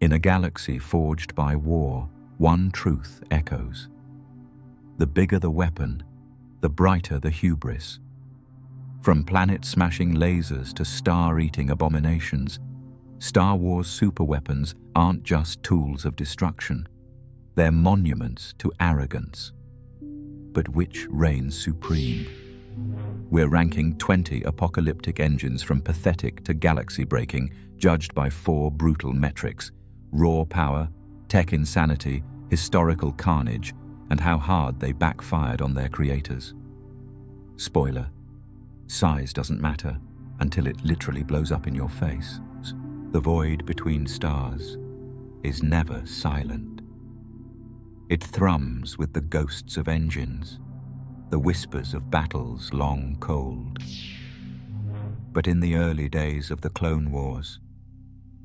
In a galaxy forged by war, one truth echoes. The bigger the weapon, the brighter the hubris. From planet-smashing lasers to star-eating abominations, Star Wars superweapons aren't just tools of destruction. They're monuments to arrogance. But which reigns supreme? We're ranking 20 apocalyptic engines from pathetic to galaxy-breaking, judged by 4 brutal metrics: raw power, tech insanity, historical carnage, and how hard they backfired on their creators. Spoiler: size doesn't matter until it literally blows up in your face. The void between stars is never silent. It thrums with the ghosts of engines, the whispers of battles long cold. But in the early days of the Clone Wars,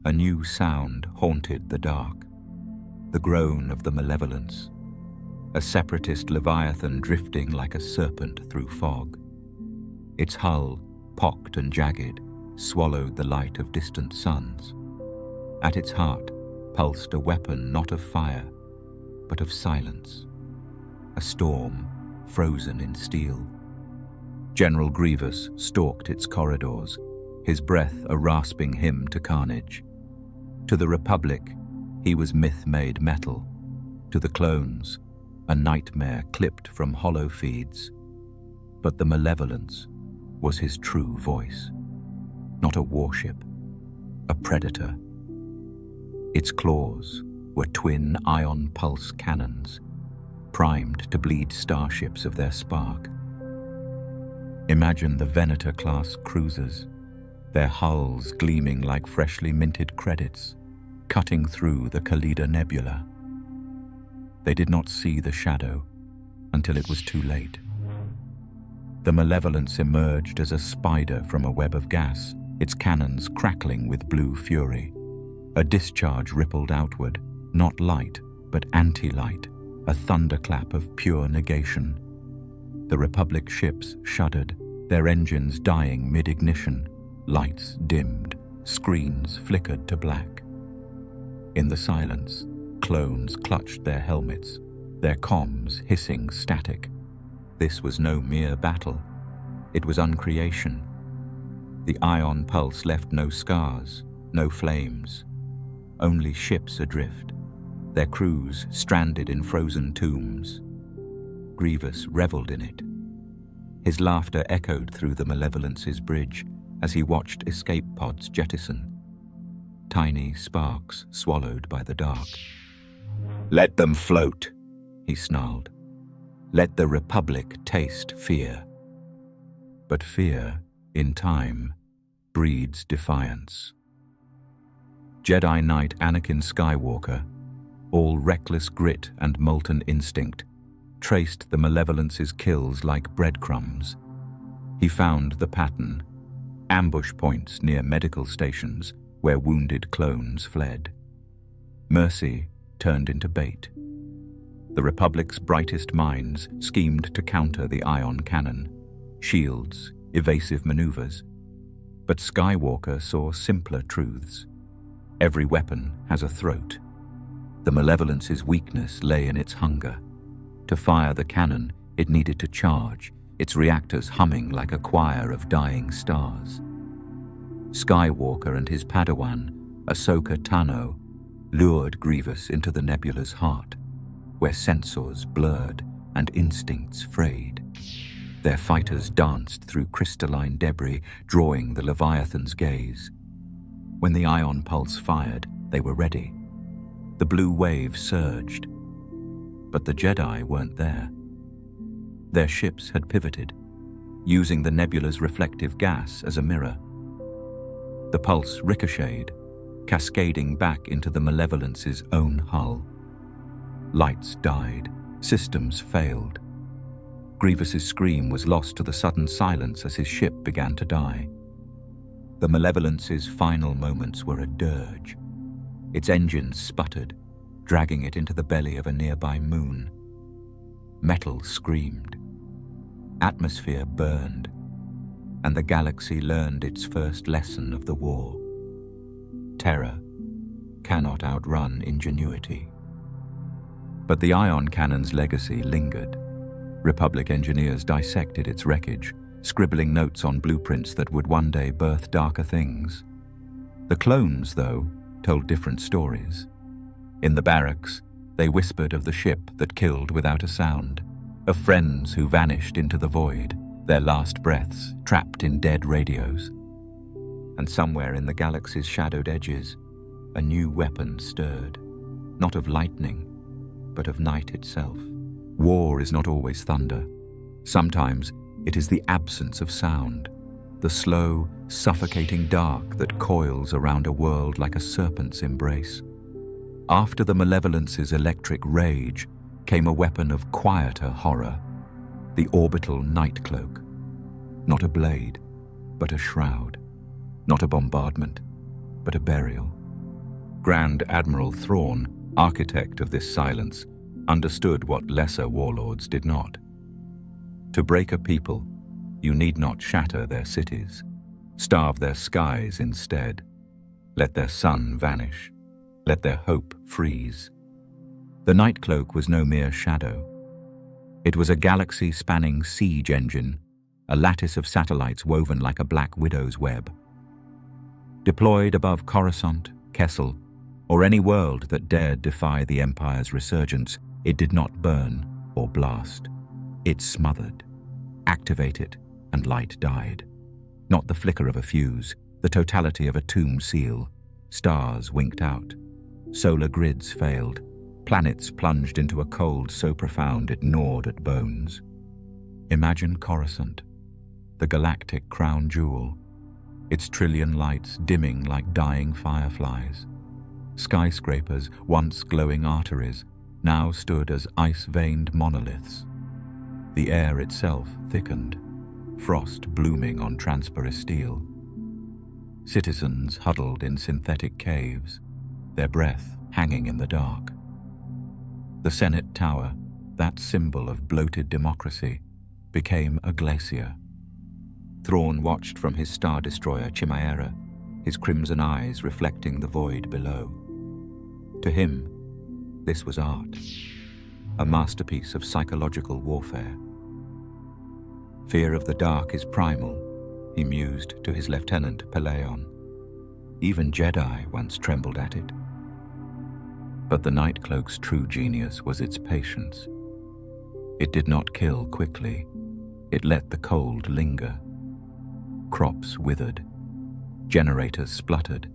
a new sound haunted the dark, the groan of the malevolence, a separatist leviathan drifting like a serpent through fog. Its hull, pocked and jagged, swallowed the light of distant suns. At its heart pulsed a weapon not of fire, but of silence, a storm frozen in steel. General Grievous stalked its corridors, his breath a rasping hymn to carnage. To the Republic, he was myth-made metal. To the clones, a nightmare clipped from hollow feeds. But the malevolence was his true voice. Not a warship, a predator. Its claws were twin ion pulse cannons, primed to bleed starships of their spark. Imagine the Venator-class cruisers, their hulls gleaming like freshly minted credits, cutting through the Khalida Nebula. They did not see the shadow until it was too late. The malevolence emerged as a spider from a web of gas, its cannons crackling with blue fury. A discharge rippled outward, not light, but anti-light, a thunderclap of pure negation. The Republic ships shuddered, their engines dying mid-ignition, lights dimmed, screens flickered to black. In the silence, clones clutched their helmets, their comms hissing static. This was no mere battle. It was uncreation. The ion pulse left no scars, no flames, only ships adrift, their crews stranded in frozen tombs. Grievous reveled in it. His laughter echoed through the malevolence's bridge as he watched escape pods jettison, tiny sparks swallowed by the dark. "Let them float," he snarled. "Let the Republic taste fear." But fear, in time, breeds defiance. Jedi Knight Anakin Skywalker, all reckless grit and molten instinct, traced the malevolence's kills like breadcrumbs. He found the pattern: ambush points near medical stations where wounded clones fled. Mercy turned into bait. The Republic's brightest minds schemed to counter the ion cannon, shields, evasive maneuvers. But Skywalker saw simpler truths. Every weapon has a throat. The malevolence's weakness lay in its hunger. To fire the cannon, it needed to charge, its reactors humming like a choir of dying stars. Skywalker and his Padawan, Ahsoka Tano, lured Grievous into the nebula's heart, where sensors blurred and instincts frayed. Their fighters danced through crystalline debris, drawing the Leviathan's gaze. When the ion pulse fired, they were ready. The blue wave surged. But the Jedi weren't there. Their ships had pivoted, using the nebula's reflective gas as a mirror. The pulse ricocheted, cascading back into the malevolence's own hull. Lights died, systems failed. Grievous's scream was lost to the sudden silence as his ship began to die. The malevolence's final moments were a dirge. Its engines sputtered, dragging it into the belly of a nearby moon. Metal screamed. Atmosphere burned, and the galaxy learned its first lesson of the war. Terror, cannot outrun ingenuity. But the ion cannon's legacy lingered. Republic engineers dissected its wreckage, scribbling notes on blueprints that would one day birth darker things. The clones, though, told different stories. In the barracks, they whispered of the ship that killed without a sound, of friends who vanished into the void, their last breaths trapped in dead radios. And somewhere in the galaxy's shadowed edges, a new weapon stirred, not of lightning, but of night itself. War is not always thunder. Sometimes it is the absence of sound, the slow, suffocating dark that coils around a world like a serpent's embrace. After the malevolence's electric rage came a weapon of quieter horror, the orbital night cloak. Not a blade, but a shroud. Not a bombardment, but a burial. Grand Admiral Thrawn, architect of this silence, understood what lesser warlords did not. To break a people, you need not shatter their cities. Starve their skies instead. Let their sun vanish. Let their hope freeze. The Night Cloak was no mere shadow. It was a galaxy-spanning siege engine, a lattice of satellites woven like a black widow's web. Deployed above Coruscant, Kessel, or any world that dared defy the Empire's resurgence, it did not burn or blast. It smothered, activated, and light died. Not the flicker of a fuse, the totality of a tomb seal. Stars winked out. Solar grids failed. Planets plunged into a cold so profound it gnawed at bones. Imagine Coruscant, the galactic crown jewel, its trillion lights dimming like dying fireflies. Skyscrapers, once glowing arteries, now stood as ice-veined monoliths. The air itself thickened, frost blooming on transparent steel. Citizens huddled in synthetic caves, their breath hanging in the dark. The Senate Tower, that symbol of bloated democracy, became a glacier. Thrawn watched from his star destroyer Chimera, his crimson eyes reflecting the void below. To him, this was art, a masterpiece of psychological warfare. Fear of the dark is primal, he mused to his lieutenant Peleon. Even Jedi once trembled at it. But the Night Cloak's true genius was its patience. It did not kill quickly. It let the cold linger. Crops withered. Generators spluttered.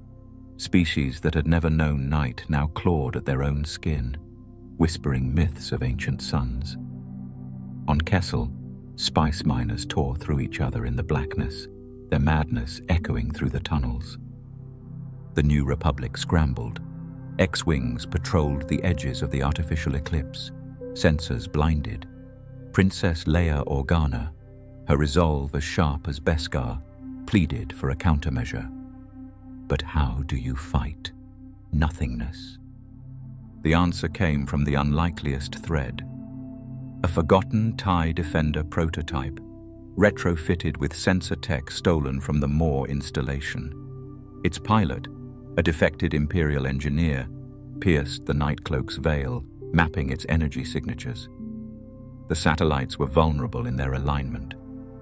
Species that had never known night now clawed at their own skin, whispering myths of ancient suns. On Kessel, spice miners tore through each other in the blackness, their madness echoing through the tunnels. The New Republic scrambled. X-Wings patrolled the edges of the artificial eclipse, sensors blinded. Princess Leia Organa, her resolve as sharp as Beskar, pleaded for a countermeasure. But how do you fight nothingness? The answer came from the unlikeliest thread. A forgotten TIE Defender prototype, retrofitted with sensor tech stolen from the Maw installation. Its pilot, a defected Imperial engineer, pierced the Night Cloak's veil, mapping its energy signatures. The satellites were vulnerable in their alignment,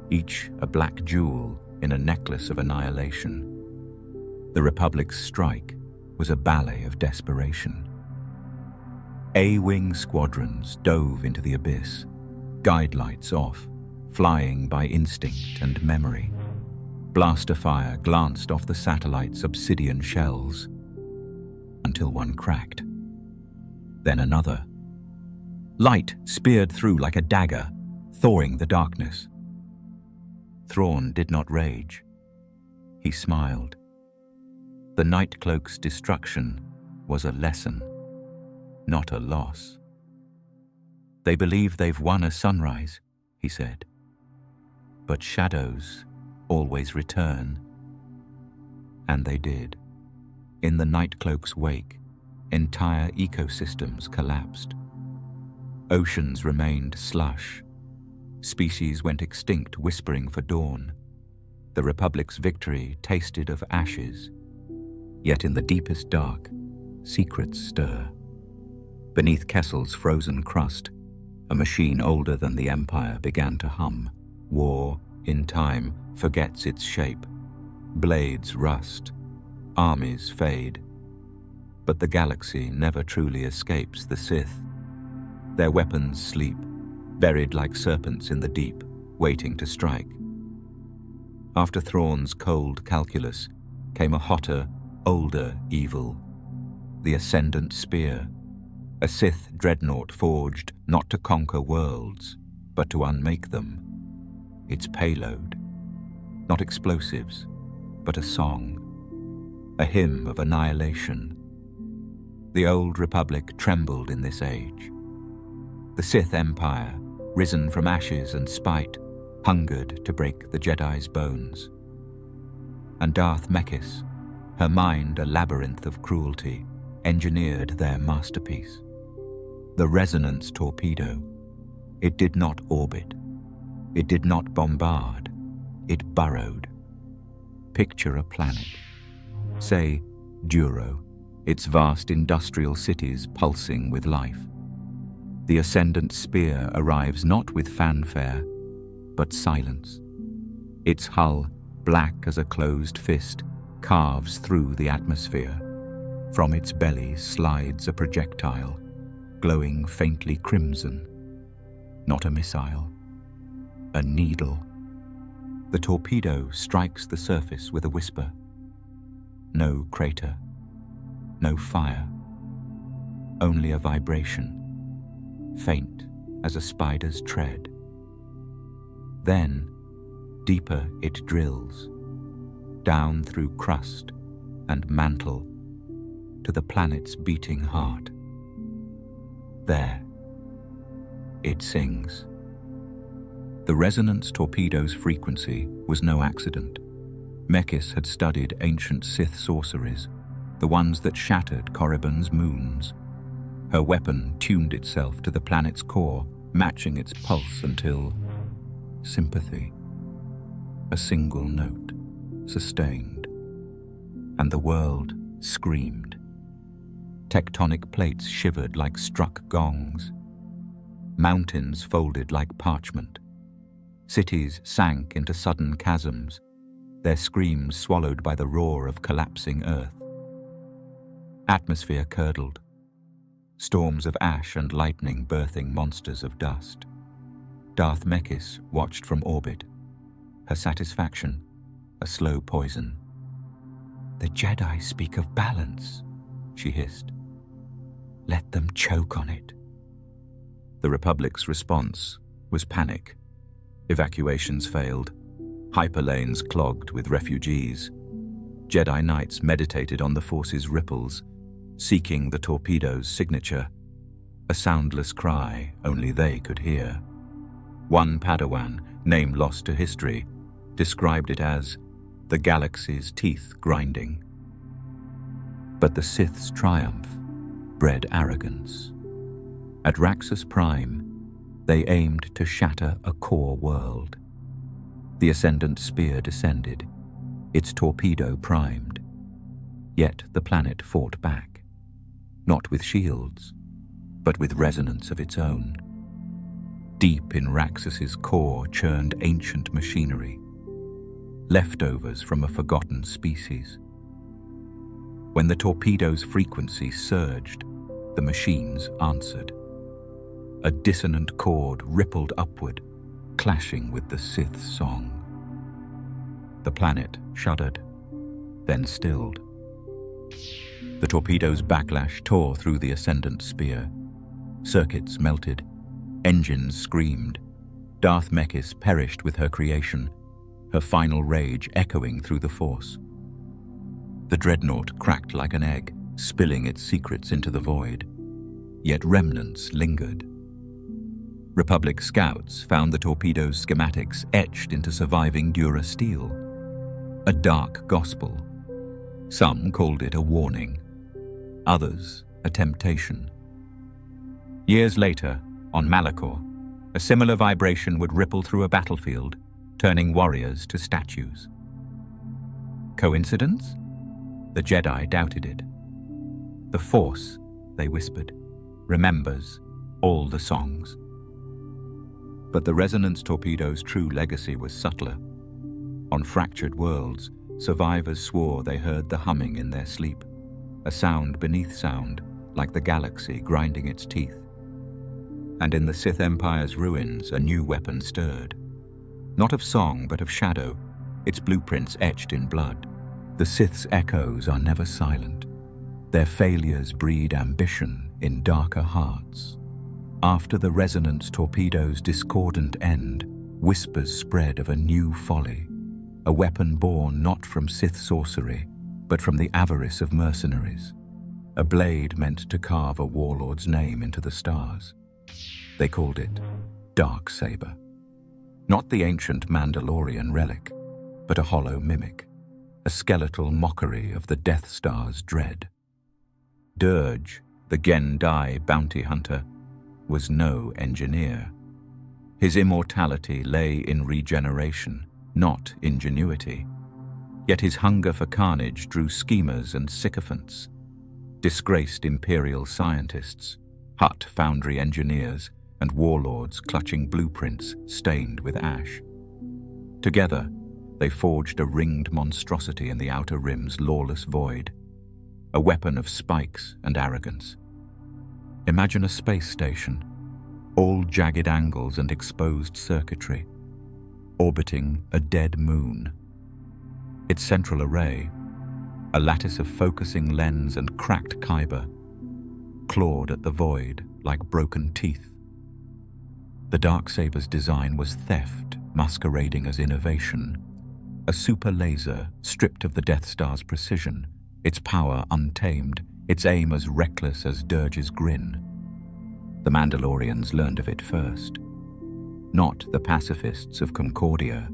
each a black jewel in a necklace of annihilation. The Republic's strike was a ballet of desperation. A-wing squadrons dove into the abyss, guide lights off, flying by instinct and memory. Blaster fire glanced off the satellite's obsidian shells, until one cracked. Then another. Light speared through like a dagger, thawing the darkness. Thrawn did not rage. He smiled. The Night Cloak's destruction was a lesson, not a loss. They believe they've won a sunrise, he said. But shadows always return. And they did. In the Night Cloak's wake, entire ecosystems collapsed. Oceans remained slush. Species went extinct, whispering for dawn. The Republic's victory tasted of ashes. Yet in the deepest dark, secrets stir. Beneath Kessel's frozen crust, a machine older than the Empire began to hum. War, in time, forgets its shape. Blades rust, armies fade. But the galaxy never truly escapes the Sith. Their weapons sleep, buried like serpents in the deep, waiting to strike. After Thrawn's cold calculus came a hotter, older evil, the Ascendant Spear, a Sith dreadnought forged not to conquer worlds, but to unmake them. Its payload, not explosives, but a song, a hymn of annihilation. The old Republic trembled in this age. The Sith Empire, risen from ashes and spite, hungered to break the Jedi's bones. And Darth Mekis, her mind a labyrinth of cruelty, engineered their masterpiece. The resonance torpedo. It did not orbit. It did not bombard. It burrowed. Picture a planet. Say, Duro, its vast industrial cities pulsing with life. The Ascendant Spear arrives not with fanfare, but silence. Its hull, black as a closed fist, carves through the atmosphere. From its belly slides a projectile, glowing faintly crimson. Not a missile, a needle. The torpedo strikes the surface with a whisper. No crater, no fire, only a vibration, faint as a spider's tread. Then, deeper it drills, down through crust and mantle to the planet's beating heart. There, it sings. The resonance torpedo's frequency was no accident. Mekis had studied ancient Sith sorceries, the ones that shattered Korriban's moons. Her weapon tuned itself to the planet's core, matching its pulse until sympathy. A single note, sustained. And the world screamed. Tectonic plates shivered like struck gongs. Mountains folded like parchment. Cities sank into sudden chasms, their screams swallowed by the roar of collapsing earth. Atmosphere curdled. Storms of ash and lightning birthing monsters of dust. Darth Mekis watched from orbit. Her satisfaction, a slow poison. "The Jedi speak of balance," she hissed. "Let them choke on it." The Republic's response was panic. Evacuations failed. Hyperlanes clogged with refugees. Jedi Knights meditated on the Force's ripples, seeking the torpedo's signature, a soundless cry only they could hear. One Padawan, name lost to history, described it as the galaxy's teeth grinding. But the Sith's triumph bred arrogance. At Raxus Prime, they aimed to shatter a core world. The Ascendant Spear descended, its torpedo primed. Yet the planet fought back, not with shields, but with resonance of its own. Deep in Raxus's core churned ancient machinery, leftovers from a forgotten species. When the torpedo's frequency surged, the machines answered. A dissonant chord rippled upward, clashing with the Sith's song. The planet shuddered, then stilled. The torpedo's backlash tore through the Ascendant Spear. Circuits melted, engines screamed. Darth Mekis perished with her creation, her final rage echoing through the Force. The dreadnought cracked like an egg, spilling its secrets into the void. Yet remnants lingered. Republic scouts found the torpedo's schematics etched into surviving Dura steel. A dark gospel. Some called it a warning, others a temptation. Years later, on Malachor, a similar vibration would ripple through a battlefield, turning warriors to statues. Coincidence? The Jedi doubted it. The Force, they whispered, remembers all the songs. But the resonance torpedo's true legacy was subtler. On fractured worlds, survivors swore they heard the humming in their sleep, a sound beneath sound, like the galaxy grinding its teeth. And in the Sith Empire's ruins, a new weapon stirred. Not of song, but of shadow, its blueprints etched in blood. The Sith's echoes are never silent. Their failures breed ambition in darker hearts. After the resonance torpedo's discordant end, whispers spread of a new folly, a weapon born not from Sith sorcery, but from the avarice of mercenaries, a blade meant to carve a warlord's name into the stars. They called it Dark Saber. Not the ancient Mandalorian relic, but a hollow mimic, a skeletal mockery of the Death Star's dread. Dirge, the Gendai bounty hunter, was no engineer. His immortality lay in regeneration, not ingenuity. Yet his hunger for carnage drew schemers and sycophants, disgraced imperial scientists, Hutt foundry engineers, and warlords clutching blueprints stained with ash. Together, they forged a ringed monstrosity in the Outer Rim's lawless void, a weapon of spikes and arrogance. Imagine a space station, all jagged angles and exposed circuitry, orbiting a dead moon. Its central array, a lattice of focusing lens and cracked kyber, clawed at the void like broken teeth. The Darksaber's design was theft masquerading as innovation, a super laser stripped of the Death Star's precision, its power untamed, its aim as reckless as Dirge's grin. The Mandalorians learned of it first. Not the pacifists of Concordia,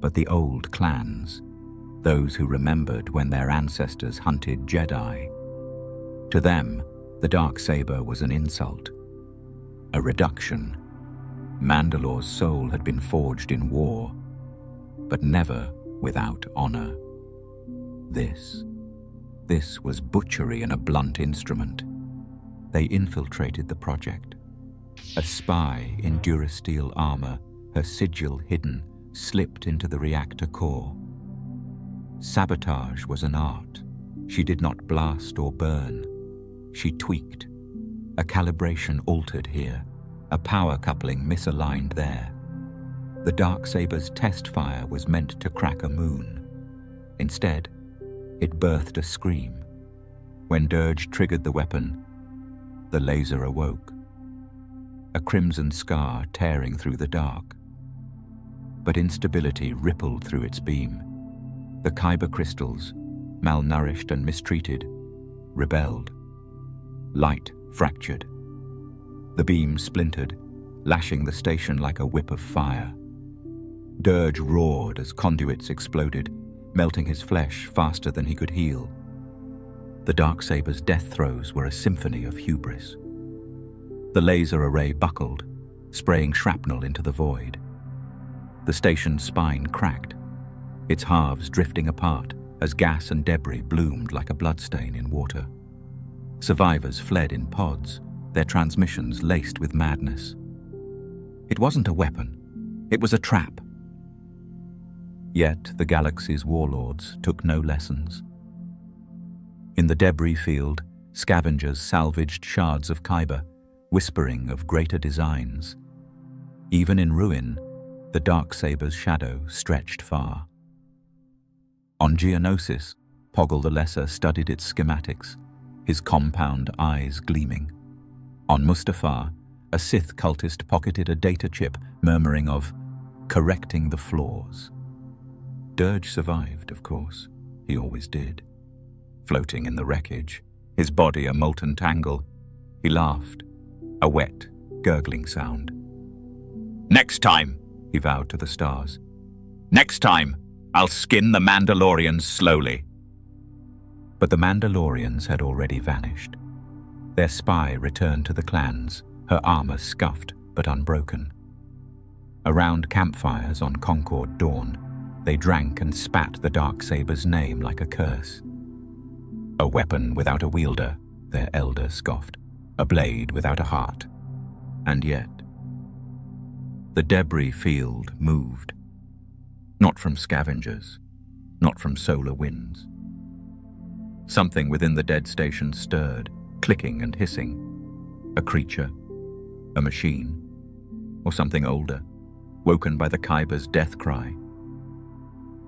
but the old clans, those who remembered when their ancestors hunted Jedi. To them, the Darksaber was an insult, a reduction. Mandalore's soul had been forged in war, but never without honor. This was butchery in a blunt instrument. They infiltrated the project. A spy in durasteel armor, her sigil hidden, slipped into the reactor core. Sabotage was an art. She did not blast or burn. She tweaked. A calibration altered here, a power coupling misaligned there. The Darksaber's test fire was meant to crack a moon. Instead, it birthed a scream. When Dirge triggered the weapon, the laser awoke, a crimson scar tearing through the dark. But instability rippled through its beam. The kyber crystals, malnourished and mistreated, rebelled. Light fractured. The beam splintered, lashing the station like a whip of fire. Dirge roared as conduits exploded, melting his flesh faster than he could heal. The Darksaber's death throes were a symphony of hubris. The laser array buckled, spraying shrapnel into the void. The station's spine cracked, its halves drifting apart as gas and debris bloomed like a bloodstain in water. Survivors fled in pods, their transmissions laced with madness. It wasn't a weapon, it was a trap. Yet the galaxy's warlords took no lessons. In the debris field, scavengers salvaged shards of kyber, whispering of greater designs. Even in ruin, the Darksaber's shadow stretched far. On Geonosis, Poggle the Lesser studied its schematics, his compound eyes gleaming. On Mustafar, a Sith cultist pocketed a data chip, murmuring of correcting the flaws. Dirge survived, of course. He always did. Floating in the wreckage, his body a molten tangle, he laughed, a wet, gurgling sound. "Next time," he vowed to the stars. "Next time, I'll skin the Mandalorians slowly." But the Mandalorians had already vanished. Their spy returned to the clans, her armor scuffed but unbroken. Around campfires on Concord Dawn, they drank and spat the Darksaber's name like a curse. A weapon without a wielder, their elder scoffed. "A blade without a heart." And yet, the debris field moved. Not from scavengers, not from solar winds. Something within the dead station stirred, clicking and hissing. A creature, a machine, or something older, woken by the Kyber's death cry.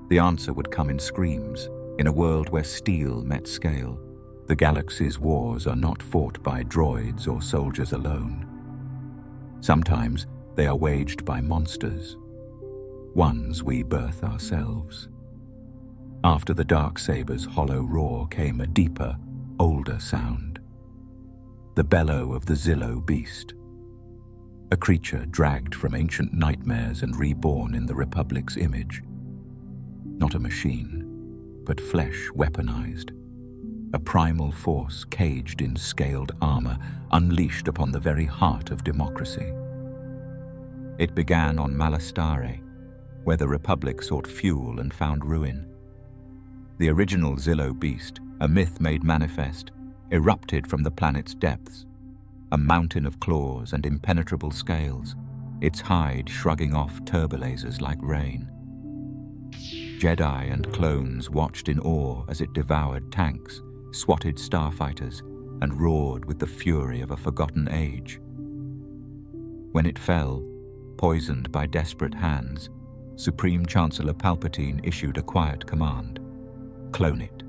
The answer would come in screams, in a world where steel met scale. The galaxy's wars are not fought by droids or soldiers alone. Sometimes they are waged by monsters, ones we birth ourselves. After the Darksaber's hollow roar came a deeper, older sound. The bellow of the Zillo beast. A creature dragged from ancient nightmares and reborn in the Republic's image. Not a machine, but flesh weaponized. A primal force caged in scaled armor, unleashed upon the very heart of democracy. It began on Malastare, where the Republic sought fuel and found ruin. The original Zillo beast, a myth made manifest, erupted from the planet's depths, a mountain of claws and impenetrable scales, its hide shrugging off turbolasers like rain. Jedi and clones watched in awe as it devoured tanks, swatted starfighters, and roared with the fury of a forgotten age. When it fell, poisoned by desperate hands, Supreme Chancellor Palpatine issued a quiet command: clone it.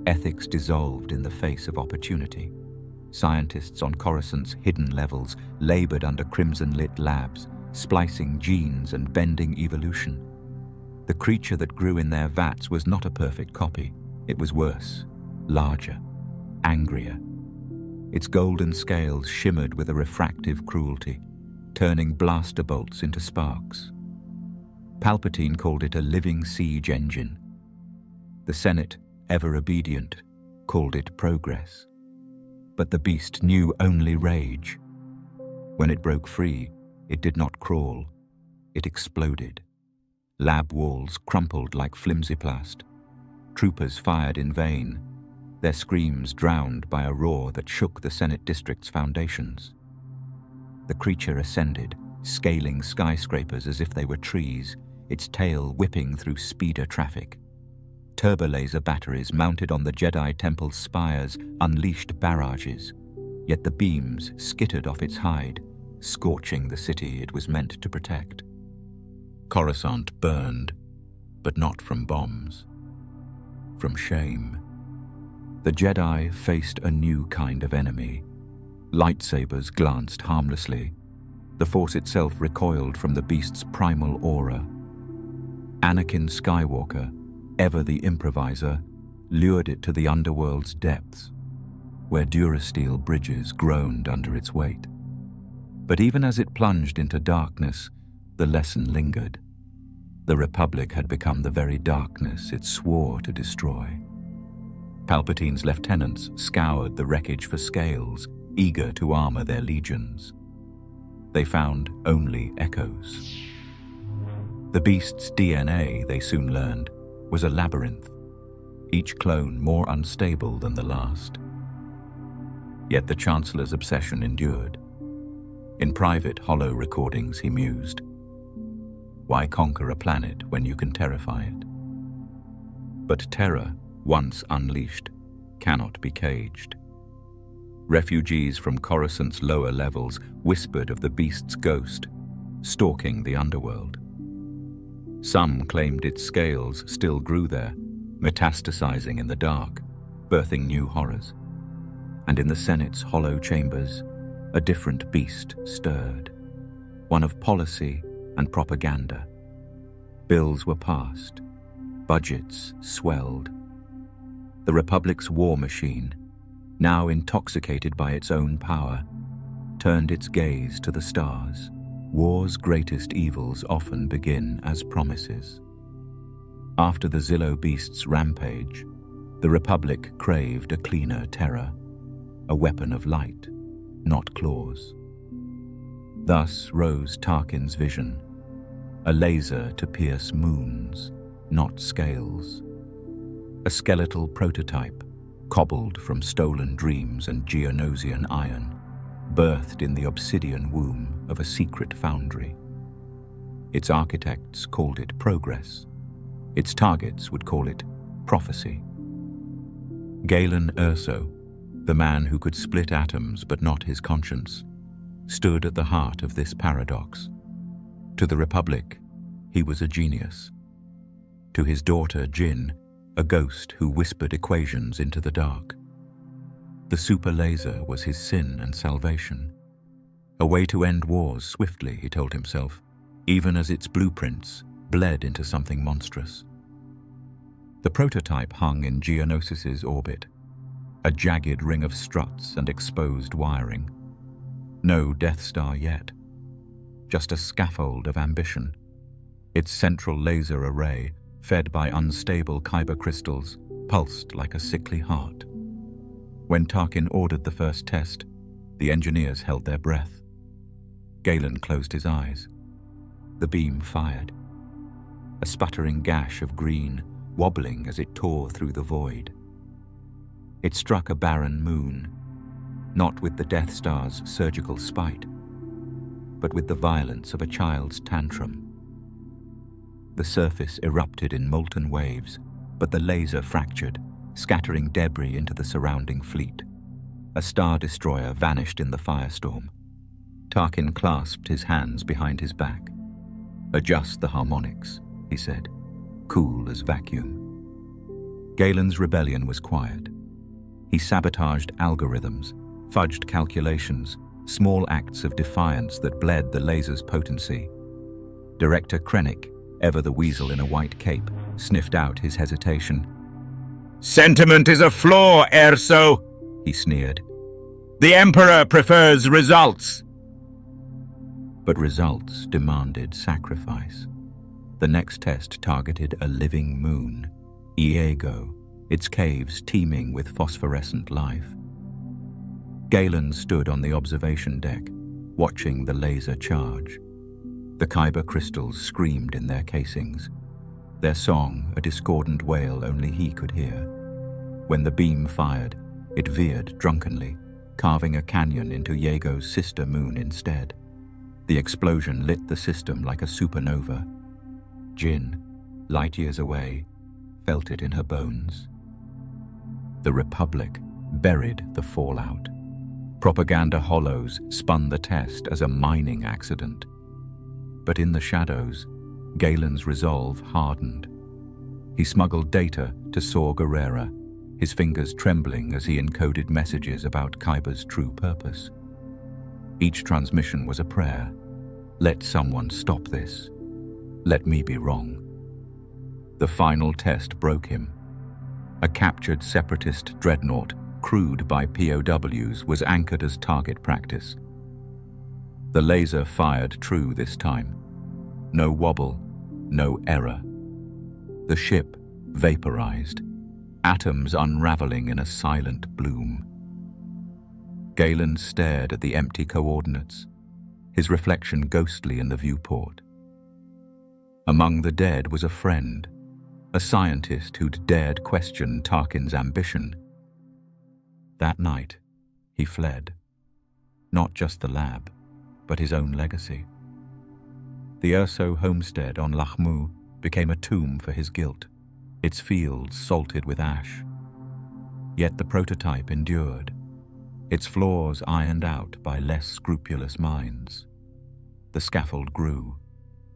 Ethics dissolved in the face of opportunity. Scientists on Coruscant's hidden levels labored under crimson-lit labs, splicing genes and bending evolution. The creature that grew in their vats was not a perfect copy. It was worse, larger, angrier. Its golden scales shimmered with a refractive cruelty, turning blaster bolts into sparks. Palpatine called it a living siege engine. The Senate, ever obedient, called it progress. But the beast knew only rage. When it broke free, it did not crawl. It exploded. Lab walls crumpled like flimsiplast. Troopers fired in vain, their screams drowned by a roar that shook the Senate district's foundations. The creature ascended, scaling skyscrapers as if they were trees, its tail whipping through speeder traffic. Turbolaser batteries mounted on the Jedi Temple's spires unleashed barrages, yet the beams skittered off its hide, scorching the city it was meant to protect. Coruscant burned, but not from bombs. From shame. The Jedi faced a new kind of enemy. Lightsabers glanced harmlessly. The Force itself recoiled from the beast's primal aura. Anakin Skywalker, ever the improviser, lured it to the underworld's depths, where durasteel bridges groaned under its weight. But even as it plunged into darkness, the lesson lingered. The Republic had become the very darkness it swore to destroy. Palpatine's lieutenants scoured the wreckage for scales, eager to armor their legions. They found only echoes. The beast's DNA, they soon learned, was a labyrinth, each clone more unstable than the last. Yet the Chancellor's obsession endured. In private hollow recordings he mused, "Why conquer a planet when you can terrify it?" But terror, once unleashed, cannot be caged. Refugees from Coruscant's lower levels whispered of the beast's ghost, stalking the underworld. Some claimed its scales still grew there, metastasizing in the dark, birthing new horrors. And in the Senate's hollow chambers, a different beast stirred, one of policy and propaganda. Bills were passed, budgets swelled. The Republic's war machine, now intoxicated by its own power, turned its gaze to the stars. War's greatest evils often begin as promises. After the Zillo beast's rampage, the Republic craved a cleaner terror, a weapon of light, not claws. Thus rose Tarkin's vision, a laser to pierce moons, not scales. A skeletal prototype, cobbled from stolen dreams and Geonosian iron, birthed in the obsidian womb of a secret foundry. Its architects called it progress. Its targets would call it prophecy. Galen Erso, the man who could split atoms but not his conscience, stood at the heart of this paradox. To the Republic, he was a genius. To his daughter, Jin, a ghost who whispered equations into the dark. The super laser was his sin and salvation. A way to end wars swiftly, he told himself, even as its blueprints bled into something monstrous. The prototype hung in Geonosis's orbit, a jagged ring of struts and exposed wiring. No Death Star yet, just a scaffold of ambition. Its central laser array, fed by unstable kyber crystals, pulsed like a sickly heart. When Tarkin ordered the first test, the engineers held their breath. Galen closed his eyes. The beam fired. A sputtering gash of green, wobbling as it tore through the void. It struck a barren moon, not with the Death Star's surgical spite, but with the violence of a child's tantrum. The surface erupted in molten waves, but the laser fractured, scattering debris into the surrounding fleet. A star destroyer vanished in the firestorm. Tarkin clasped his hands behind his back. "Adjust the harmonics," he said, cool as vacuum. Galen's rebellion was quiet. He sabotaged algorithms, fudged calculations, small acts of defiance that bled the laser's potency. Director Krennic, ever the weasel in a white cape, sniffed out his hesitation. "Sentiment is a flaw, Erso," he sneered. "The Emperor prefers results." But results demanded sacrifice. The next test targeted a living moon, Iago, its caves teeming with phosphorescent life. Galen stood on the observation deck, watching the laser charge. The kyber crystals screamed in their casings, their song a discordant wail only he could hear. When the beam fired, it veered drunkenly, carving a canyon into Iago's sister moon instead. The explosion lit the system like a supernova. Jin, light years away, felt it in her bones. The Republic buried the fallout. Propaganda hollows spun the test as a mining accident. But in the shadows, Galen's resolve hardened. He smuggled data to Saw Gerrera, his fingers trembling as he encoded messages about Kyber's true purpose. Each transmission was a prayer. Let someone stop this. Let me be wrong. The final test broke him. A captured separatist dreadnought, crewed by POWs, was anchored as target practice. The laser fired true this time. No wobble, no error. The ship vaporized, atoms unraveling in a silent bloom. Galen stared at the empty coordinates, his reflection ghostly in the viewport. Among the dead was a friend, a scientist who'd dared question Tarkin's ambition. That night, he fled. Not just the lab, but his own legacy. The Erso homestead on Lahmu became a tomb for his guilt, its fields salted with ash. Yet the prototype endured, its flaws ironed out by less scrupulous minds. The scaffold grew,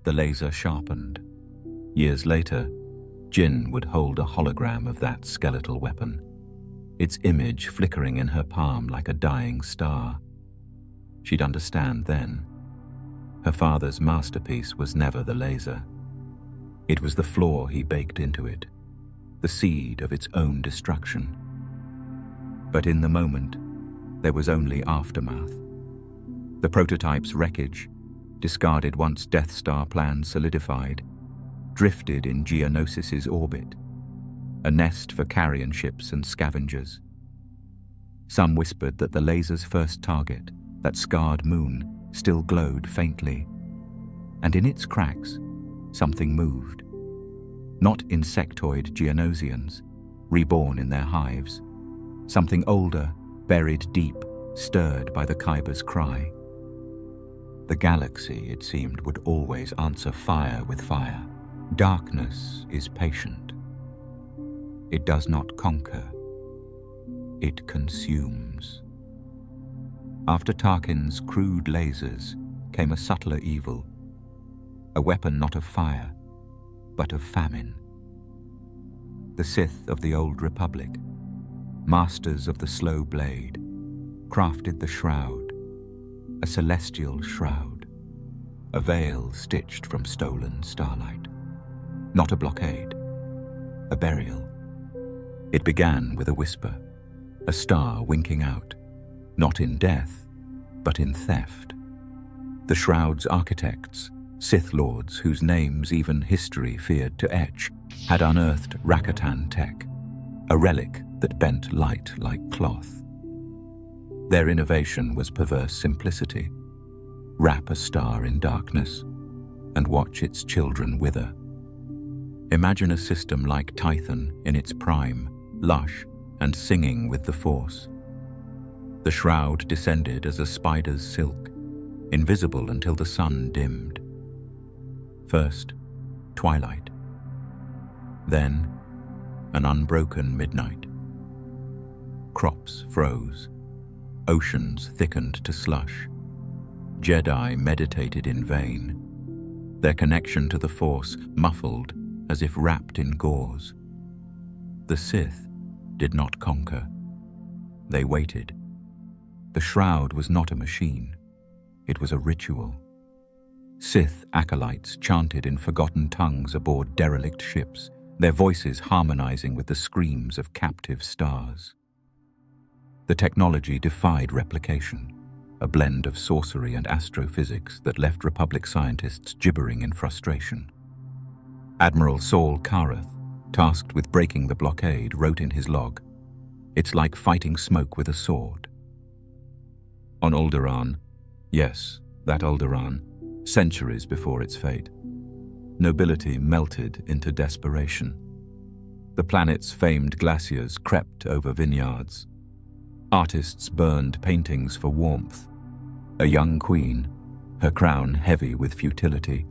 the laser sharpened. Years later, Jin would hold a hologram of that skeletal weapon, its image flickering in her palm like a dying star. She'd understand then. Her father's masterpiece was never the laser. It was the flaw he baked into it, the seed of its own destruction. But in the moment, there was only aftermath. The prototype's wreckage, discarded once Death Star plans solidified, drifted in Geonosis's orbit, a nest for carrion ships and scavengers. Some whispered that the laser's first target, that scarred moon, still glowed faintly, and in its cracks, something moved. Not insectoid Geonosians, reborn in their hives, something older, buried deep, stirred by the Kyber's cry. The galaxy, it seemed, would always answer fire with fire. Darkness is patient. It does not conquer. It consumes. After Tarkin's crude lasers came a subtler evil, a weapon not of fire, but of famine. The Sith of the Old Republic, masters of the slow blade, crafted the shroud, a celestial shroud, a veil stitched from stolen starlight. Not a blockade, a burial. It began with a whisper, a star winking out, not in death, but in theft. The shroud's architects, Sith lords whose names even history feared to etch, had unearthed Rakatan tech, a relic that bent light like cloth. Their innovation was perverse simplicity. Wrap a star in darkness and watch its children wither. Imagine a system like Tython in its prime, lush and singing with the Force. The shroud descended as a spider's silk, invisible until the sun dimmed. First, twilight. Then, an unbroken midnight. Crops froze. Oceans thickened to slush. Jedi meditated in vain, their connection to the Force muffled as if wrapped in gauze. The Sith did not conquer. They waited. The shroud was not a machine. It was a ritual. Sith acolytes chanted in forgotten tongues aboard derelict ships, their voices harmonizing with the screams of captive stars. The technology defied replication, a blend of sorcery and astrophysics that left Republic scientists gibbering in frustration. Admiral Saul Karath, tasked with breaking the blockade, wrote in his log, "It's like fighting smoke with a sword." On Alderaan, yes, that Alderaan, centuries before its fate, nobility melted into desperation. The planet's famed glaciers crept over vineyards. Artists burned paintings for warmth. A young queen, her crown heavy with futility,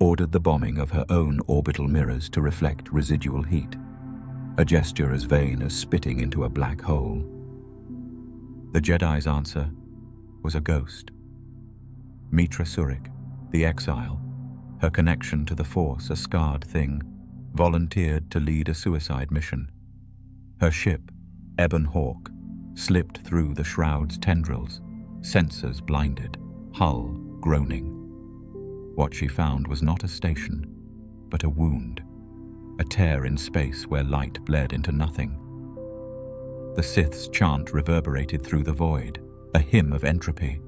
ordered the bombing of her own orbital mirrors to reflect residual heat, a gesture as vain as spitting into a black hole. The Jedi's answer was a ghost. Mitra Surik, the exile, her connection to the Force a scarred thing, volunteered to lead a suicide mission. Her ship, Ebon Hawk, slipped through the shroud's tendrils, sensors blinded, hull groaning. What she found was not a station, but a wound, a tear in space where light bled into nothing. The Sith's chant reverberated through the void, a hymn of entropy.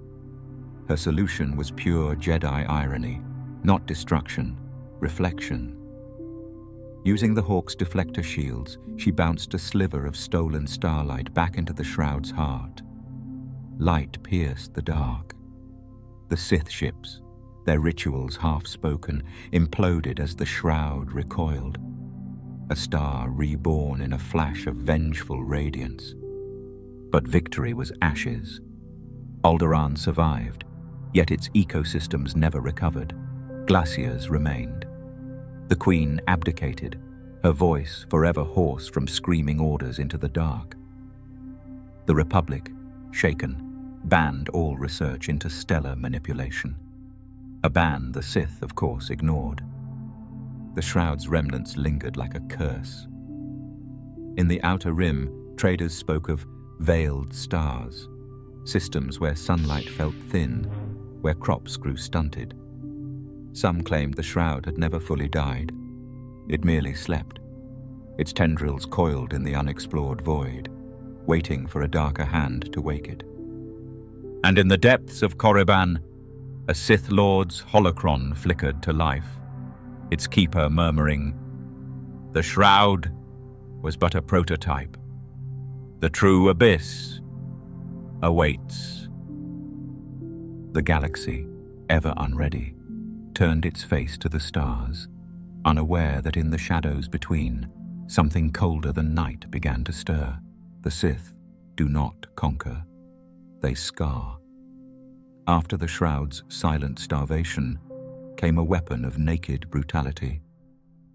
Her solution was pure Jedi irony, not destruction, reflection. Using the Hawk's deflector shields, she bounced a sliver of stolen starlight back into the shroud's heart. Light pierced the dark. The Sith ships, their rituals half-spoken, imploded as the shroud recoiled. A star reborn in a flash of vengeful radiance. But victory was ashes. Alderaan survived, yet its ecosystems never recovered. Glaciers remained. The Queen abdicated, her voice forever hoarse from screaming orders into the dark. The Republic, shaken, banned all research into stellar manipulation. A ban the Sith, of course, ignored. The shroud's remnants lingered like a curse. In the Outer Rim, traders spoke of veiled stars, systems where sunlight felt thin, where crops grew stunted. Some claimed the shroud had never fully died. It merely slept, its tendrils coiled in the unexplored void, waiting for a darker hand to wake it. And in the depths of Korriban, a Sith Lord's holocron flickered to life, its keeper murmuring, "The shroud was but a prototype. The true abyss awaits." The galaxy, ever unready, turned its face to the stars, unaware that in the shadows between, something colder than night began to stir. The Sith, do not conquer, they scar. After the Shroud's silent starvation came a weapon of naked brutality,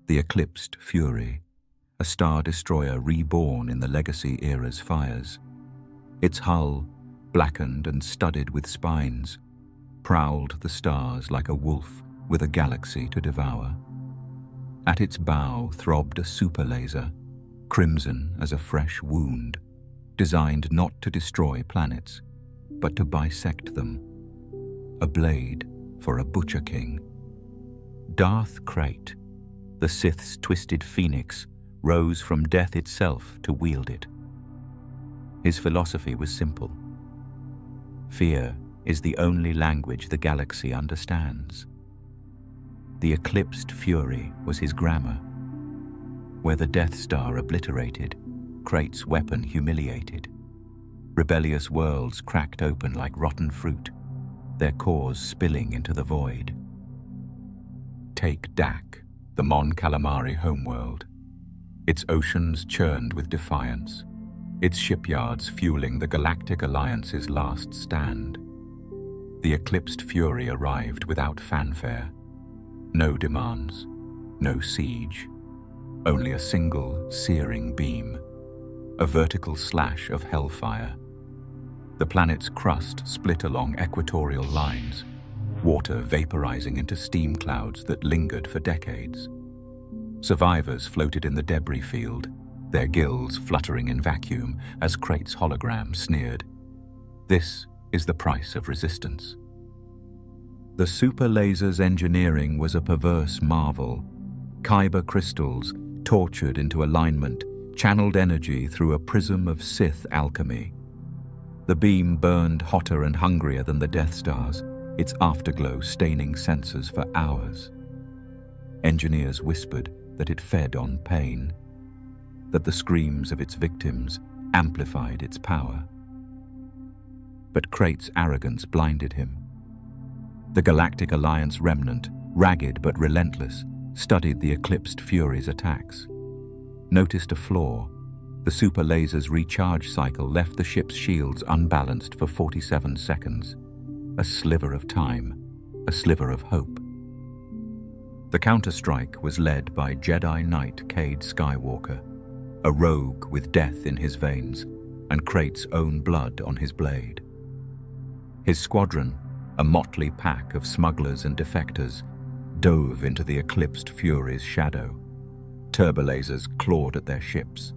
the Eclipsed Fury, a star destroyer reborn in the Legacy era's fires. Its hull, blackened and studded with spines, prowled the stars like a wolf with a galaxy to devour. At its bow throbbed a super laser, crimson as a fresh wound, designed not to destroy planets, but to bisect them. A blade for a Butcher King. Darth Krayt, the Sith's twisted phoenix, rose from death itself to wield it. His philosophy was simple. Fear is the only language the galaxy understands. The Eclipsed Fury was his grammar. Where the Death Star obliterated, Krayt's weapon humiliated. Rebellious worlds cracked open like rotten fruit, their cores spilling into the void. Take Dak, the Mon Calamari homeworld. Its oceans churned with defiance, its shipyards fueling the Galactic Alliance's last stand. The Eclipsed Fury arrived without fanfare. No demands, no siege, only a single searing beam, a vertical slash of hellfire. The planet's crust split along equatorial lines, water vaporizing into steam clouds that lingered for decades. Survivors floated in the debris field, their gills fluttering in vacuum as Krayt's hologram sneered. This is the price of resistance. The super laser's engineering was a perverse marvel. Kyber crystals, tortured into alignment, channeled energy through a prism of Sith alchemy. The beam burned hotter and hungrier than the Death Star's, its afterglow staining sensors for hours. Engineers whispered that it fed on pain, that the screams of its victims amplified its power. But Krayt's arrogance blinded him. The Galactic Alliance remnant, ragged but relentless, studied the Eclipsed Fury's attacks. Noticed a flaw. The super laser's recharge cycle left the ship's shields unbalanced for 47 seconds. A sliver of time, a sliver of hope. The counterstrike was led by Jedi Knight Cade Skywalker, a rogue with death in his veins and Krayt's own blood on his blade. His squadron, a motley pack of smugglers and defectors, dove into the Eclipsed Fury's shadow. Turbolasers clawed at their ships.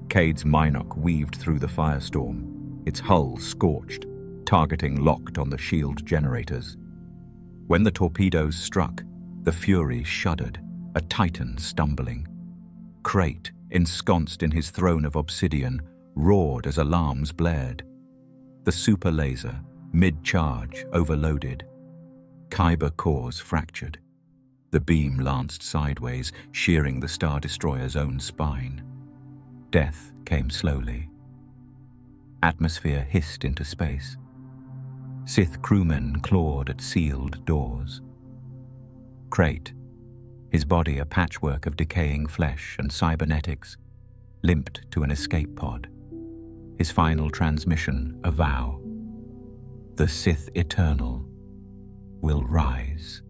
Cade's Minoc weaved through the firestorm, its hull scorched, targeting locked on the shield generators. When the torpedoes struck, the Fury shuddered, a titan stumbling. Krayt, ensconced in his throne of obsidian, roared as alarms blared. The super laser, mid-charge, overloaded. Kyber cores fractured. The beam lanced sideways, shearing the Star Destroyer's own spine. Death came slowly. Atmosphere hissed into space. Sith crewmen clawed at sealed doors. Krayt, his body a patchwork of decaying flesh and cybernetics, limped to an escape pod. His final transmission a vow. The Sith Eternal will rise.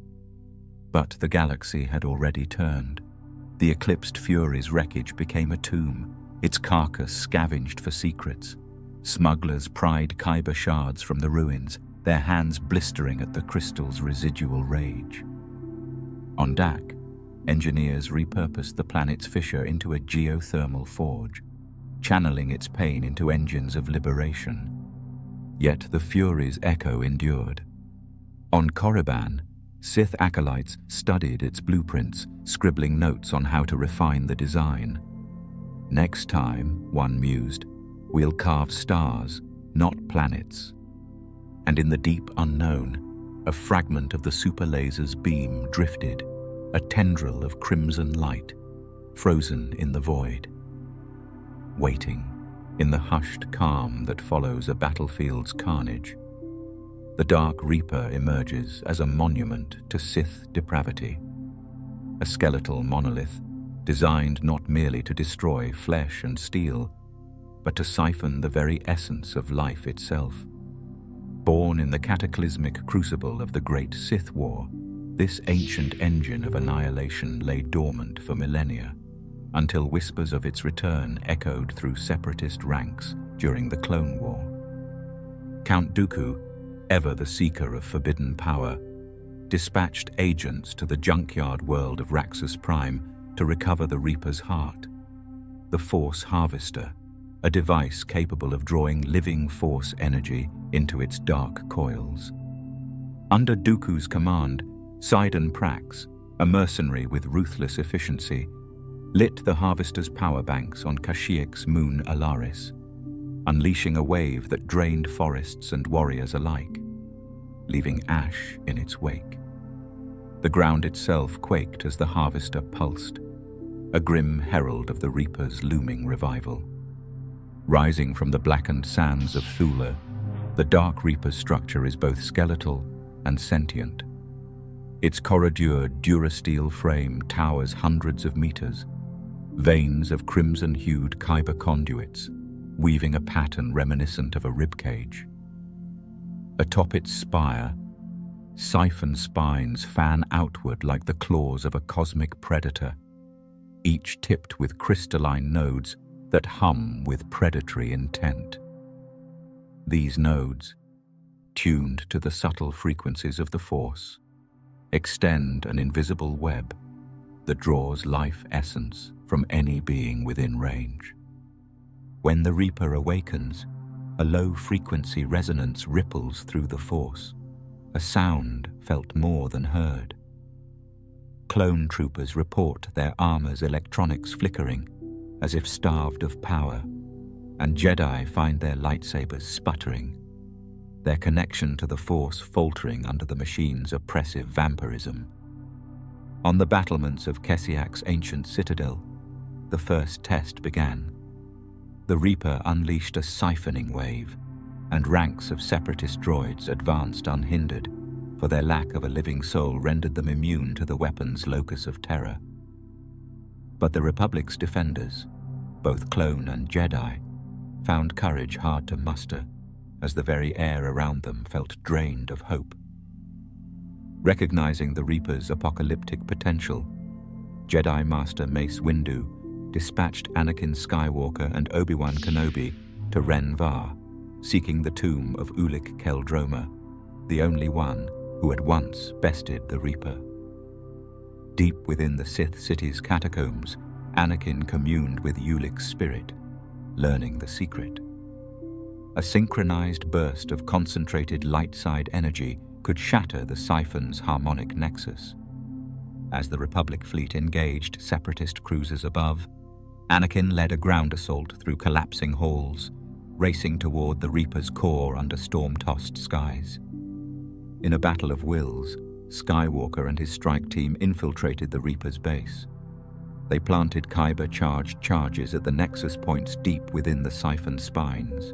But the galaxy had already turned. The Eclipsed Fury's wreckage became a tomb, its carcass scavenged for secrets. Smugglers pried Kyber shards from the ruins, their hands blistering at the crystal's residual rage. On Dak, engineers repurposed the planet's fissure into a geothermal forge, channeling its pain into engines of liberation. Yet the Fury's echo endured. On Korriban, Sith acolytes studied its blueprints, scribbling notes on how to refine the design. Next time, one mused, we'll carve stars, not planets. And in the deep unknown, a fragment of the super laser's beam drifted, a tendril of crimson light, frozen in the void. Waiting, in the hushed calm that follows a battlefield's carnage, the Dark Reaper emerges as a monument to Sith depravity. A skeletal monolith, designed not merely to destroy flesh and steel, but to siphon the very essence of life itself. Born in the cataclysmic crucible of the Great Sith War, this ancient engine of annihilation lay dormant for millennia, until whispers of its return echoed through separatist ranks during the Clone War. Count Dooku, ever the seeker of forbidden power, dispatched agents to the junkyard world of Raxus Prime to recover the Reaper's heart, the Force Harvester, a device capable of drawing living Force energy into its dark coils. Under Dooku's command, Sidon Prax, a mercenary with ruthless efficiency, lit the Harvester's power banks on Kashyyyk's moon Alaris, unleashing a wave that drained forests and warriors alike, leaving ash in its wake. The ground itself quaked as the Harvester pulsed, a grim herald of the Reaper's looming revival. Rising from the blackened sands of Thula, the Dark Reaper's structure is both skeletal and sentient. Its corrodured durasteel frame towers hundreds of meters, veins of crimson-hued kyber conduits, weaving a pattern reminiscent of a ribcage. Atop its spire, siphon spines fan outward like the claws of a cosmic predator, each tipped with crystalline nodes that hum with predatory intent. These nodes, tuned to the subtle frequencies of the Force, extend an invisible web that draws life essence from any being within range. When the Reaper awakens, a low-frequency resonance ripples through the Force, a sound felt more than heard. Clone troopers report their armor's electronics flickering, as if starved of power, and Jedi find their lightsabers sputtering, their connection to the Force faltering under the machine's oppressive vampirism. On the battlements of Kessiak's ancient citadel, the first test began. The Reaper unleashed a siphoning wave, and ranks of separatist droids advanced unhindered, for their lack of a living soul rendered them immune to the weapon's locus of terror. But the Republic's defenders, both clone and Jedi, found courage hard to muster, as the very air around them felt drained of hope. Recognizing the Reaper's apocalyptic potential, Jedi Master Mace Windu dispatched Anakin Skywalker and Obi-Wan Kenobi to Ren Var, seeking the tomb of Ulic Qel-Droma, the only one who had once bested the Reaper. Deep within the Sith city's catacombs, Anakin communed with Ulic's spirit, learning the secret. A synchronized burst of concentrated light-side energy could shatter the siphon's harmonic nexus. As the Republic fleet engaged separatist cruisers above, Anakin led a ground assault through collapsing halls, racing toward the Reaper's core under storm-tossed skies. In a battle of wills, Skywalker and his strike team infiltrated the Reaper's base. They planted kyber-charged charges at the nexus points deep within the siphon spines.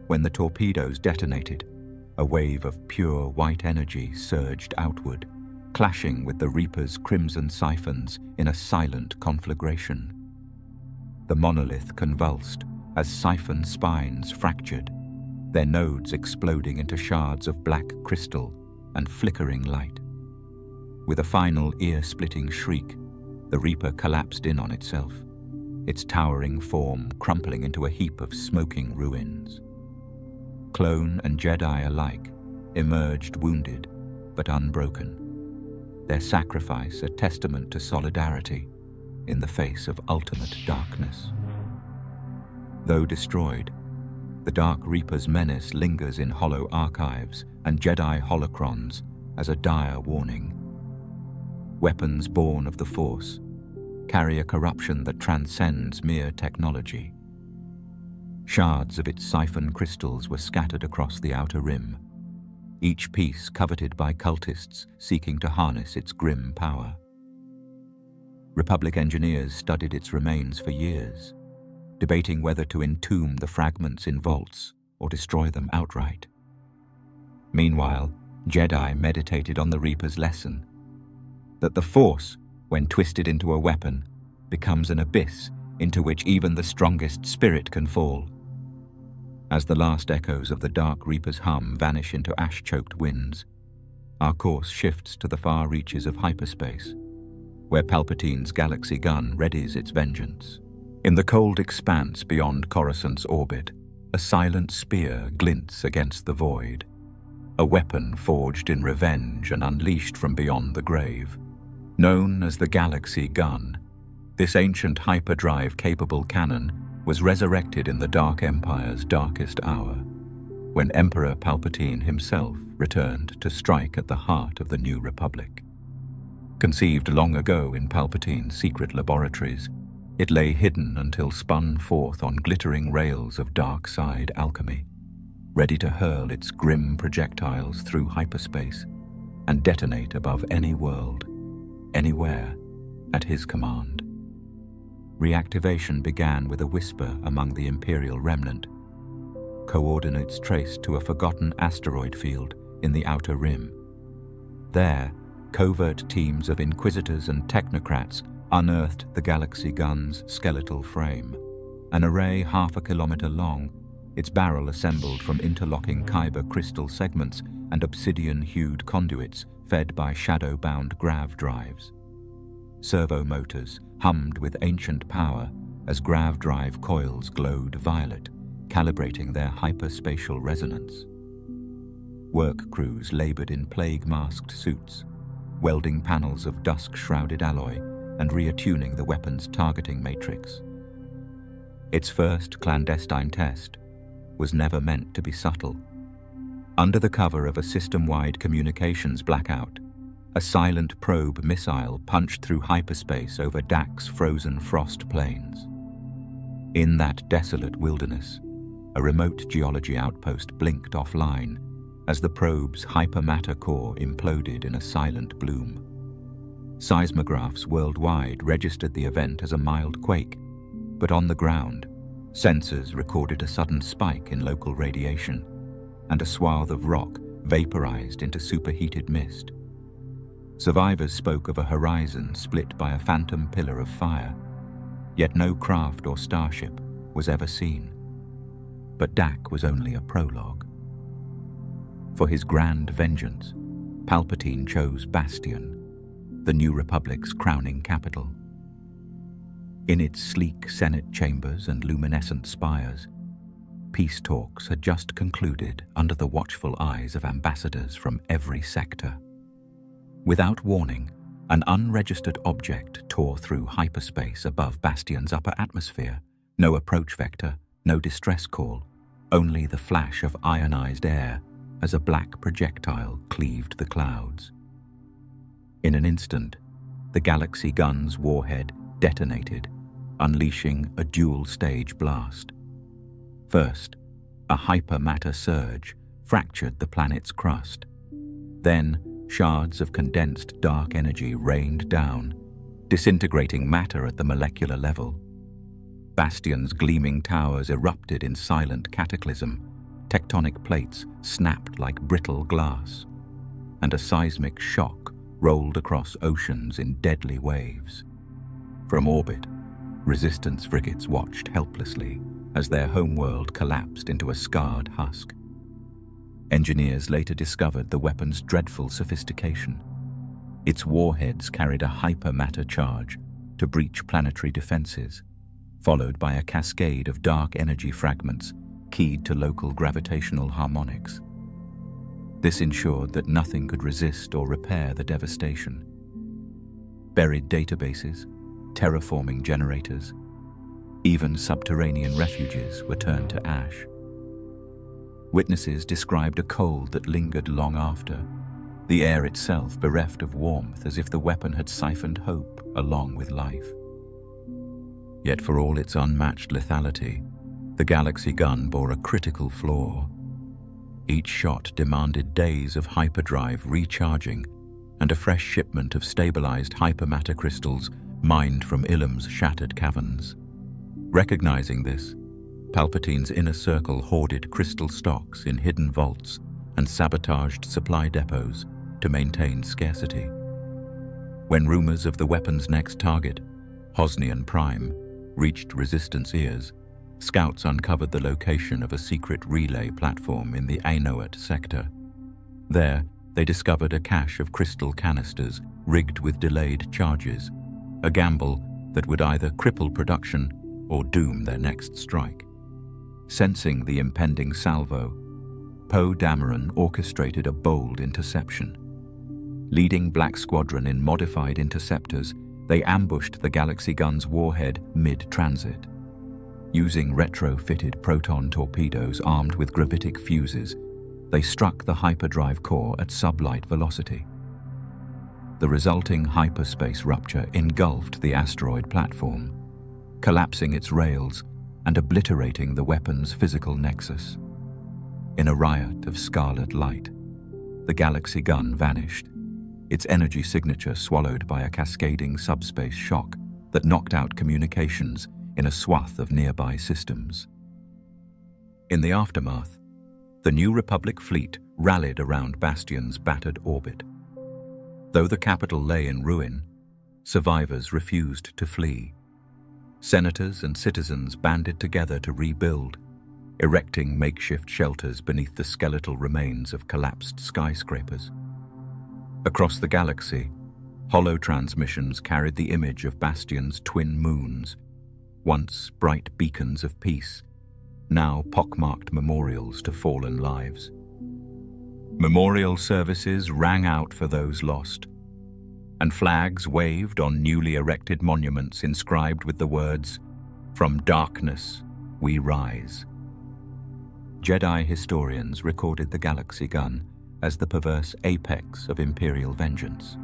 When the torpedoes detonated, a wave of pure white energy surged outward, clashing with the Reaper's crimson siphons in a silent conflagration. The monolith convulsed as siphon spines fractured, their nodes exploding into shards of black crystal and flickering light. With a final ear-splitting shriek, the Reaper collapsed in on itself, its towering form crumpling into a heap of smoking ruins. Clone and Jedi alike emerged wounded but unbroken, their sacrifice a testament to solidarity in the face of ultimate darkness. Though destroyed, the Dark Reaper's menace lingers in hollow archives and Jedi holocrons as a dire warning. Weapons born of the Force carry a corruption that transcends mere technology. Shards of its siphon crystals were scattered across the outer rim, each piece coveted by cultists seeking to harness its grim power. Republic engineers studied its remains for years, debating whether to entomb the fragments in vaults or destroy them outright. Meanwhile, Jedi meditated on the Reaper's lesson, that the Force, when twisted into a weapon, becomes an abyss into which even the strongest spirit can fall. As the last echoes of the Dark Reaper's hum vanish into ash-choked winds, our course shifts to the far reaches of hyperspace, where Palpatine's galaxy gun readies its vengeance. In the cold expanse beyond Coruscant's orbit, a silent spear glints against the void, a weapon forged in revenge and unleashed from beyond the grave. Known as the Galaxy Gun, this ancient hyperdrive-capable cannon was resurrected in the Dark Empire's darkest hour, when Emperor Palpatine himself returned to strike at the heart of the New Republic. Conceived long ago in Palpatine's secret laboratories, it lay hidden until spun forth on glittering rails of dark side alchemy, ready to hurl its grim projectiles through hyperspace and detonate above any world, anywhere, at his command. Reactivation began with a whisper among the Imperial remnant, coordinates traced to a forgotten asteroid field in the Outer Rim. There, covert teams of inquisitors and technocrats unearthed the Galaxy Gun's skeletal frame, an array half a kilometer long, its barrel assembled from interlocking kyber crystal segments and obsidian-hued conduits fed by shadow-bound grav drives. Servo motors hummed with ancient power as grav drive coils glowed violet, calibrating their hyperspatial resonance. Work crews labored in plague-masked suits, welding panels of dusk-shrouded alloy and reattuning the weapon's targeting matrix. Its first clandestine test was never meant to be subtle. Under the cover of a system-wide communications blackout, a silent probe missile punched through hyperspace over Dak's frozen frost plains. In that desolate wilderness, a remote geology outpost blinked offline as the probe's hypermatter core imploded in a silent bloom. Seismographs worldwide registered the event as a mild quake, but on the ground, sensors recorded a sudden spike in local radiation, and a swath of rock vaporized into superheated mist. Survivors spoke of a horizon split by a phantom pillar of fire, yet no craft or starship was ever seen. But Dak was only a prologue. For his grand vengeance, Palpatine chose Bastion, the New Republic's crowning capital. In its sleek Senate chambers and luminescent spires, peace talks had just concluded under the watchful eyes of ambassadors from every sector. Without warning, an unregistered object tore through hyperspace above Bastion's upper atmosphere. No approach vector, no distress call, only the flash of ionized air as a black projectile cleaved the clouds. In an instant, the Galaxy Gun's warhead detonated, unleashing a dual-stage blast. First, a hypermatter surge fractured the planet's crust. Then, shards of condensed dark energy rained down, disintegrating matter at the molecular level. Bastion's gleaming towers erupted in silent cataclysm, tectonic plates snapped like brittle glass, and a seismic shock rolled across oceans in deadly waves. From orbit, resistance frigates watched helplessly as their homeworld collapsed into a scarred husk. Engineers later discovered the weapon's dreadful sophistication. Its warheads carried a hypermatter charge to breach planetary defenses, followed by a cascade of dark energy fragments keyed to local gravitational harmonics. This ensured that nothing could resist or repair the devastation. Buried databases, terraforming generators, even subterranean refuges were turned to ash. Witnesses described a cold that lingered long after, the air itself bereft of warmth as if the weapon had siphoned hope along with life. Yet for all its unmatched lethality, the Galaxy Gun bore a critical flaw. Each shot demanded days of hyperdrive recharging and a fresh shipment of stabilized hypermatter crystals mined from Ilum's shattered caverns. Recognizing this, Palpatine's inner circle hoarded crystal stocks in hidden vaults and sabotaged supply depots to maintain scarcity. When rumors of the weapon's next target, Hosnian Prime, reached Resistance ears, scouts uncovered the location of a secret relay platform in the Ainoat sector. There, they discovered a cache of crystal canisters rigged with delayed charges, a gamble that would either cripple production or doom their next strike. Sensing the impending salvo, Poe Dameron orchestrated a bold interception. Leading Black Squadron in modified interceptors, they ambushed the Galaxy Gun's warhead mid-transit. Using retrofitted proton torpedoes armed with gravitic fuses, they struck the hyperdrive core at sublight velocity. The resulting hyperspace rupture engulfed the asteroid platform, collapsing its rails and obliterating the weapon's physical nexus. In a riot of scarlet light, the Galaxy Gun vanished, its energy signature swallowed by a cascading subspace shock that knocked out communications in a swath of nearby systems. In the aftermath, the New Republic fleet rallied around Bastion's battered orbit. Though the capital lay in ruin, survivors refused to flee. Senators and citizens banded together to rebuild, erecting makeshift shelters beneath the skeletal remains of collapsed skyscrapers. Across the galaxy, holo transmissions carried the image of Bastion's twin moons, once bright beacons of peace, now pockmarked memorials to fallen lives. Memorial services rang out for those lost, and flags waved on newly erected monuments inscribed with the words, "From darkness we rise." Jedi historians recorded the Galaxy Gun as the perverse apex of Imperial vengeance,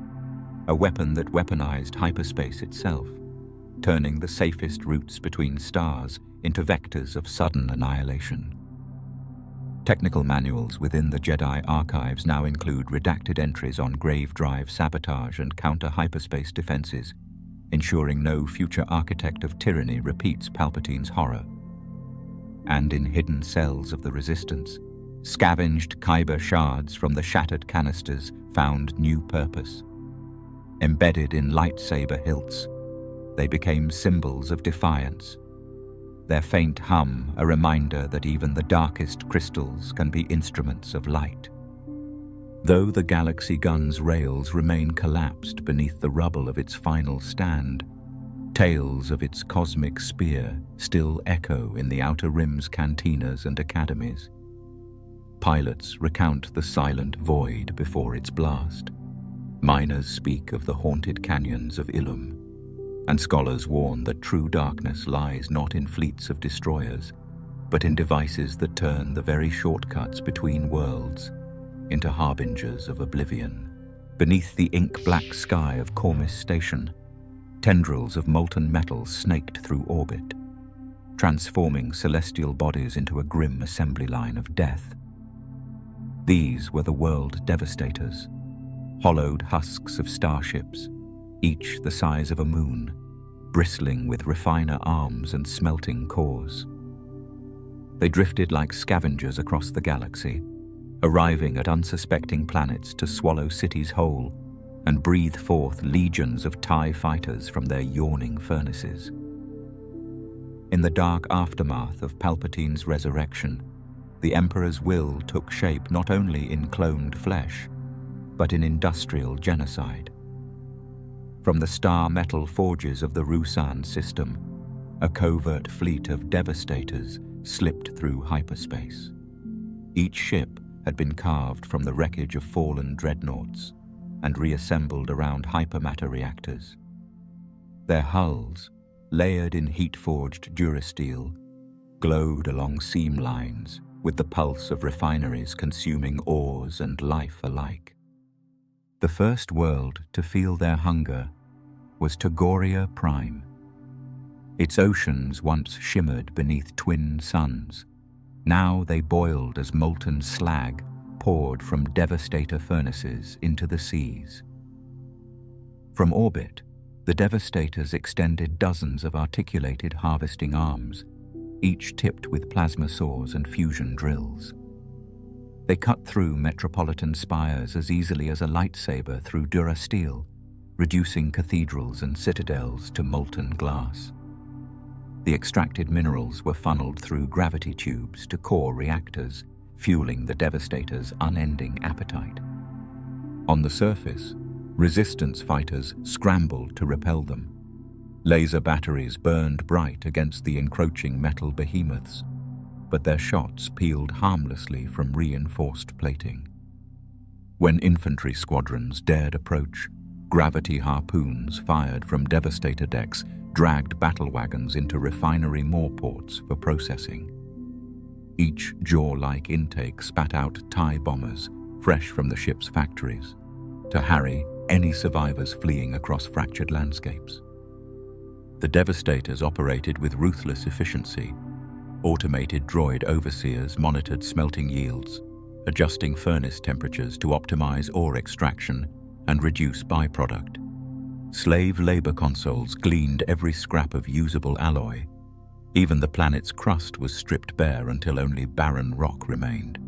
a weapon that weaponized hyperspace itself, turning the safest routes between stars into vectors of sudden annihilation. Technical manuals within the Jedi archives now include redacted entries on grave drive sabotage and counter-hyperspace defenses, ensuring no future architect of tyranny repeats Palpatine's horror. And in hidden cells of the Resistance, scavenged Kyber shards from the shattered canisters found new purpose. Embedded in lightsaber hilts, they became symbols of defiance, their faint hum a reminder that even the darkest crystals can be instruments of light. Though the Galaxy Gun's rails remain collapsed beneath the rubble of its final stand, tales of its cosmic spear still echo in the Outer Rim's cantinas and academies. Pilots recount the silent void before its blast. Miners speak of the haunted canyons of Ilum, and scholars warn that true darkness lies not in fleets of destroyers, but in devices that turn the very shortcuts between worlds into harbingers of oblivion. Beneath the ink-black sky of Cormys Station, tendrils of molten metal snaked through orbit, transforming celestial bodies into a grim assembly line of death. These were the world devastators, hollowed husks of starships, each the size of a moon, bristling with refiner arms and smelting cores. They drifted like scavengers across the galaxy, arriving at unsuspecting planets to swallow cities whole and breathe forth legions of TIE fighters from their yawning furnaces. In the dark aftermath of Palpatine's resurrection, the Emperor's will took shape not only in cloned flesh, but in industrial genocide. From the star metal forges of the Rusan system, a covert fleet of devastators slipped through hyperspace. Each ship had been carved from the wreckage of fallen dreadnoughts and reassembled around hypermatter reactors. Their hulls, layered in heat-forged durasteel, glowed along seam lines with the pulse of refineries consuming ores and life alike. The first world to feel their hunger was Togoria Prime. Its oceans once shimmered beneath twin suns. Now they boiled as molten slag poured from devastator furnaces into the seas. From orbit, the devastators extended dozens of articulated harvesting arms, each tipped with plasma saws and fusion drills. They cut through metropolitan spires as easily as a lightsaber through durasteel, reducing cathedrals and citadels to molten glass. The extracted minerals were funneled through gravity tubes to core reactors, fueling the Devastator's unending appetite. On the surface, resistance fighters scrambled to repel them. Laser batteries burned bright against the encroaching metal behemoths, but their shots peeled harmlessly from reinforced plating. When infantry squadrons dared approach, gravity harpoons fired from Devastator decks dragged battle wagons into refinery moorports for processing. Each jaw-like intake spat out TIE bombers, fresh from the ship's factories, to harry any survivors fleeing across fractured landscapes. The Devastators operated with ruthless efficiency. Automated droid overseers monitored smelting yields, adjusting furnace temperatures to optimize ore extraction and reduce byproduct. Slave labor consoles gleaned every scrap of usable alloy. Even the planet's crust was stripped bare until only barren rock remained.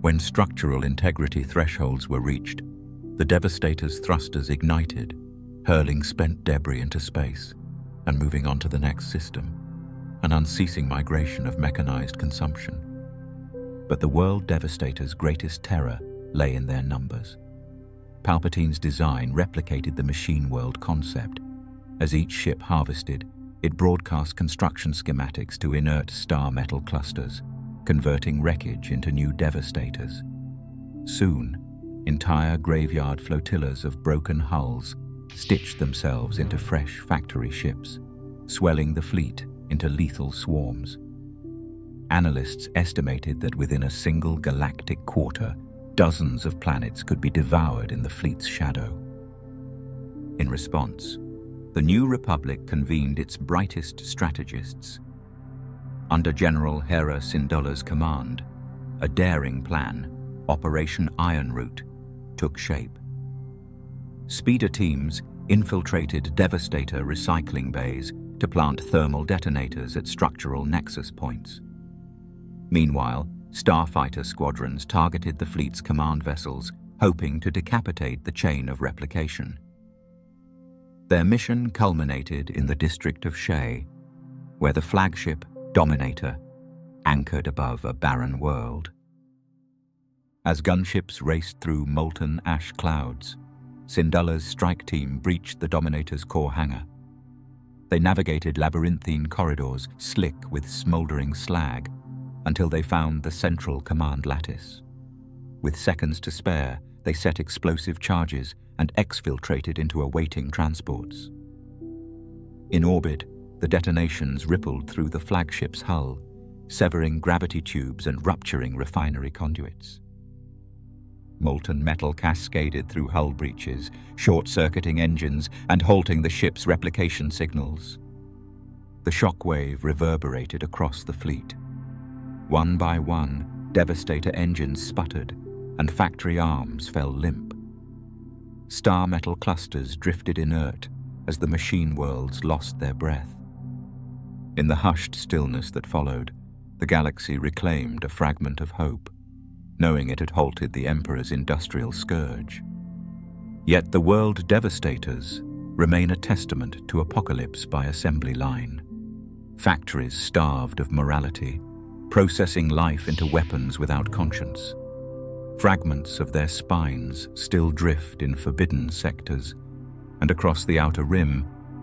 When structural integrity thresholds were reached, the Devastator's thrusters ignited, hurling spent debris into space and moving on to the next system, an unceasing migration of mechanized consumption. But the world Devastator's greatest terror lay in their numbers. Palpatine's design replicated the machine world concept. As each ship harvested, it broadcast construction schematics to inert star metal clusters, converting wreckage into new Devastators. Soon, entire graveyard flotillas of broken hulls stitched themselves into fresh factory ships, swelling the fleet into lethal swarms. Analysts estimated that within a single galactic quarter, dozens of planets could be devoured in the fleet's shadow. In response, the New Republic convened its brightest strategists. Under General Hera Syndulla's command, a daring plan, Operation Iron Root, took shape. Speeder teams infiltrated Devastator recycling bays to plant thermal detonators at structural nexus points. Meanwhile, starfighter squadrons targeted the fleet's command vessels, hoping to decapitate the chain of replication. Their mission culminated in the district of Shay, where the flagship Dominator anchored above a barren world. As gunships raced through molten ash clouds, Syndulla's strike team breached the Dominator's core hangar. They navigated labyrinthine corridors slick with smoldering slag until they found the central command lattice. With seconds to spare, they set explosive charges and exfiltrated into awaiting transports. In orbit, the detonations rippled through the flagship's hull, severing gravity tubes and rupturing refinery conduits. Molten metal cascaded through hull breaches, short-circuiting engines and halting the ship's replication signals. The shockwave reverberated across the fleet. One by one, Devastator engines sputtered, and factory arms fell limp. Star metal clusters drifted inert as the machine worlds lost their breath. In the hushed stillness that followed, the galaxy reclaimed a fragment of hope, knowing it had halted the Emperor's industrial scourge. Yet the world Devastators remain a testament to apocalypse by assembly line. Factories starved of morality, processing life into weapons without conscience. Fragments of their spines still drift in forbidden sectors, and across the outer rim,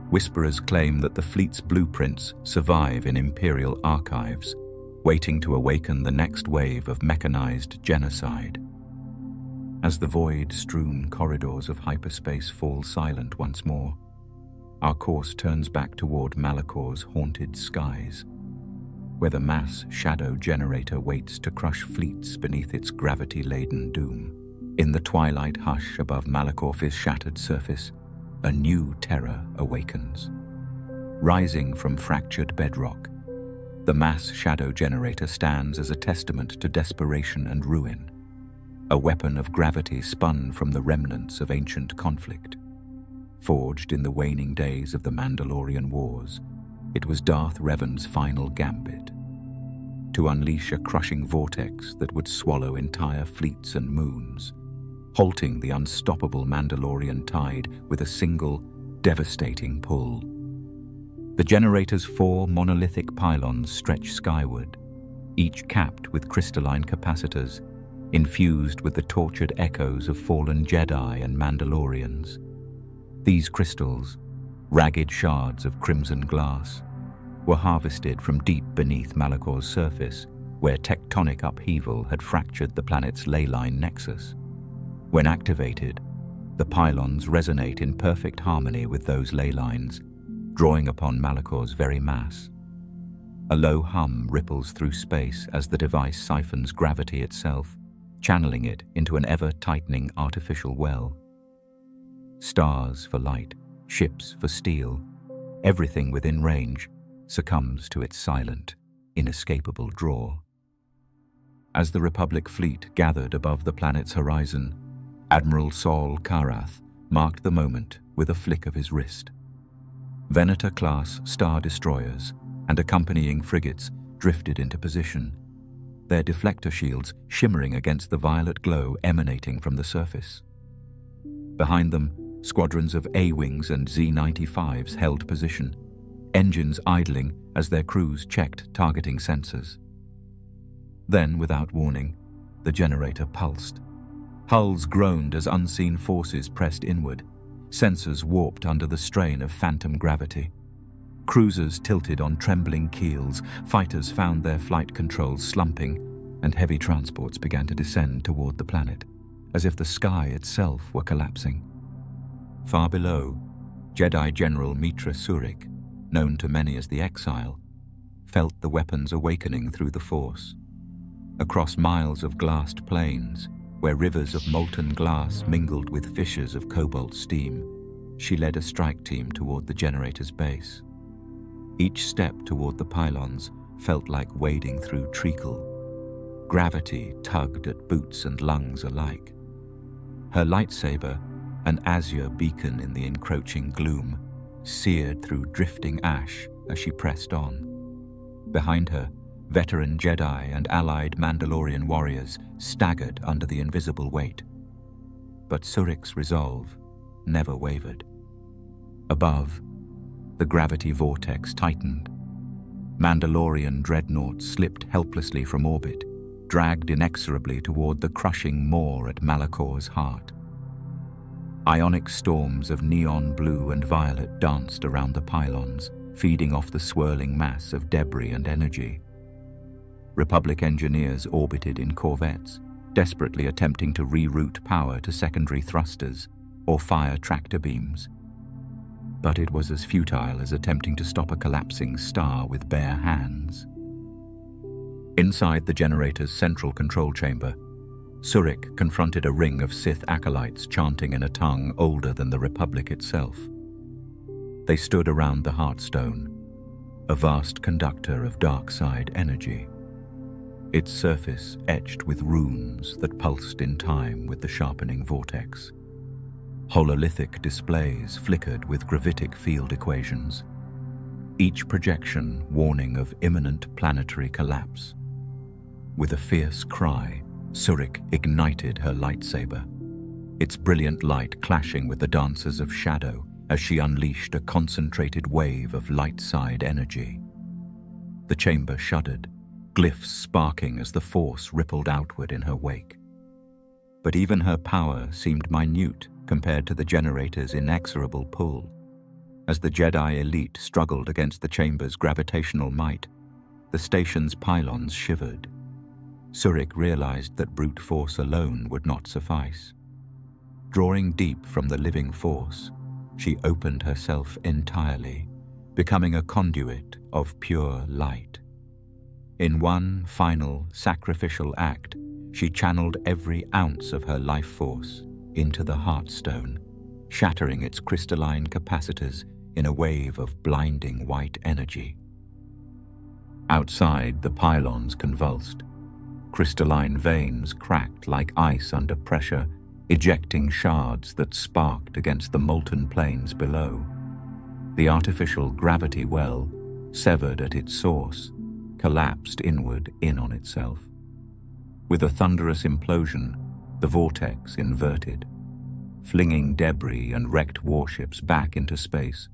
whisperers claim that the fleet's blueprints survive in Imperial archives, waiting to awaken the next wave of mechanized genocide. As the void-strewn corridors of hyperspace fall silent once more, our course turns back toward Malakor's haunted skies, where the mass shadow generator waits to crush fleets beneath its gravity-laden doom. In the twilight hush above Malakor's shattered surface, a new terror awakens. Rising from fractured bedrock, the mass shadow generator stands as a testament to desperation and ruin, a weapon of gravity spun from the remnants of ancient conflict. Forged in the waning days of the Mandalorian Wars, it was Darth Revan's final gambit, to unleash a crushing vortex that would swallow entire fleets and moons, halting the unstoppable Mandalorian tide with a single, devastating pull. The generator's 4 monolithic pylons stretch skyward, each capped with crystalline capacitors, infused with the tortured echoes of fallen Jedi and Mandalorians. These crystals, ragged shards of crimson glass, were harvested from deep beneath Malakor's surface, where tectonic upheaval had fractured the planet's ley line nexus. When activated, the pylons resonate in perfect harmony with those ley lines, drawing upon Malakor's very mass. A low hum ripples through space as the device siphons gravity itself, channeling it into an ever-tightening artificial well. Stars for light, ships for steel, everything within range succumbs to its silent, inescapable draw. As the Republic fleet gathered above the planet's horizon, Admiral Saul Karath marked the moment with a flick of his wrist. Venator-class star destroyers and accompanying frigates drifted into position, their deflector shields shimmering against the violet glow emanating from the surface. Behind them, squadrons of A-Wings and Z-95s held position, engines idling as their crews checked targeting sensors. Then, without warning, the generator pulsed. Hulls groaned as unseen forces pressed inward, sensors warped under the strain of phantom gravity. Cruisers tilted on trembling keels, fighters found their flight controls slumping, and heavy transports began to descend toward the planet, as if the sky itself were collapsing. Far below, Jedi General Mitra Surik, known to many as the Exile, felt the weapons awakening through the Force. Across miles of glassed plains, where rivers of molten glass mingled with fissures of cobalt steam, she led a strike team toward the generator's base. Each step toward the pylons felt like wading through treacle. Gravity tugged at boots and lungs alike. Her lightsaber, an azure beacon in the encroaching gloom, seared through drifting ash as she pressed on. Behind her, veteran Jedi and allied Mandalorian warriors staggered under the invisible weight. But Surik's resolve never wavered. Above, the gravity vortex tightened. Mandalorian dreadnoughts slipped helplessly from orbit, dragged inexorably toward the crushing maw at Malakor's heart. Ionic storms of neon blue and violet danced around the pylons, feeding off the swirling mass of debris and energy. Republic engineers orbited in corvettes, desperately attempting to reroute power to secondary thrusters or fire tractor beams. But it was as futile as attempting to stop a collapsing star with bare hands. Inside the generator's central control chamber, Surik confronted a ring of Sith acolytes chanting in a tongue older than the Republic itself. They stood around the Heartstone, a vast conductor of dark side energy, its surface etched with runes that pulsed in time with the sharpening vortex. Hololithic displays flickered with gravitic field equations, each projection warning of imminent planetary collapse. With a fierce cry, Surik ignited her lightsaber, its brilliant light clashing with the dancers of shadow as she unleashed a concentrated wave of light-side energy. The chamber shuddered, glyphs sparking as the Force rippled outward in her wake. But even her power seemed minute compared to the generator's inexorable pull. As the Jedi elite struggled against the chamber's gravitational might, the station's pylons shivered. Surik realized that brute force alone would not suffice. Drawing deep from the living force, she opened herself entirely, becoming a conduit of pure light. In one final sacrificial act, she channeled every ounce of her life force into the Heartstone, shattering its crystalline capacitors in a wave of blinding white energy. Outside, the pylons convulsed. Crystalline veins cracked like ice under pressure, ejecting shards that sparked against the molten plains below. The artificial gravity well, severed at its source, collapsed inward in on itself. With a thunderous implosion, the vortex inverted, flinging debris and wrecked warships back into space,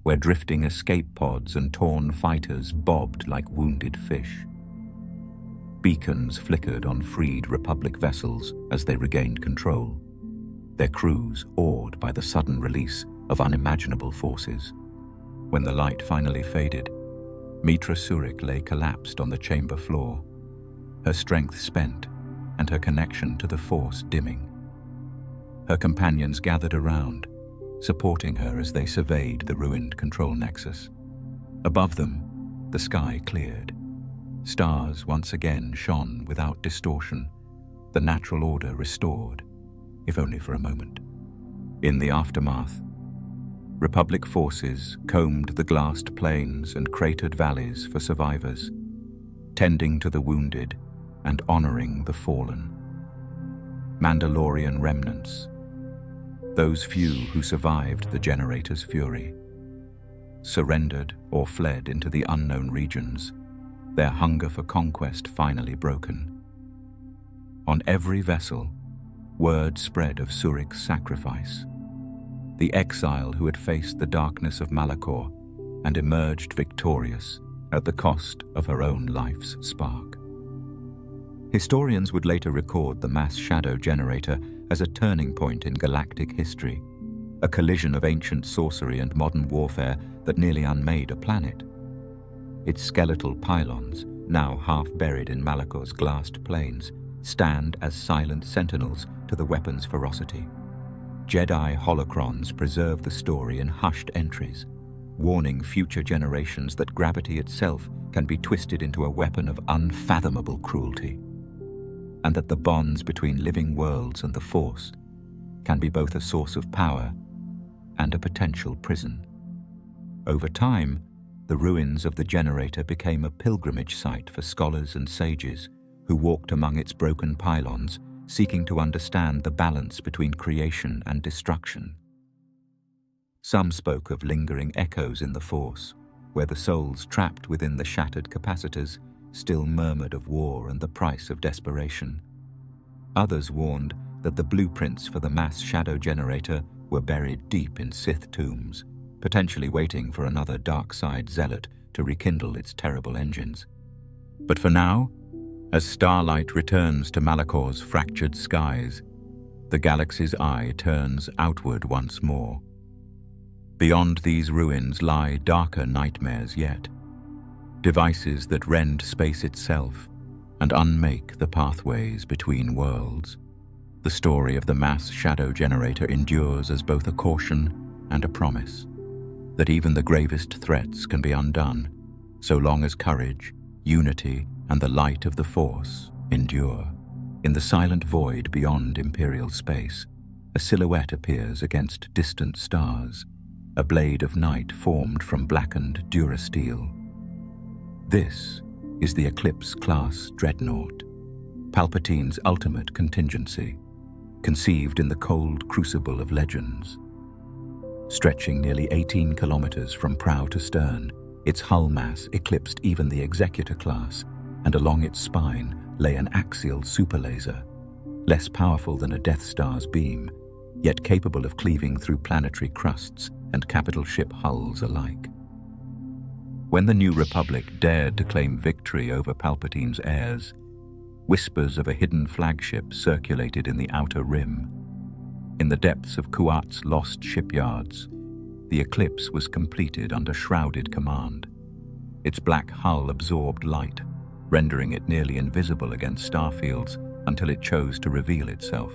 where drifting escape pods and torn fighters bobbed like wounded fish. Beacons flickered on freed Republic vessels as they regained control, their crews awed by the sudden release of unimaginable forces. When the light finally faded, Mitra Surik lay collapsed on the chamber floor, her strength spent and her connection to the Force dimming. Her companions gathered around, supporting her as they surveyed the ruined control nexus. Above them, the sky cleared. Stars once again shone without distortion, the natural order restored, if only for a moment. In the aftermath, Republic forces combed the glassed plains and cratered valleys for survivors, tending to the wounded and honoring the fallen. Mandalorian remnants, those few who survived the generator's fury, surrendered or fled into the unknown regions, their hunger for conquest finally broken. On every vessel, word spread of Surik's sacrifice, the exile who had faced the darkness of Malachor and emerged victorious at the cost of her own life's spark. Historians would later record the mass shadow generator as a turning point in galactic history, a collision of ancient sorcery and modern warfare that nearly unmade a planet. Its skeletal pylons, now half buried in Malachor's glassed plains, stand as silent sentinels to the weapon's ferocity. Jedi holocrons preserve the story in hushed entries, warning future generations that gravity itself can be twisted into a weapon of unfathomable cruelty, and that the bonds between living worlds and the Force can be both a source of power and a potential prison. Over time, the ruins of the generator became a pilgrimage site for scholars and sages who walked among its broken pylons, seeking to understand the balance between creation and destruction. Some spoke of lingering echoes in the Force, where the souls trapped within the shattered capacitors still murmured of war and the price of desperation. Others warned that the blueprints for the mass shadow generator were buried deep in Sith tombs, potentially waiting for another dark side zealot to rekindle its terrible engines. But for now, as starlight returns to Malachor's fractured skies, the galaxy's eye turns outward once more. Beyond these ruins lie darker nightmares yet, devices that rend space itself and unmake the pathways between worlds. The story of the mass shadow generator endures as both a caution and a promise, that even the gravest threats can be undone, so long as courage, unity, and the light of the Force endure. In the silent void beyond Imperial space, a silhouette appears against distant stars, a blade of night formed from blackened durasteel. This is the Eclipse-class dreadnought, Palpatine's ultimate contingency, conceived in the cold crucible of legends. Stretching nearly 18 kilometers from prow to stern, its hull mass eclipsed even the Executor class, and along its spine lay an axial superlaser, less powerful than a Death Star's beam, yet capable of cleaving through planetary crusts and capital ship hulls alike. When the New Republic dared to claim victory over Palpatine's heirs, whispers of a hidden flagship circulated in the Outer Rim. In the depths of Kuat's lost shipyards, the eclipse was completed under shrouded command. Its black hull absorbed light, rendering it nearly invisible against starfields until it chose to reveal itself.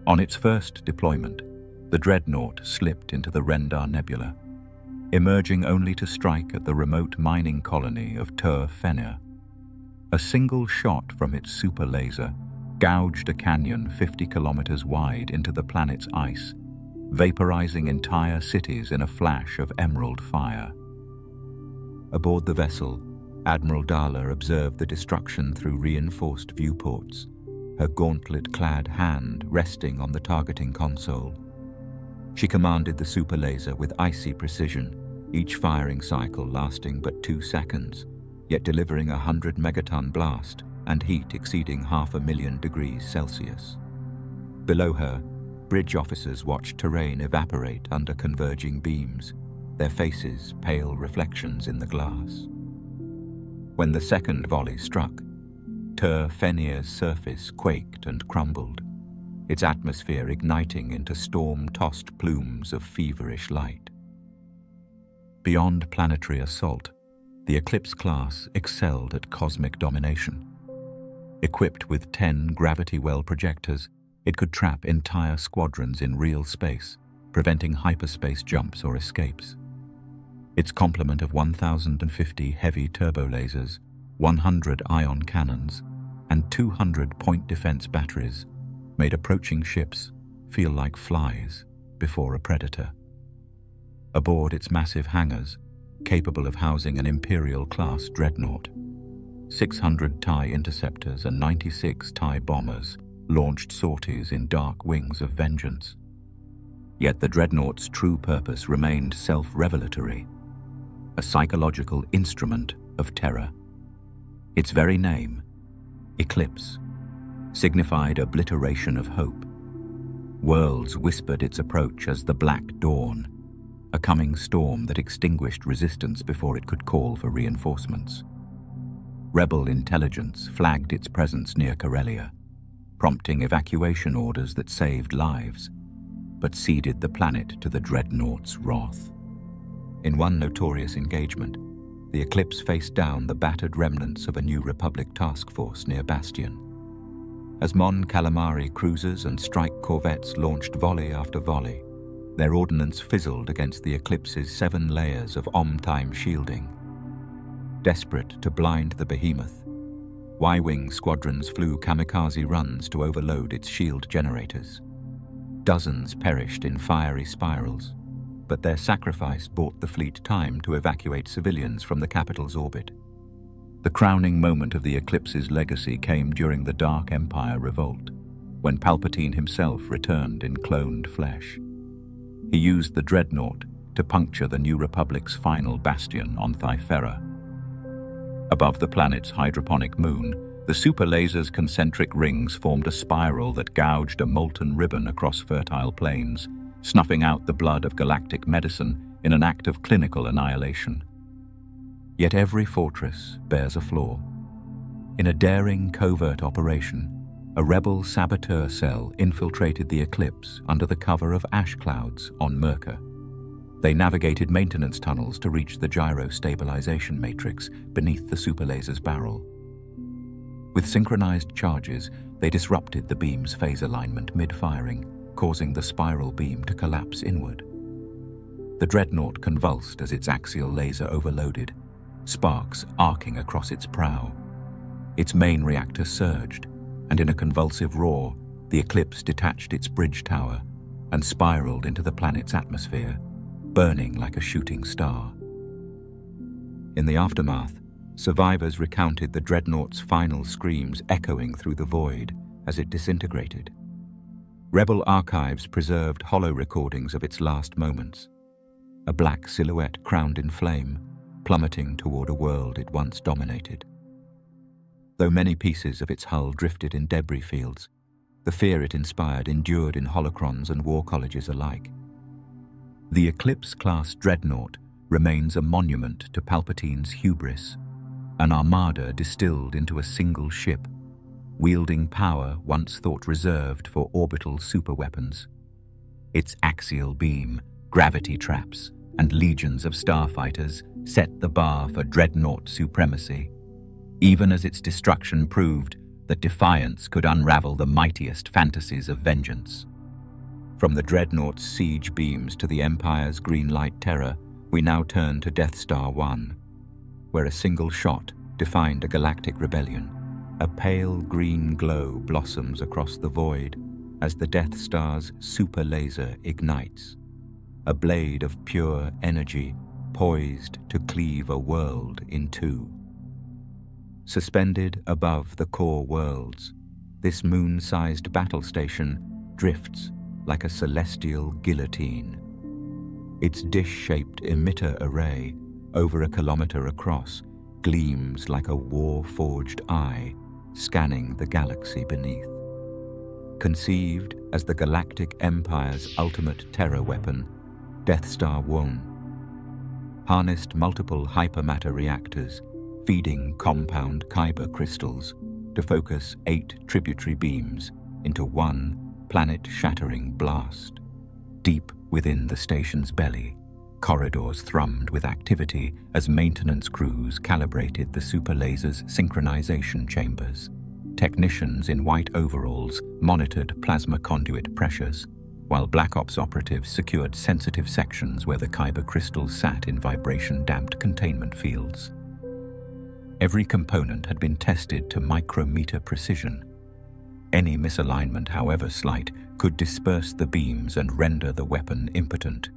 On its first deployment, the dreadnought slipped into the Rendar Nebula, emerging only to strike at the remote mining colony of Tur Fenir. A single shot from its super laser gouged a canyon 50 kilometers wide into the planet's ice, vaporizing entire cities in a flash of emerald fire. Aboard the vessel, Admiral Dala observed the destruction through reinforced viewports, her gauntlet-clad hand resting on the targeting console. She commanded the super laser with icy precision, each firing cycle lasting but 2 seconds, yet delivering a 100 megaton blast and heat exceeding 500,000 degrees Celsius. Below her, bridge officers watched terrain evaporate under converging beams, their faces pale reflections in the glass. When the second volley struck, Ter Fenir's surface quaked and crumbled, its atmosphere igniting into storm-tossed plumes of feverish light. Beyond planetary assault, the Eclipse class excelled at cosmic domination. Equipped with 10 gravity well projectors, it could trap entire squadrons in real space, preventing hyperspace jumps or escapes. Its complement of 1,050 heavy turbo lasers, 100 ion cannons, and 200 point defense batteries made approaching ships feel like flies before a predator. Aboard its massive hangars, capable of housing an Imperial-class dreadnought, 600 TIE interceptors and 96 TIE bombers launched sorties in dark wings of vengeance. Yet the dreadnought's true purpose remained self-revelatory, a psychological instrument of terror. Its very name, Eclipse, signified obliteration of hope. Worlds whispered its approach as the Black Dawn, a coming storm that extinguished resistance before it could call for reinforcements. Rebel intelligence flagged its presence near Corellia, prompting evacuation orders that saved lives, but ceded the planet to the dreadnought's wrath. In one notorious engagement, the Eclipse faced down the battered remnants of a New Republic task force near Bastion. As Mon Calamari cruisers and strike corvettes launched volley after volley, their ordnance fizzled against the Eclipse's 7 layers of Om-time shielding. Desperate to blind the behemoth, Y-wing squadrons flew kamikaze runs to overload its shield generators. Dozens perished in fiery spirals, but their sacrifice bought the fleet time to evacuate civilians from the capital's orbit. The crowning moment of the Eclipse's legacy came during the Dark Empire revolt, when Palpatine himself returned in cloned flesh. He used the dreadnought to puncture the New Republic's final bastion on Thyfera. Above the planet's hydroponic moon, the super laser's concentric rings formed a spiral that gouged a molten ribbon across fertile plains, snuffing out the blood of galactic medicine in an act of clinical annihilation. Yet every fortress bears a flaw. In a daring covert operation, a rebel saboteur cell infiltrated the Eclipse under the cover of ash clouds on Merca. They navigated maintenance tunnels to reach the gyro stabilization matrix beneath the superlaser's barrel. With synchronized charges, they disrupted the beam's phase alignment mid-firing, causing the spiral beam to collapse inward. The dreadnought convulsed as its axial laser overloaded, sparks arcing across its prow. Its main reactor surged, and in a convulsive roar, the Eclipse detached its bridge tower and spiraled into the planet's atmosphere, burning like a shooting star. In the aftermath, survivors recounted the dreadnought's final screams echoing through the void as it disintegrated. Rebel archives preserved hollow recordings of its last moments, a black silhouette crowned in flame, plummeting toward a world it once dominated. Though many pieces of its hull drifted in debris fields, the fear it inspired endured in holocrons and war colleges alike. The Eclipse-class dreadnought remains a monument to Palpatine's hubris, an armada distilled into a single ship, wielding power once thought reserved for orbital superweapons. Its axial beam, gravity traps, and legions of starfighters set the bar for dreadnought supremacy, even as its destruction proved that defiance could unravel the mightiest fantasies of vengeance. From the dreadnought's siege beams to the Empire's green light terror, we now turn to Death Star 1, where a single shot defined a galactic rebellion. A pale green glow blossoms across the void as the Death Star's super laser ignites, a blade of pure energy poised to cleave a world in two. Suspended above the core worlds, this moon-sized battle station drifts like a celestial guillotine. Its dish-shaped emitter array, over a kilometer across, gleams like a war-forged eye, scanning the galaxy beneath. Conceived as the Galactic Empire's ultimate terror weapon, Death Star 1 harnessed multiple hypermatter reactors, feeding compound kyber crystals to focus 8 tributary beams into one planet-shattering blast. Deep within the station's belly, corridors thrummed with activity as maintenance crews calibrated the super laser's synchronization chambers. Technicians in white overalls monitored plasma conduit pressures, while Black Ops operatives secured sensitive sections where the kyber crystals sat in vibration-damped containment fields. Every component had been tested to micrometer precision. Any misalignment, however slight, could disperse the beams and render the weapon impotent.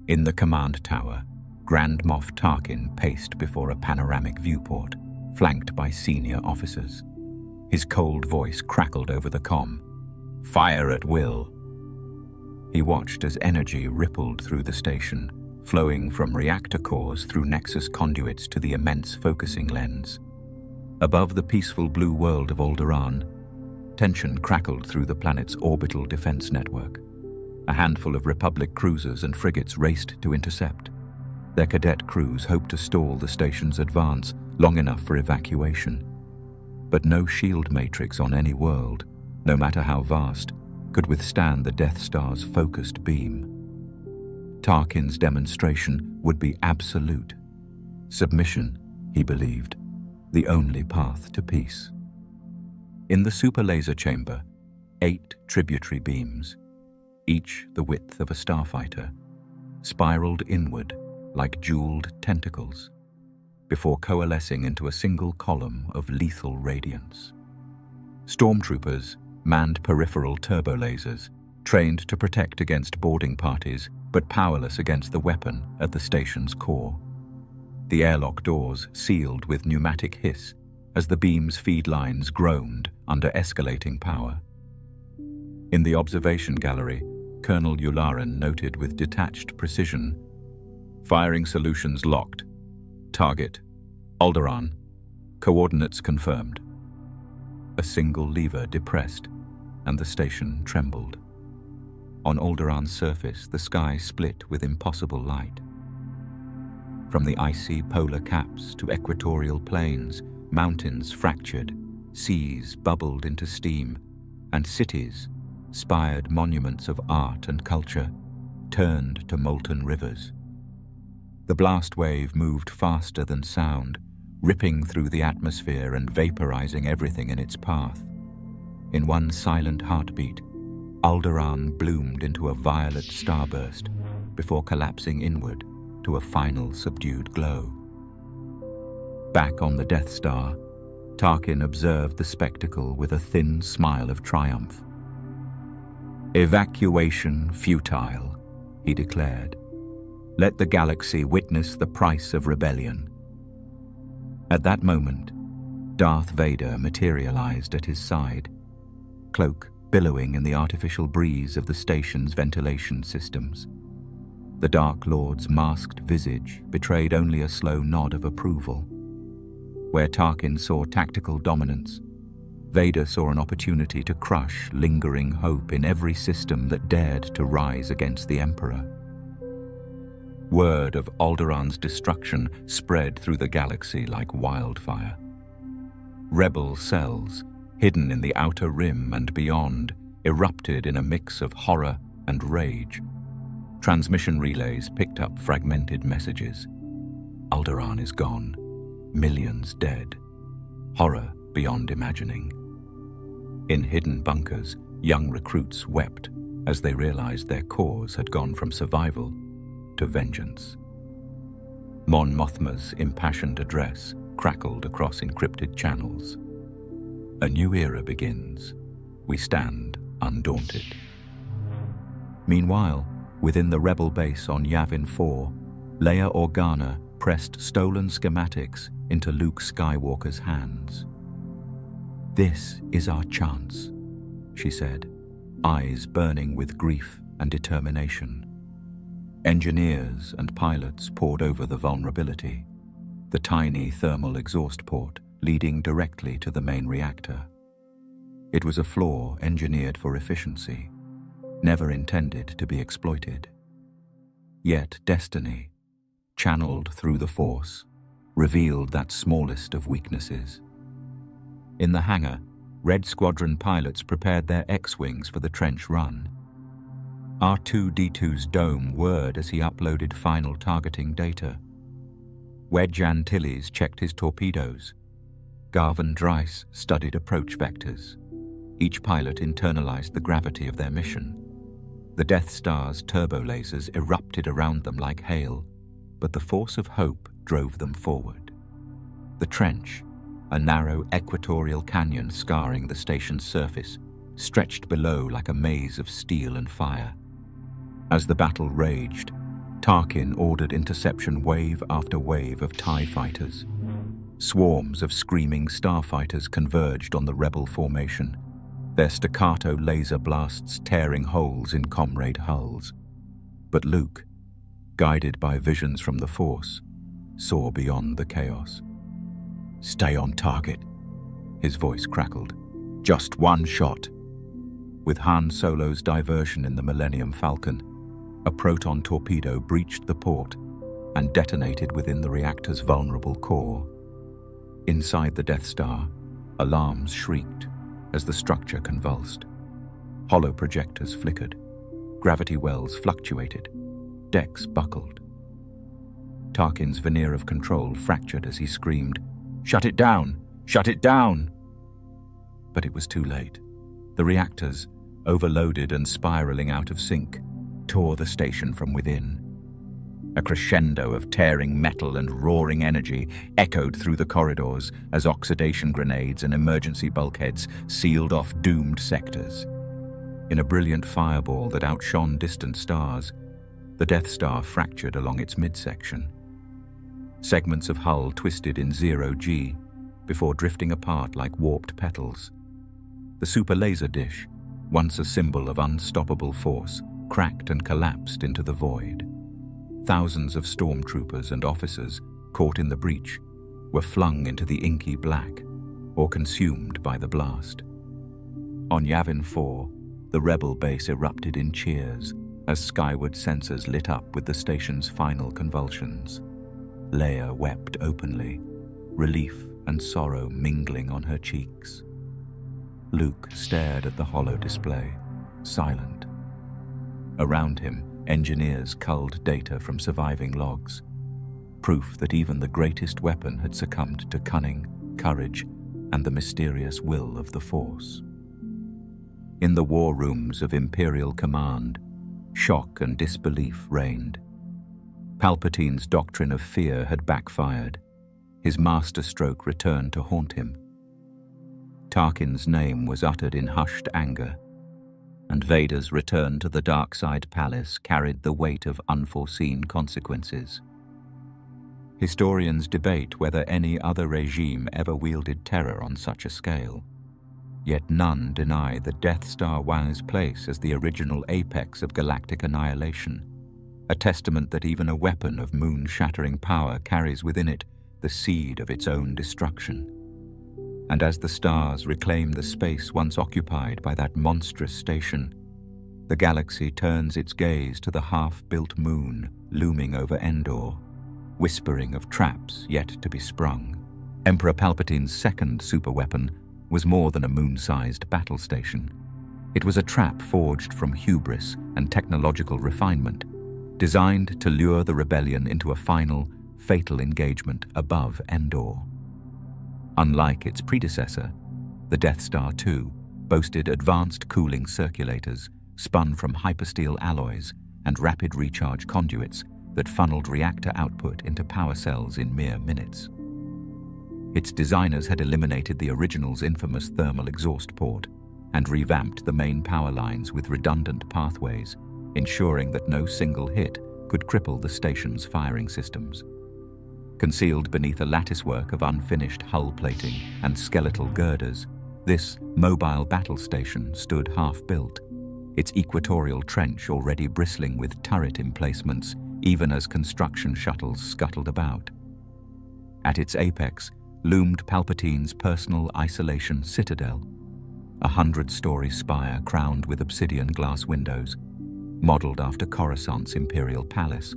In the command tower, Grand Moff Tarkin paced before a panoramic viewport, flanked by senior officers. His cold voice crackled over the comm. "Fire at will." He watched as energy rippled through the station, flowing from reactor cores through Nexus conduits to the immense focusing lens. Above the peaceful blue world of Alderaan, tension crackled through the planet's orbital defense network. A handful of Republic cruisers and frigates raced to intercept. Their cadet crews hoped to stall the station's advance long enough for evacuation. But no shield matrix on any world, no matter how vast, could withstand the Death Star's focused beam. Tarkin's demonstration would be absolute. Submission, he believed, the only path to peace. In the super laser chamber, 8 tributary beams, each the width of a starfighter, spiraled inward like jeweled tentacles, before coalescing into a single column of lethal radiance. Stormtroopers manned peripheral turbolasers, trained to protect against boarding parties, but powerless against the weapon at the station's core. The airlock doors sealed with pneumatic hiss as the beam's feed lines groaned under escalating power. In the observation gallery, Colonel Yularen noted with detached precision, "Firing solutions locked. Target, Alderaan. Coordinates confirmed." A single lever depressed, and the station trembled. On Alderaan's surface, the sky split with impossible light. From the icy polar caps to equatorial plains, mountains fractured, seas bubbled into steam, and cities, spired monuments of art and culture, turned to molten rivers. The blast wave moved faster than sound, ripping through the atmosphere and vaporizing everything in its path. In one silent heartbeat, Alderaan bloomed into a violet starburst before collapsing inward to a final subdued glow. Back on the Death Star, Tarkin observed the spectacle with a thin smile of triumph. "Evacuation futile," he declared. "Let the galaxy witness the price of rebellion." At that moment, Darth Vader materialized at his side, cloak billowing in the artificial breeze of the station's ventilation systems. The Dark Lord's masked visage betrayed only a slow nod of approval. Where Tarkin saw tactical dominance, Vader saw an opportunity to crush lingering hope in every system that dared to rise against the Emperor. Word of Alderaan's destruction spread through the galaxy like wildfire. Rebel cells, hidden in the outer rim and beyond, erupted in a mix of horror and rage. Transmission relays picked up fragmented messages. Alderaan is gone. Millions dead. Horror beyond imagining. In hidden bunkers, young recruits wept as they realized their cause had gone from survival to vengeance. Mon Mothma's impassioned address crackled across encrypted channels. "A new era begins. We stand undaunted." Meanwhile, within the rebel base on Yavin 4, Leia Organa pressed stolen schematics into Luke Skywalker's hands. "This is our chance," she said, eyes burning with grief and determination. Engineers and pilots pored over the vulnerability, the tiny thermal exhaust port leading directly to the main reactor. It was a flaw engineered for efficiency, never intended to be exploited. Yet destiny, channeled through the Force, revealed that smallest of weaknesses. In the hangar, Red Squadron pilots prepared their X-Wings for the trench run. R2-D2's dome whirred as he uploaded final targeting data. Wedge Antilles checked his torpedoes. Garvin Dryce studied approach vectors. Each pilot internalized the gravity of their mission. The Death Star's turbo lasers erupted around them like hail, but the force of hope drove them forward. The trench, a narrow equatorial canyon scarring the station's surface, stretched below like a maze of steel and fire. As the battle raged, Tarkin ordered interception wave after wave of TIE fighters. Swarms of screaming starfighters converged on the rebel formation, their staccato laser blasts tearing holes in comrade hulls. But Luke, guided by visions from the Force, saw beyond the chaos. "Stay on target," his voice crackled. "Just one shot." With Han Solo's diversion in the Millennium Falcon, a proton torpedo breached the port and detonated within the reactor's vulnerable core. Inside the Death Star, alarms shrieked as the structure convulsed. Hollow projectors flickered, gravity wells fluctuated, decks buckled. Tarkin's veneer of control fractured as he screamed, "Shut it down! Shut it down!" But it was too late. The reactors, overloaded and spiraling out of sync, tore the station from within. A crescendo of tearing metal and roaring energy echoed through the corridors as oxidation grenades and emergency bulkheads sealed off doomed sectors. In a brilliant fireball that outshone distant stars, the Death Star fractured along its midsection. Segments of hull twisted in zero-G before drifting apart like warped petals. The super laser dish, once a symbol of unstoppable force, cracked and collapsed into the void. Thousands of stormtroopers and officers, caught in the breach, were flung into the inky black or consumed by the blast. On Yavin 4, the rebel base erupted in cheers as skyward sensors lit up with the station's final convulsions. Leia wept openly, relief and sorrow mingling on her cheeks. Luke stared at the hollow display, silent. Around him, engineers culled data from surviving logs, proof that even the greatest weapon had succumbed to cunning, courage, and the mysterious will of the Force. In the war rooms of Imperial Command, shock and disbelief reigned. Palpatine's doctrine of fear had backfired. His masterstroke returned to haunt him. Tarkin's name was uttered in hushed anger, and Vader's return to the dark side palace carried the weight of unforeseen consequences. Historians debate whether any other regime ever wielded terror on such a scale. Yet none deny the Death Star Wang's place as the original apex of galactic annihilation, a testament that even a weapon of moon-shattering power carries within it the seed of its own destruction. And as the stars reclaim the space once occupied by that monstrous station, the galaxy turns its gaze to the half-built moon looming over Endor, whispering of traps yet to be sprung. Emperor Palpatine's second superweapon was more than a moon-sized battle station. It was a trap forged from hubris and technological refinement, designed to lure the rebellion into a final, fatal engagement above Endor. Unlike its predecessor, the Death Star II boasted advanced cooling circulators spun from hypersteel alloys and rapid recharge conduits that funneled reactor output into power cells in mere minutes. Its designers had eliminated the original's infamous thermal exhaust port and revamped the main power lines with redundant pathways, ensuring that no single hit could cripple the station's firing systems. Concealed beneath a latticework of unfinished hull plating and skeletal girders, this mobile battle station stood half-built, its equatorial trench already bristling with turret emplacements even as construction shuttles scuttled about. At its apex loomed Palpatine's personal isolation citadel, a 100-story spire crowned with obsidian glass windows, modeled after Coruscant's imperial palace,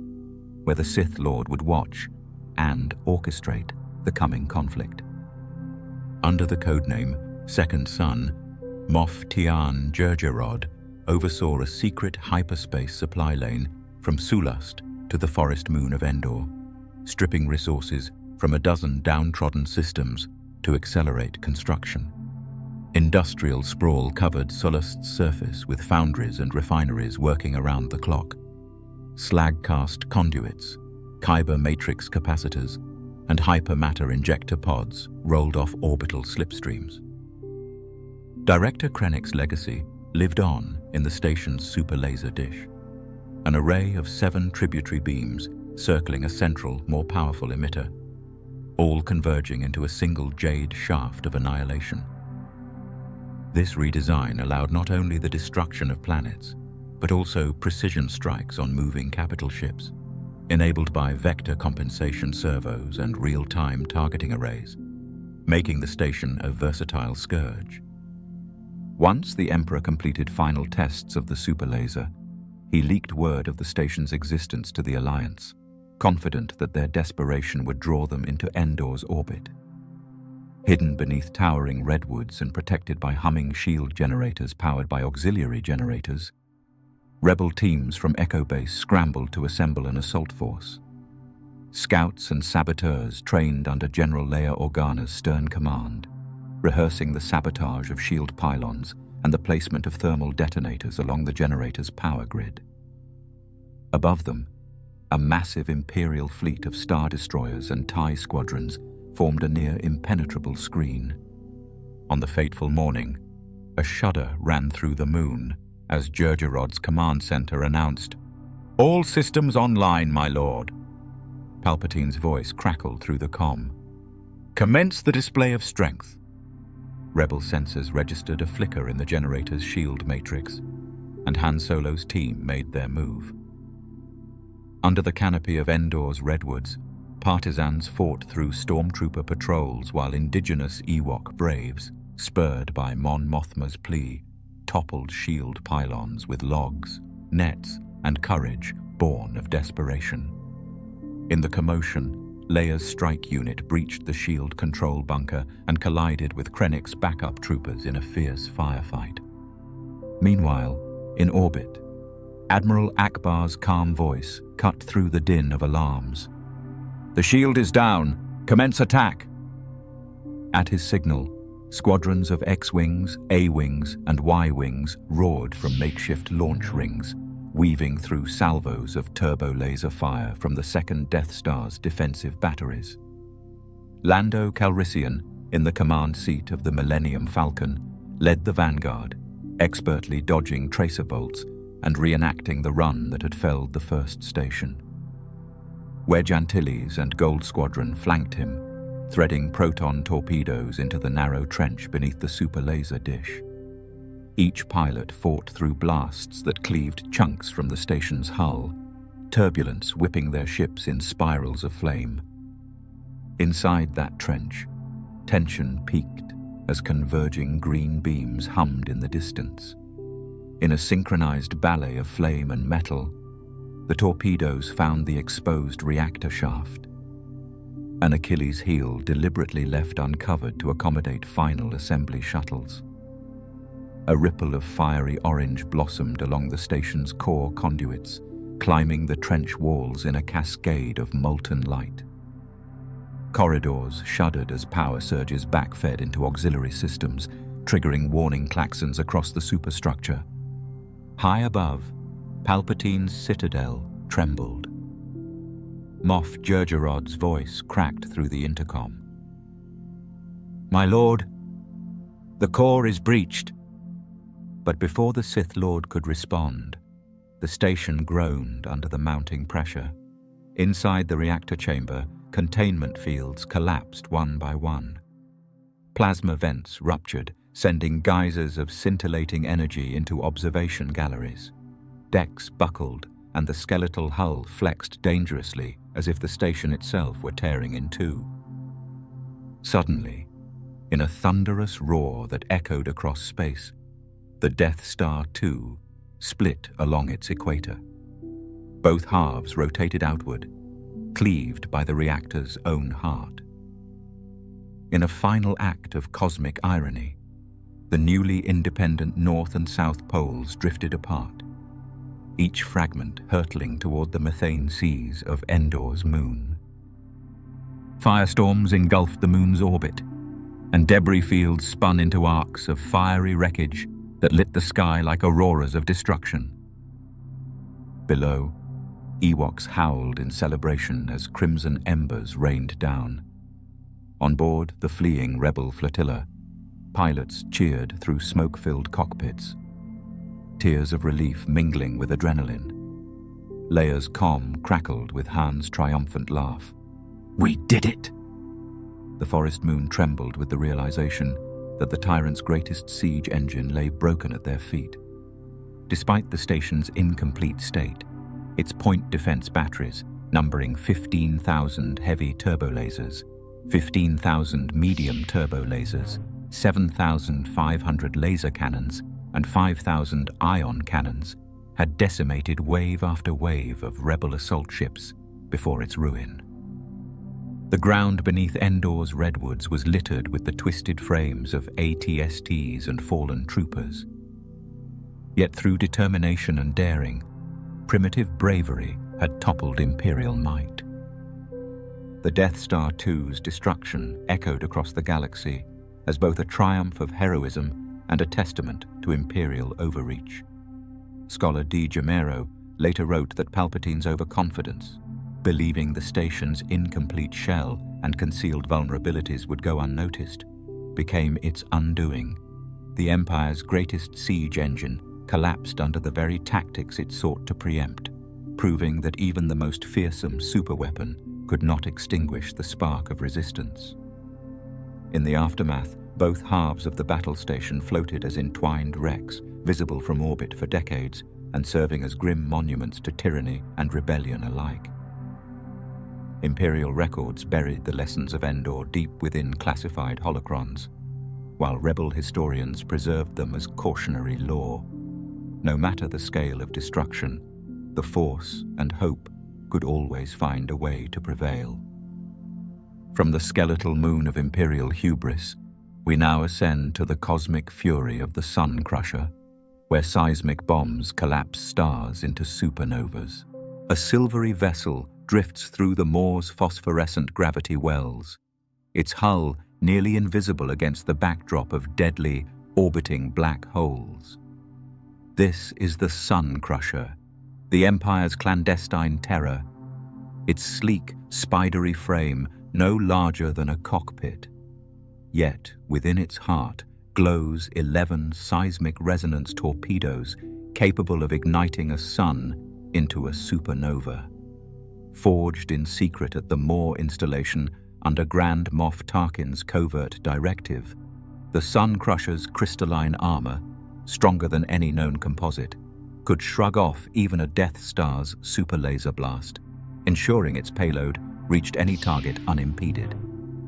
where the Sith Lord would watch and orchestrate the coming conflict. Under the codename Second Son, Moff Tian Jerjerrod oversaw a secret hyperspace supply lane from Sulust to the forest moon of Endor, stripping resources from a dozen downtrodden systems to accelerate construction. Industrial sprawl covered Sulust's surface with foundries and refineries working around the clock. Slag-cast conduits, Kyber matrix capacitors, and hypermatter injector pods rolled off orbital slipstreams. Director Krennic's legacy lived on in the station's super laser dish, an array of 7 tributary beams circling a central, more powerful emitter, all converging into a single jade shaft of annihilation. This redesign allowed not only the destruction of planets, but also precision strikes on moving capital ships, enabled by vector compensation servos and real-time targeting arrays, making the station a versatile scourge. Once the Emperor completed final tests of the super laser, he leaked word of the station's existence to the Alliance, confident that their desperation would draw them into Endor's orbit. Hidden beneath towering redwoods and protected by humming shield generators powered by auxiliary generators, rebel teams from Echo Base scrambled to assemble an assault force. Scouts and saboteurs trained under General Leia Organa's stern command, rehearsing the sabotage of shield pylons and the placement of thermal detonators along the generator's power grid. Above them, a massive Imperial fleet of Star Destroyers and TIE squadrons formed a near impenetrable screen. On the fateful morning, a shudder ran through the moon as Jerjerrod's command center announced, "All systems online, my lord." Palpatine's voice crackled through the comm. "Commence the display of strength." Rebel sensors registered a flicker in the generator's shield matrix, and Han Solo's team made their move. Under the canopy of Endor's redwoods, partisans fought through stormtrooper patrols while indigenous Ewok braves, spurred by Mon Mothma's plea, toppled shield pylons with logs, nets, and courage born of desperation. In the commotion, Leia's strike unit breached the shield control bunker and collided with Krennic's backup troopers in a fierce firefight. Meanwhile, in orbit, Admiral Akbar's calm voice cut through the din of alarms. "The shield is down. Commence attack." At his signal, squadrons of X-Wings, A-Wings, and Y-Wings roared from makeshift launch rings, weaving through salvos of turbo-laser fire from the second Death Star's defensive batteries. Lando Calrissian, in the command seat of the Millennium Falcon, led the vanguard, expertly dodging tracer bolts and reenacting the run that had felled the first station. Wedge Antilles and Gold Squadron flanked him, threading proton torpedoes into the narrow trench beneath the super laser dish. Each pilot fought through blasts that cleaved chunks from the station's hull, turbulence whipping their ships in spirals of flame. Inside that trench, tension peaked as converging green beams hummed in the distance. In a synchronized ballet of flame and metal, the torpedoes found the exposed reactor shaft, an Achilles heel deliberately left uncovered to accommodate final assembly shuttles. A ripple of fiery orange blossomed along the station's core conduits, climbing the trench walls in a cascade of molten light. Corridors shuddered as power surges backfed into auxiliary systems, triggering warning klaxons across the superstructure. High above, Palpatine's citadel trembled. Moff Jerjerrod's voice cracked through the intercom. "My lord, the core is breached." But before the Sith Lord could respond, the station groaned under the mounting pressure. Inside the reactor chamber, containment fields collapsed one by one. Plasma vents ruptured, sending geysers of scintillating energy into observation galleries. Decks buckled, and the skeletal hull flexed dangerously as if the station itself were tearing in two. Suddenly, in a thunderous roar that echoed across space, the Death Star II split along its equator. Both halves rotated outward, cleaved by the reactor's own heart. In a final act of cosmic irony, the newly independent North and South poles drifted apart, each fragment hurtling toward the methane seas of Endor's moon. Firestorms engulfed the moon's orbit, and debris fields spun into arcs of fiery wreckage that lit the sky like auroras of destruction. Below, Ewoks howled in celebration as crimson embers rained down. On board the fleeing rebel flotilla, pilots cheered through smoke-filled cockpits, tears of relief mingling with adrenaline. Leia's comm crackled with Han's triumphant laugh. "We did it!" The forest moon trembled with the realization that the tyrant's greatest siege engine lay broken at their feet. Despite the station's incomplete state, its point defense batteries, numbering 15,000 heavy turbolasers, 15,000 medium turbolasers, 7,500 laser cannons, and 5,000 ion cannons, had decimated wave after wave of rebel assault ships before its ruin. The ground beneath Endor's redwoods was littered with the twisted frames of ATSTs and fallen troopers. Yet through determination and daring, primitive bravery had toppled Imperial might. The Death Star II's destruction echoed across the galaxy as both a triumph of heroism and a testament to Imperial overreach. Scholar D. Jamero later wrote that Palpatine's overconfidence, believing the station's incomplete shell and concealed vulnerabilities would go unnoticed, became its undoing. The Empire's greatest siege engine collapsed under the very tactics it sought to preempt, proving that even the most fearsome superweapon could not extinguish the spark of resistance. In the aftermath, both halves of the battle station floated as entwined wrecks, visible from orbit for decades and serving as grim monuments to tyranny and rebellion alike. Imperial records buried the lessons of Endor deep within classified holocrons, while rebel historians preserved them as cautionary lore. No matter the scale of destruction, the Force and hope could always find a way to prevail. From the skeletal moon of Imperial hubris, we now ascend to the cosmic fury of the Sun Crusher, where seismic bombs collapse stars into supernovas. A silvery vessel drifts through the Maur's phosphorescent gravity wells, its hull nearly invisible against the backdrop of deadly, orbiting black holes. This is the Sun Crusher, the Empire's clandestine terror, its sleek, spidery frame no larger than a cockpit. Yet, within its heart, glows 11 seismic resonance torpedoes capable of igniting a sun into a supernova. Forged in secret at the Maur installation under Grand Moff Tarkin's covert directive, the Sun Crusher's crystalline armor, stronger than any known composite, could shrug off even a Death Star's super laser blast, ensuring its payload reached any target unimpeded.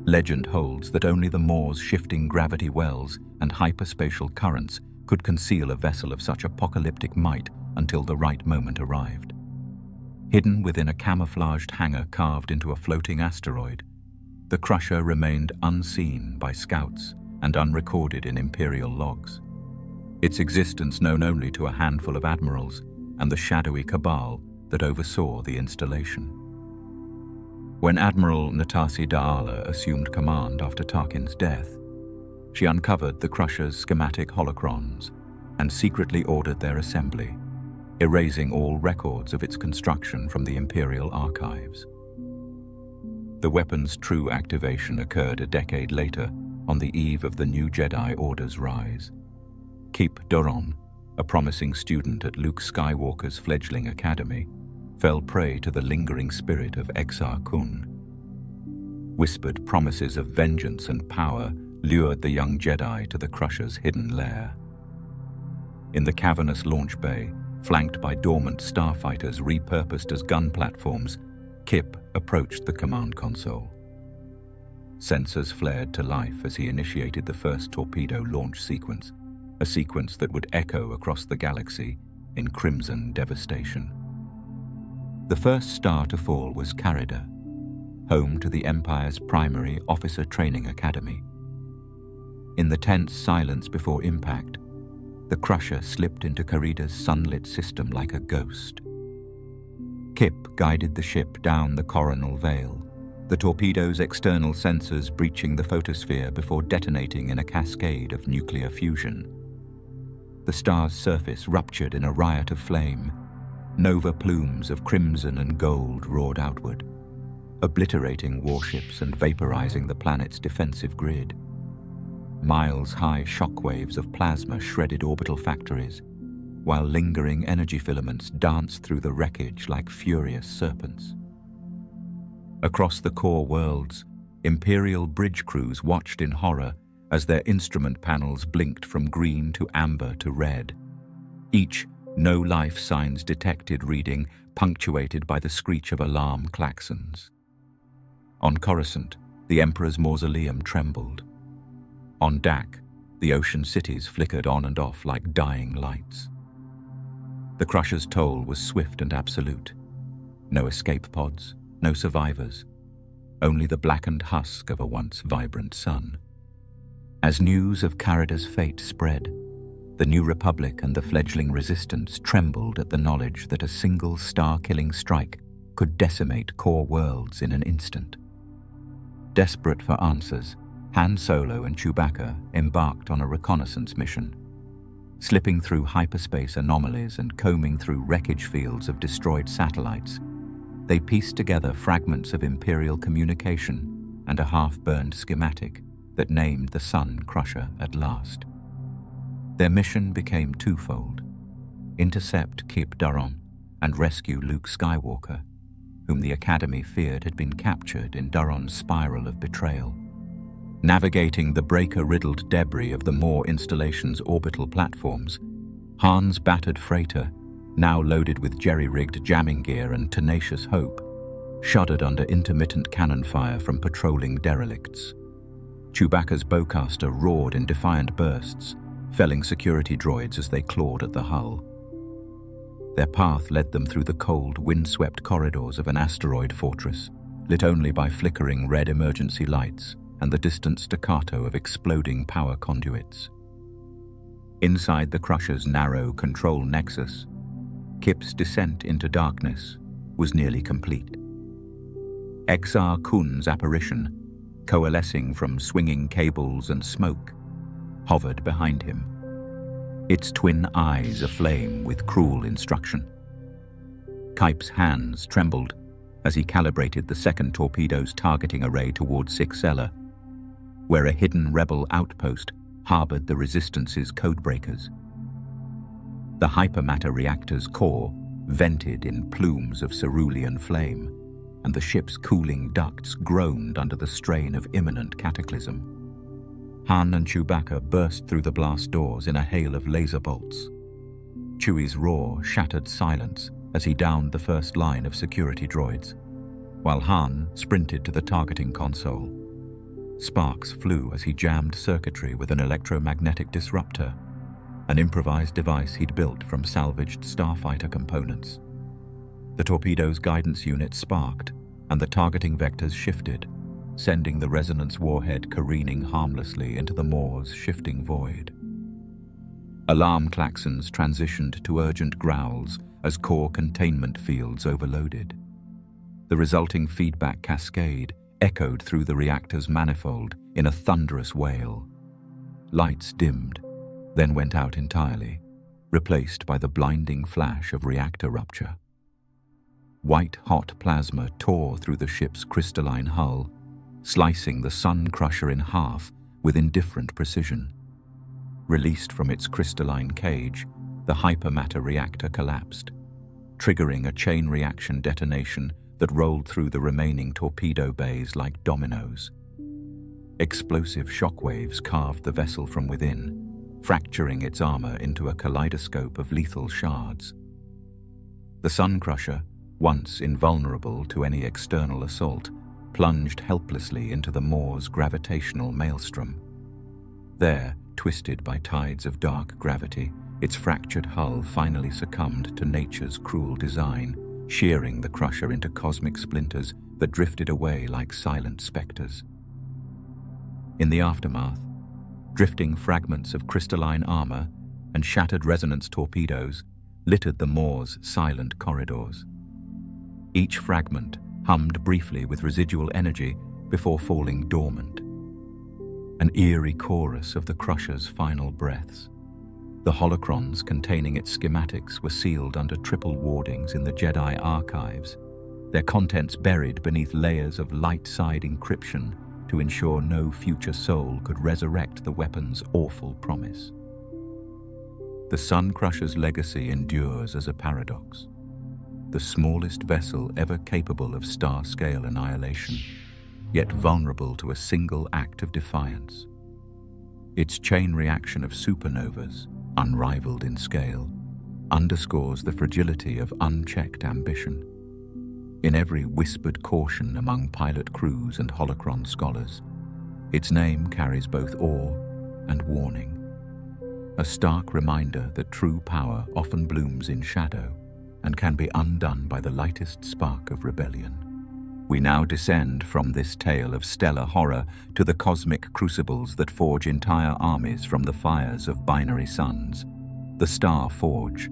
Legend holds that only the Maur's shifting gravity wells and hyperspatial currents could conceal a vessel of such apocalyptic might until the right moment arrived. Hidden within a camouflaged hangar carved into a floating asteroid, the Crusher remained unseen by scouts and unrecorded in Imperial logs, its existence known only to a handful of admirals and the shadowy cabal that oversaw the installation. When Admiral Natasi Da'ala assumed command after Tarkin's death, she uncovered the Crusher's schematic holocrons and secretly ordered their assembly, erasing all records of its construction from the Imperial archives. The weapon's true activation occurred a decade later, on the eve of the new Jedi Order's rise. Keep Doron, a promising student at Luke Skywalker's fledgling academy, fell prey to the lingering spirit of Exar Kun. Whispered promises of vengeance and power lured the young Jedi to the Crusher's hidden lair. In the cavernous launch bay, flanked by dormant starfighters repurposed as gun platforms, Kip approached the command console. Sensors flared to life as he initiated the first torpedo launch sequence, a sequence that would echo across the galaxy in crimson devastation. The first star to fall was Carida, home to the Empire's primary officer training academy. In the tense silence before impact, the Crusher slipped into Carida's sunlit system like a ghost. Kip guided the ship down the coronal veil, the torpedo's external sensors breaching the photosphere before detonating in a cascade of nuclear fusion. The star's surface ruptured in a riot of flame. Nova plumes of crimson and gold roared outward, obliterating warships and vaporizing the planet's defensive grid. Miles-high shockwaves of plasma shredded orbital factories, while lingering energy filaments danced through the wreckage like furious serpents. Across the core worlds, Imperial bridge crews watched in horror as their instrument panels blinked from green to amber to red. Each no life signs detected reading punctuated by the screech of alarm klaxons. On Coruscant, the Emperor's mausoleum trembled. On Dak, the ocean cities flickered on and off like dying lights. The Crusher's toll was swift and absolute. No escape pods, no survivors, only the blackened husk of a once vibrant sun. As news of Carida's fate spread, the New Republic and the fledgling Resistance trembled at the knowledge that a single star-killing strike could decimate core worlds in an instant. Desperate for answers, Han Solo and Chewbacca embarked on a reconnaissance mission. Slipping through hyperspace anomalies and combing through wreckage fields of destroyed satellites, they pieced together fragments of Imperial communication and a half-burned schematic that named the Sun Crusher at last. Their mission became twofold: intercept Kip Durron and rescue Luke Skywalker, whom the Academy feared had been captured in Durron's spiral of betrayal. Navigating the breaker-riddled debris of the Maw installation's orbital platforms, Han's battered freighter, now loaded with jerry-rigged jamming gear and tenacious hope, shuddered under intermittent cannon fire from patrolling derelicts. Chewbacca's bowcaster roared in defiant bursts, felling security droids as they clawed at the hull. Their path led them through the cold, wind-swept corridors of an asteroid fortress, lit only by flickering red emergency lights and the distant staccato of exploding power conduits. Inside the Crusher's narrow control nexus, Kip's descent into darkness was nearly complete. Exar Kun's apparition, coalescing from swinging cables and smoke, hovered behind him, its twin eyes aflame with cruel instruction. Kip's hands trembled as he calibrated the second torpedo's targeting array towards Sixella, where a hidden rebel outpost harbored the Resistance's codebreakers. The hypermatter reactor's core vented in plumes of cerulean flame, and the ship's cooling ducts groaned under the strain of imminent cataclysm. Han and Chewbacca burst through the blast doors in a hail of laser bolts. Chewie's roar shattered silence as he downed the first line of security droids, while Han sprinted to the targeting console. Sparks flew as he jammed circuitry with an electromagnetic disruptor, an improvised device he'd built from salvaged starfighter components. The torpedo's guidance unit sparked, and the targeting vectors shifted, sending the resonance warhead careening harmlessly into the Maw's shifting void. Alarm klaxons transitioned to urgent growls as core containment fields overloaded. The resulting feedback cascade echoed through the reactor's manifold in a thunderous wail. Lights dimmed, then went out entirely, replaced by the blinding flash of reactor rupture. White-hot plasma tore through the ship's crystalline hull, slicing the Sun Crusher in half with indifferent precision. Released from its crystalline cage, the hypermatter reactor collapsed, triggering a chain reaction detonation that rolled through the remaining torpedo bays like dominoes. Explosive shockwaves carved the vessel from within, fracturing its armor into a kaleidoscope of lethal shards. The Sun Crusher, once invulnerable to any external assault, plunged helplessly into the Maw's gravitational maelstrom. There, twisted by tides of dark gravity, its fractured hull finally succumbed to nature's cruel design, shearing the crusher into cosmic splinters that drifted away like silent specters. In the aftermath, drifting fragments of crystalline armor and shattered resonance torpedoes littered the Maaw's silent corridors. Each fragment hummed briefly with residual energy before falling dormant. An eerie chorus of the Crusher's final breaths. The holocrons containing its schematics were sealed under triple wardings in the Jedi archives, their contents buried beneath layers of light-side encryption to ensure no future soul could resurrect the weapon's awful promise. The Sun Crusher's legacy endures as a paradox. The smallest vessel ever capable of star-scale annihilation, yet vulnerable to a single act of defiance. Its chain reaction of supernovas, unrivaled in scale, underscores the fragility of unchecked ambition. In every whispered caution among pilot crews and holocron scholars, its name carries both awe and warning. A stark reminder that true power often blooms in shadow and can be undone by the lightest spark of rebellion. We now descend from this tale of stellar horror to the cosmic crucibles that forge entire armies from the fires of binary suns, the Star Forge,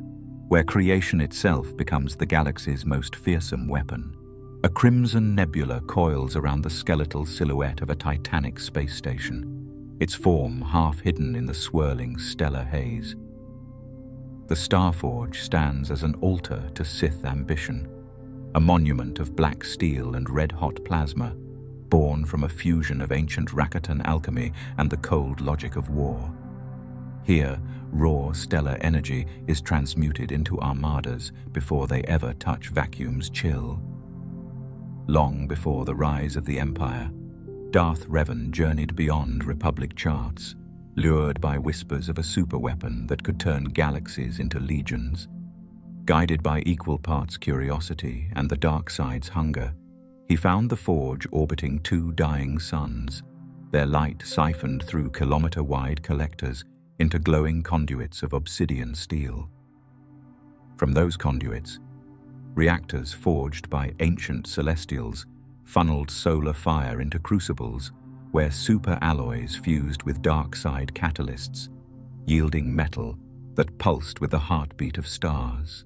where creation itself becomes the galaxy's most fearsome weapon. A crimson nebula coils around the skeletal silhouette of a titanic space station, its form half hidden in the swirling stellar haze. The Starforge stands as an altar to Sith ambition, a monument of black steel and red-hot plasma, born from a fusion of ancient Rakatan alchemy and the cold logic of war. Here, raw stellar energy is transmuted into armadas before they ever touch vacuum's chill. Long before the rise of the Empire, Darth Revan journeyed beyond Republic charts, lured by whispers of a superweapon that could turn galaxies into legions. Guided by equal parts curiosity and the dark side's hunger, he found the Forge orbiting two dying suns, their light siphoned through kilometer-wide collectors into glowing conduits of obsidian steel. From those conduits, reactors forged by ancient celestials funneled solar fire into crucibles where super alloys fused with dark side catalysts, yielding metal that pulsed with the heartbeat of stars.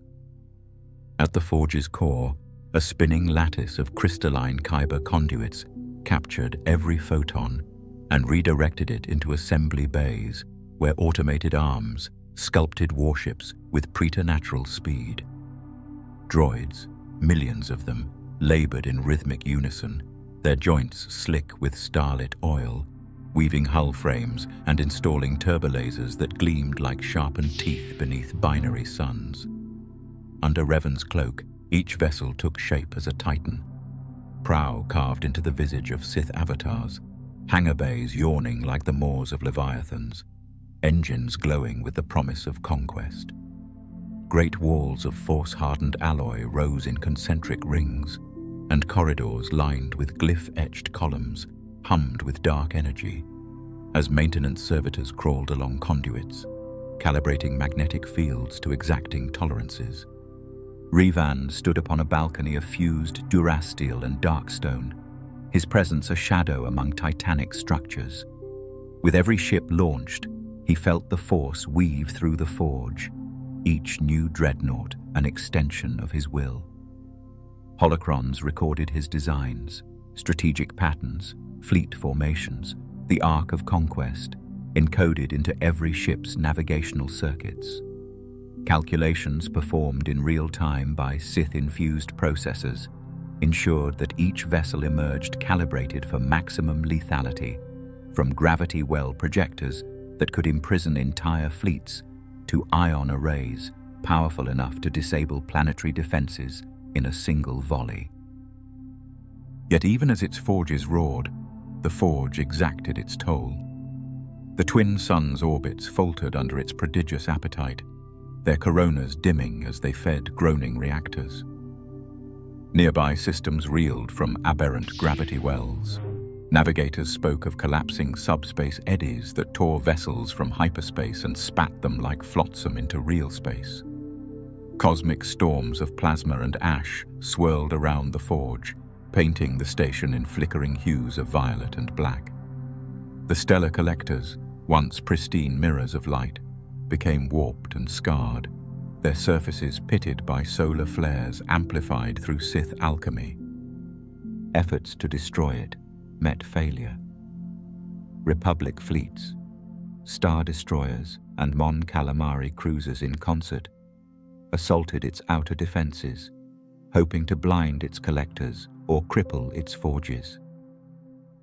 At the Forge's core, a spinning lattice of crystalline kyber conduits captured every photon and redirected it into assembly bays where automated arms sculpted warships with preternatural speed. Droids, millions of them, labored in rhythmic unison, their joints slick with starlit oil, weaving hull frames and installing turbolasers that gleamed like sharpened teeth beneath binary suns. Under Revan's cloak, each vessel took shape as a titan, prow carved into the visage of Sith avatars, hangar bays yawning like the maws of leviathans, engines glowing with the promise of conquest. Great walls of force-hardened alloy rose in concentric rings, and corridors lined with glyph-etched columns hummed with dark energy as maintenance servitors crawled along conduits, calibrating magnetic fields to exacting tolerances. Revan stood upon a balcony of fused durasteel and darkstone, his presence a shadow among titanic structures. With every ship launched, he felt the force weave through the forge, each new dreadnought an extension of his will. Holocrons recorded his designs, strategic patterns, fleet formations, the arc of conquest, encoded into every ship's navigational circuits. Calculations performed in real time by Sith-infused processors ensured that each vessel emerged calibrated for maximum lethality, from gravity well projectors that could imprison entire fleets to ion arrays powerful enough to disable planetary defenses in a single volley. Yet even as its forges roared, the Forge exacted its toll. The twin suns' orbits faltered under its prodigious appetite, their coronas dimming as they fed groaning reactors. Nearby systems reeled from aberrant gravity wells. Navigators spoke of collapsing subspace eddies that tore vessels from hyperspace and spat them like flotsam into real space. Cosmic storms of plasma and ash swirled around the forge, painting the station in flickering hues of violet and black. The stellar collectors, once pristine mirrors of light, became warped and scarred, their surfaces pitted by solar flares amplified through Sith alchemy. Efforts to destroy it met failure. Republic fleets, star destroyers and Mon Calamari cruisers in concert, assaulted its outer defenses, hoping to blind its collectors or cripple its forges.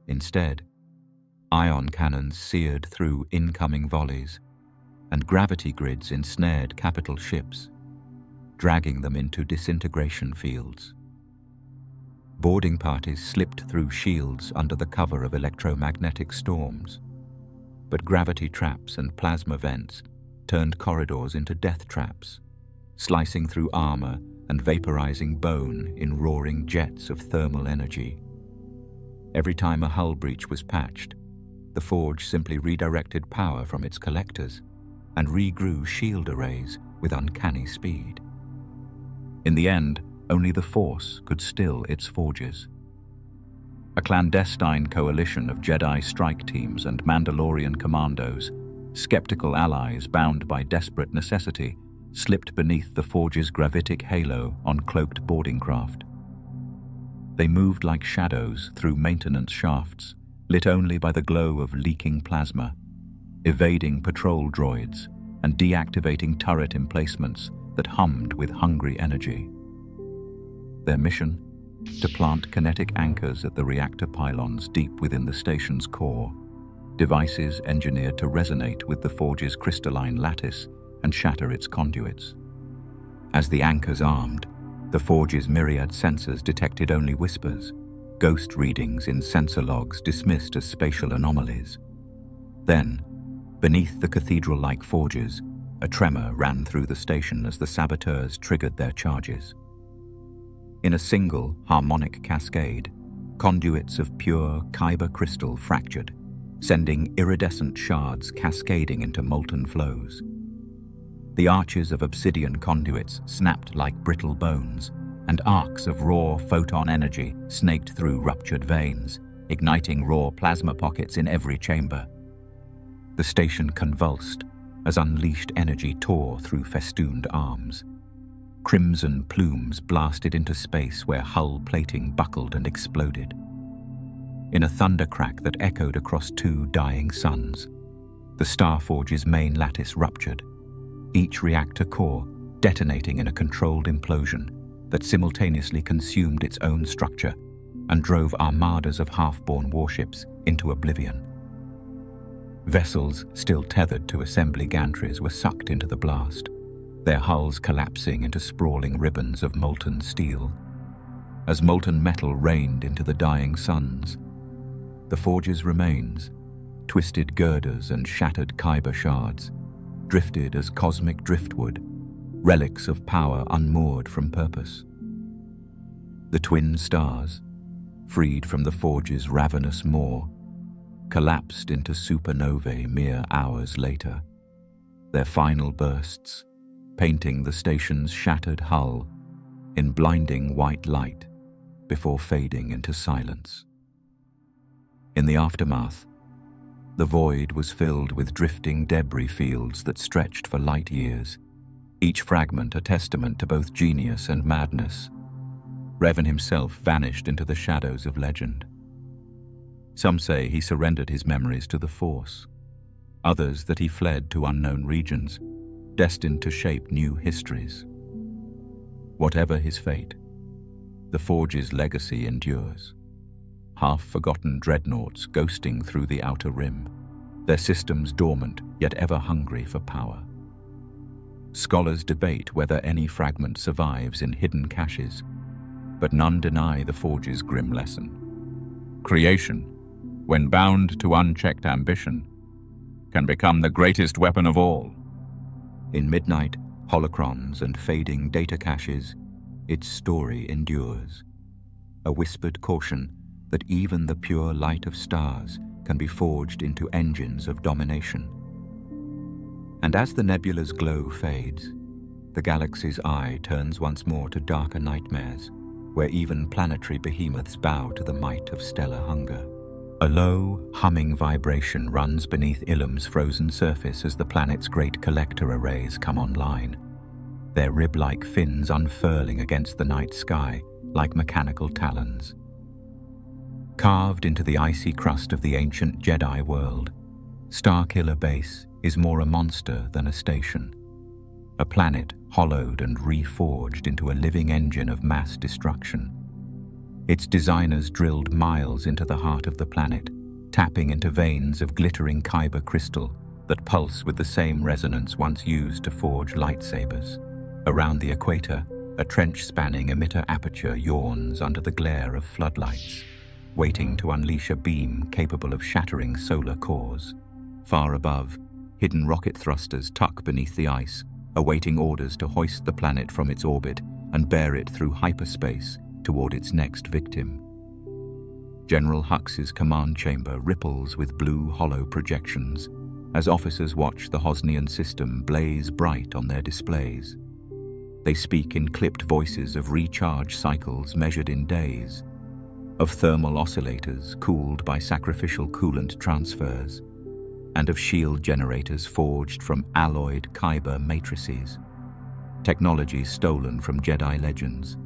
Instead, ion cannons seared through incoming volleys, and gravity grids ensnared capital ships, dragging them into disintegration fields. Boarding parties slipped through shields under the cover of electromagnetic storms, but gravity traps and plasma vents turned corridors into death traps, slicing through armor and vaporizing bone in roaring jets of thermal energy. Every time a hull breach was patched, the forge simply redirected power from its collectors and regrew shield arrays with uncanny speed. In the end, only the Force could still its forges. A clandestine coalition of Jedi strike teams and Mandalorian commandos, skeptical allies bound by desperate necessity, slipped beneath the forge's gravitic halo on cloaked boarding craft. They moved like shadows through maintenance shafts, lit only by the glow of leaking plasma, evading patrol droids and deactivating turret emplacements that hummed with hungry energy. Their mission? To plant kinetic anchors at the reactor pylons deep within the station's core, devices engineered to resonate with the forge's crystalline lattice and shatter its conduits. As the anchors armed, the forge's myriad sensors detected only whispers, ghost readings in sensor logs dismissed as spatial anomalies. Then, beneath the cathedral-like forges, a tremor ran through the station as the saboteurs triggered their charges. In a single, harmonic cascade, conduits of pure kyber crystal fractured, sending iridescent shards cascading into molten flows. The arches of obsidian conduits snapped like brittle bones, and arcs of raw photon energy snaked through ruptured veins, igniting raw plasma pockets in every chamber. The station convulsed as unleashed energy tore through festooned arms. Crimson plumes blasted into space where hull plating buckled and exploded. In a thundercrack that echoed across two dying suns, the Starforge's main lattice ruptured, each reactor core detonating in a controlled implosion that simultaneously consumed its own structure and drove armadas of half-born warships into oblivion. Vessels still tethered to assembly gantries were sucked into the blast, their hulls collapsing into sprawling ribbons of molten steel. As molten metal rained into the dying suns, the forge's remains, twisted girders and shattered kyber shards, drifted as cosmic driftwood, relics of power unmoored from purpose. The twin stars, freed from the forge's ravenous maw, collapsed into supernovae mere hours later, their final bursts painting the station's shattered hull in blinding white light before fading into silence. In the aftermath, the void was filled with drifting debris fields that stretched for light years, each fragment a testament to both genius and madness. Revan himself vanished into the shadows of legend. Some say he surrendered his memories to the Force, others that he fled to unknown regions, destined to shape new histories. Whatever his fate, the Forge's legacy endures. Half-forgotten dreadnoughts ghosting through the outer rim, their systems dormant yet ever hungry for power. Scholars debate whether any fragment survives in hidden caches, but none deny the Forge's grim lesson. Creation, when bound to unchecked ambition, can become the greatest weapon of all. In midnight, holocrons and fading data caches, its story endures. A whispered caution that even the pure light of stars can be forged into engines of domination. And as the nebula's glow fades, the galaxy's eye turns once more to darker nightmares, where even planetary behemoths bow to the might of stellar hunger. A low, humming vibration runs beneath Ilum's frozen surface as the planet's great collector arrays come online, their rib-like fins unfurling against the night sky like mechanical talons. Carved into the icy crust of the ancient Jedi world, Starkiller Base is more a monster than a station. A planet hollowed and reforged into a living engine of mass destruction. Its designers drilled miles into the heart of the planet, tapping into veins of glittering kyber crystal that pulse with the same resonance once used to forge lightsabers. Around the equator, a trench-spanning emitter aperture yawns under the glare of floodlights, waiting to unleash a beam capable of shattering solar cores. Far above, hidden rocket thrusters tuck beneath the ice, awaiting orders to hoist the planet from its orbit and bear it through hyperspace toward its next victim. General Hux's command chamber ripples with blue hollow projections as officers watch the Hosnian system blaze bright on their displays. They speak in clipped voices of recharge cycles measured in days, of thermal oscillators cooled by sacrificial coolant transfers, and of shield generators forged from alloyed kyber matrices, technology stolen from Jedi legends,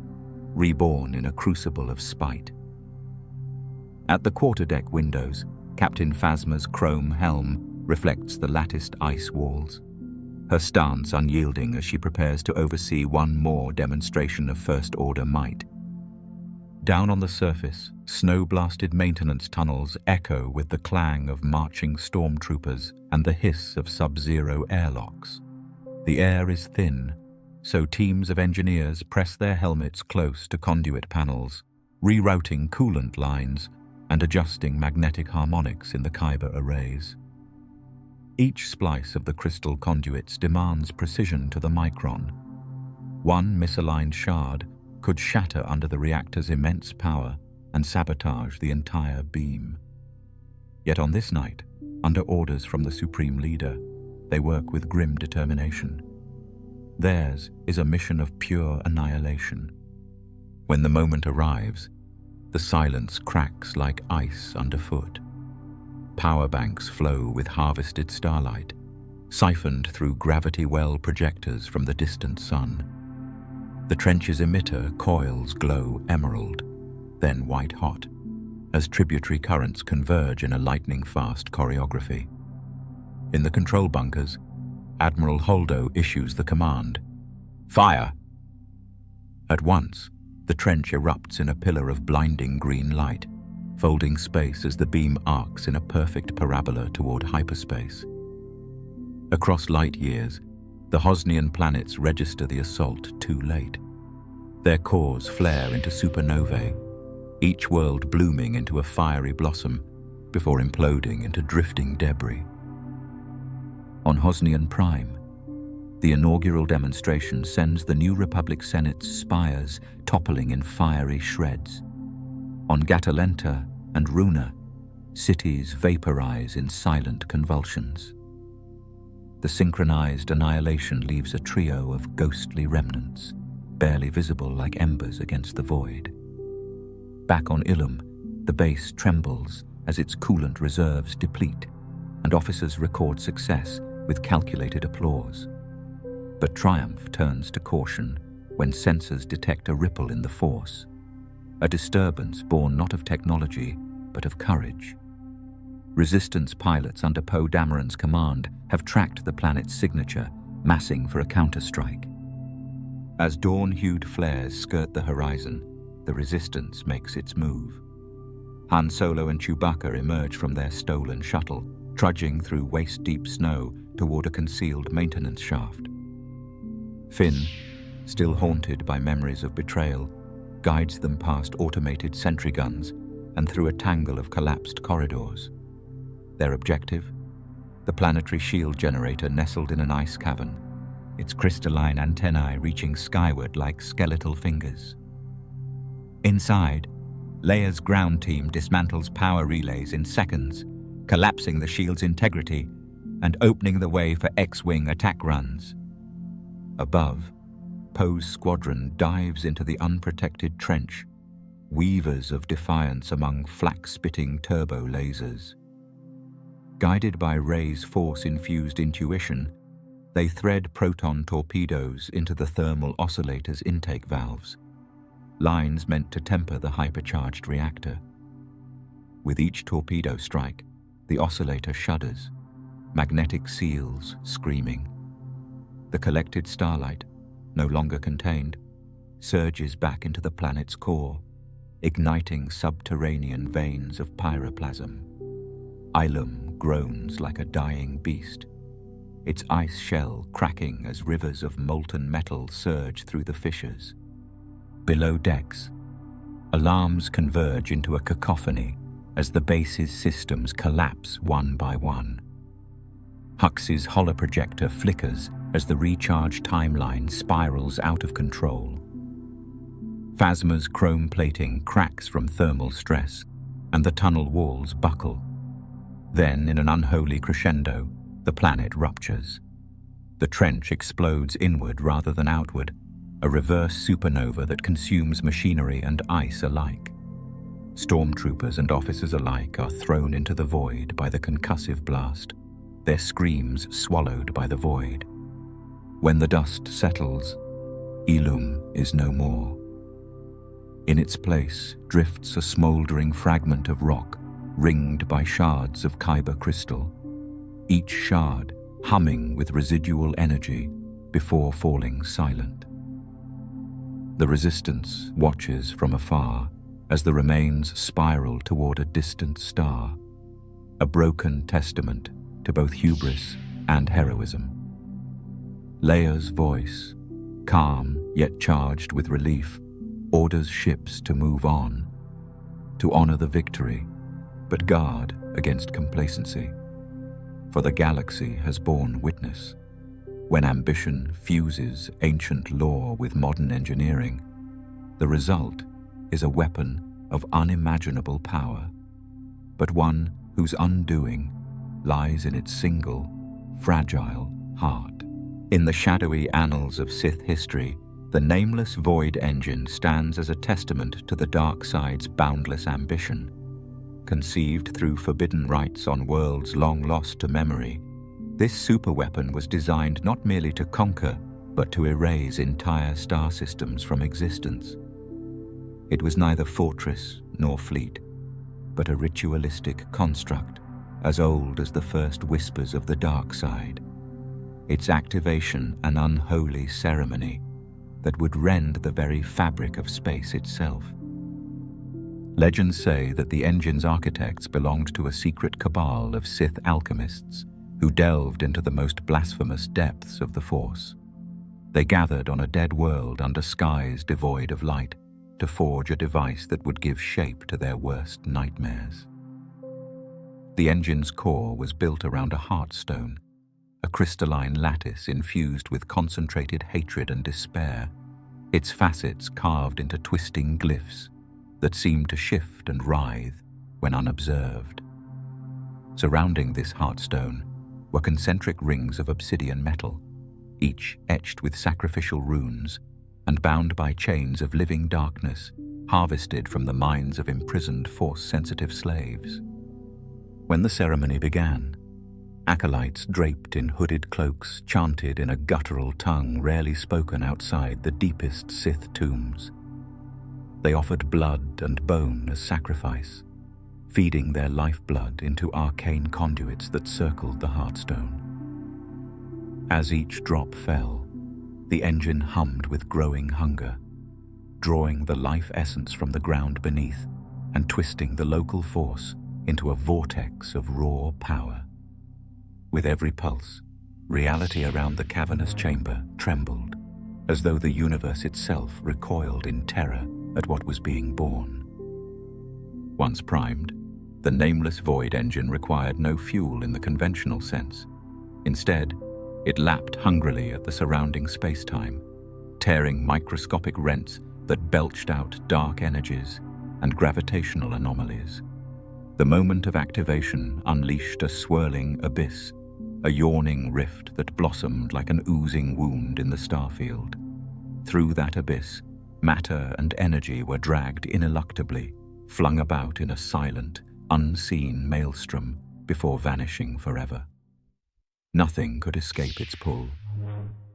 reborn in a crucible of spite. At the quarterdeck windows, Captain Phasma's chrome helm reflects the latticed ice walls, her stance unyielding as she prepares to oversee one more demonstration of First Order might. Down on the surface, snow-blasted maintenance tunnels echo with the clang of marching stormtroopers and the hiss of sub-zero airlocks. The air is thin, so teams of engineers press their helmets close to conduit panels, rerouting coolant lines and adjusting magnetic harmonics in the kyber arrays. Each splice of the crystal conduits demands precision to the micron. One misaligned shard could shatter under the reactor's immense power and sabotage the entire beam. Yet on this night, under orders from the Supreme Leader, they work with grim determination. Theirs is a mission of pure annihilation. When the moment arrives, the silence cracks like ice underfoot. Power banks flow with harvested starlight, siphoned through gravity well projectors from the distant sun. The trench's emitter coils glow emerald, then white-hot, as tributary currents converge in a lightning-fast choreography. In the control bunkers, Admiral Holdo issues the command, "Fire!" At once, the trench erupts in a pillar of blinding green light, folding space as the beam arcs in a perfect parabola toward hyperspace. Across light years, the Hosnian planets register the assault too late. Their cores flare into supernovae, each world blooming into a fiery blossom before imploding into drifting debris. On Hosnian Prime, the inaugural demonstration sends the New Republic Senate's spires toppling in fiery shreds. On Gatalenta and Runa, cities vaporize in silent convulsions. The synchronized annihilation leaves a trio of ghostly remnants, barely visible like embers against the void. Back on Ilum, the base trembles as its coolant reserves deplete, and officers record success with calculated applause. But triumph turns to caution when sensors detect a ripple in the force, a disturbance born not of technology, but of courage. Resistance pilots under Poe Dameron's command have tracked the planet's signature, massing for a counterstrike. As dawn-hued flares skirt the horizon, the Resistance makes its move. Han Solo and Chewbacca emerge from their stolen shuttle, trudging through waist-deep snow toward a concealed maintenance shaft. Finn, still haunted by memories of betrayal, guides them past automated sentry guns and through a tangle of collapsed corridors. Their objective? The planetary shield generator nestled in an ice cavern, its crystalline antennae reaching skyward like skeletal fingers. Inside, Leia's ground team dismantles power relays in seconds, collapsing the shield's integrity and opening the way for X-Wing attack runs. Above, Poe's squadron dives into the unprotected trench, weavers of defiance among flak-spitting turbo lasers. Guided by Ray's force-infused intuition, they thread proton torpedoes into the thermal oscillator's intake valves, lines meant to temper the hypercharged reactor. With each torpedo strike, the oscillator shudders, magnetic seals screaming. The collected starlight, no longer contained, surges back into the planet's core, igniting subterranean veins of pyroplasm. Ilum groans like a dying beast, its ice shell cracking as rivers of molten metal surge through the fissures. Below decks, alarms converge into a cacophony as the base's systems collapse one by one. Hux's holoprojector flickers as the recharge timeline spirals out of control. Phasma's chrome plating cracks from thermal stress, and the tunnel walls buckle. Then, in an unholy crescendo, the planet ruptures. The trench explodes inward rather than outward, a reverse supernova that consumes machinery and ice alike. Stormtroopers and officers alike are thrown into the void by the concussive blast, their screams swallowed by the void. When the dust settles, Ilum is no more. In its place drifts a smouldering fragment of rock, ringed by shards of kyber crystal, each shard humming with residual energy before falling silent. The Resistance watches from afar as the remains spiral toward a distant star, a broken testament to both hubris and heroism. Leia's voice, calm yet charged with relief, orders ships to move on, to honor the victory, but guard against complacency. For the galaxy has borne witness. When ambition fuses ancient lore with modern engineering, the result is a weapon of unimaginable power, but one whose undoing lies in its single, fragile heart. In the shadowy annals of Sith history, the nameless Void engine stands as a testament to the dark side's boundless ambition. Conceived through forbidden rites on worlds long lost to memory, this superweapon was designed not merely to conquer, but to erase entire star systems from existence. It was neither fortress nor fleet, but a ritualistic construct as old as the first whispers of the dark side. Its activation an unholy ceremony that would rend the very fabric of space itself. Legends say that the engine's architects belonged to a secret cabal of Sith alchemists who delved into the most blasphemous depths of the Force. They gathered on a dead world under skies devoid of light to forge a device that would give shape to their worst nightmares. The engine's core was built around a heartstone, a crystalline lattice infused with concentrated hatred and despair, its facets carved into twisting glyphs that seemed to shift and writhe when unobserved. Surrounding this heartstone were concentric rings of obsidian metal, each etched with sacrificial runes and bound by chains of living darkness harvested from the minds of imprisoned Force-sensitive slaves. When the ceremony began, acolytes draped in hooded cloaks chanted in a guttural tongue rarely spoken outside the deepest Sith tombs. They offered blood and bone as sacrifice, feeding their lifeblood into arcane conduits that circled the heartstone. As each drop fell, the engine hummed with growing hunger, drawing the life essence from the ground beneath and twisting the local force into a vortex of raw power. With every pulse, reality around the cavernous chamber trembled, as though the universe itself recoiled in terror at what was being born. Once primed, the nameless Void engine required no fuel in the conventional sense. Instead, it lapped hungrily at the surrounding space-time, tearing microscopic rents that belched out dark energies and gravitational anomalies. The moment of activation unleashed a swirling abyss, a yawning rift that blossomed like an oozing wound in the starfield. Through that abyss, matter and energy were dragged ineluctably, flung about in a silent, unseen maelstrom before vanishing forever. Nothing could escape its pull.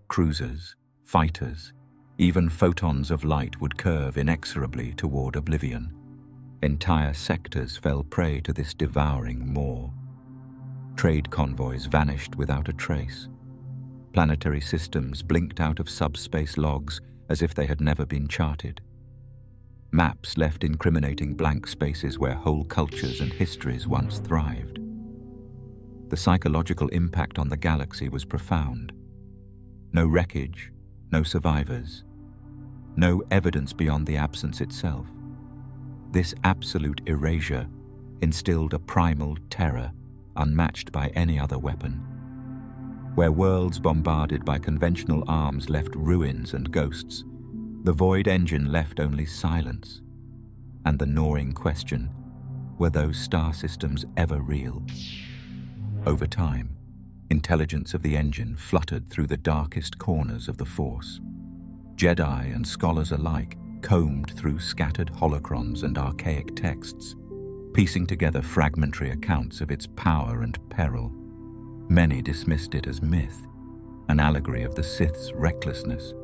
Cruisers, fighters, even photons of light would curve inexorably toward oblivion. Entire sectors fell prey to this devouring maw. Trade convoys vanished without a trace. Planetary systems blinked out of subspace logs as if they had never been charted. Maps left incriminating blank spaces where whole cultures and histories once thrived. The psychological impact on the galaxy was profound. No wreckage, no survivors, no evidence beyond the absence itself. This absolute erasure instilled a primal terror unmatched by any other weapon. Where worlds bombarded by conventional arms left ruins and ghosts, the void engine left only silence. And the gnawing question, were those star systems ever real? Over time, intelligence of the engine fluttered through the darkest corners of the Force. Jedi and scholars alike combed through scattered holocrons and archaic texts, piecing together fragmentary accounts of its power and peril. Many dismissed it as myth, an allegory of the Sith's recklessness,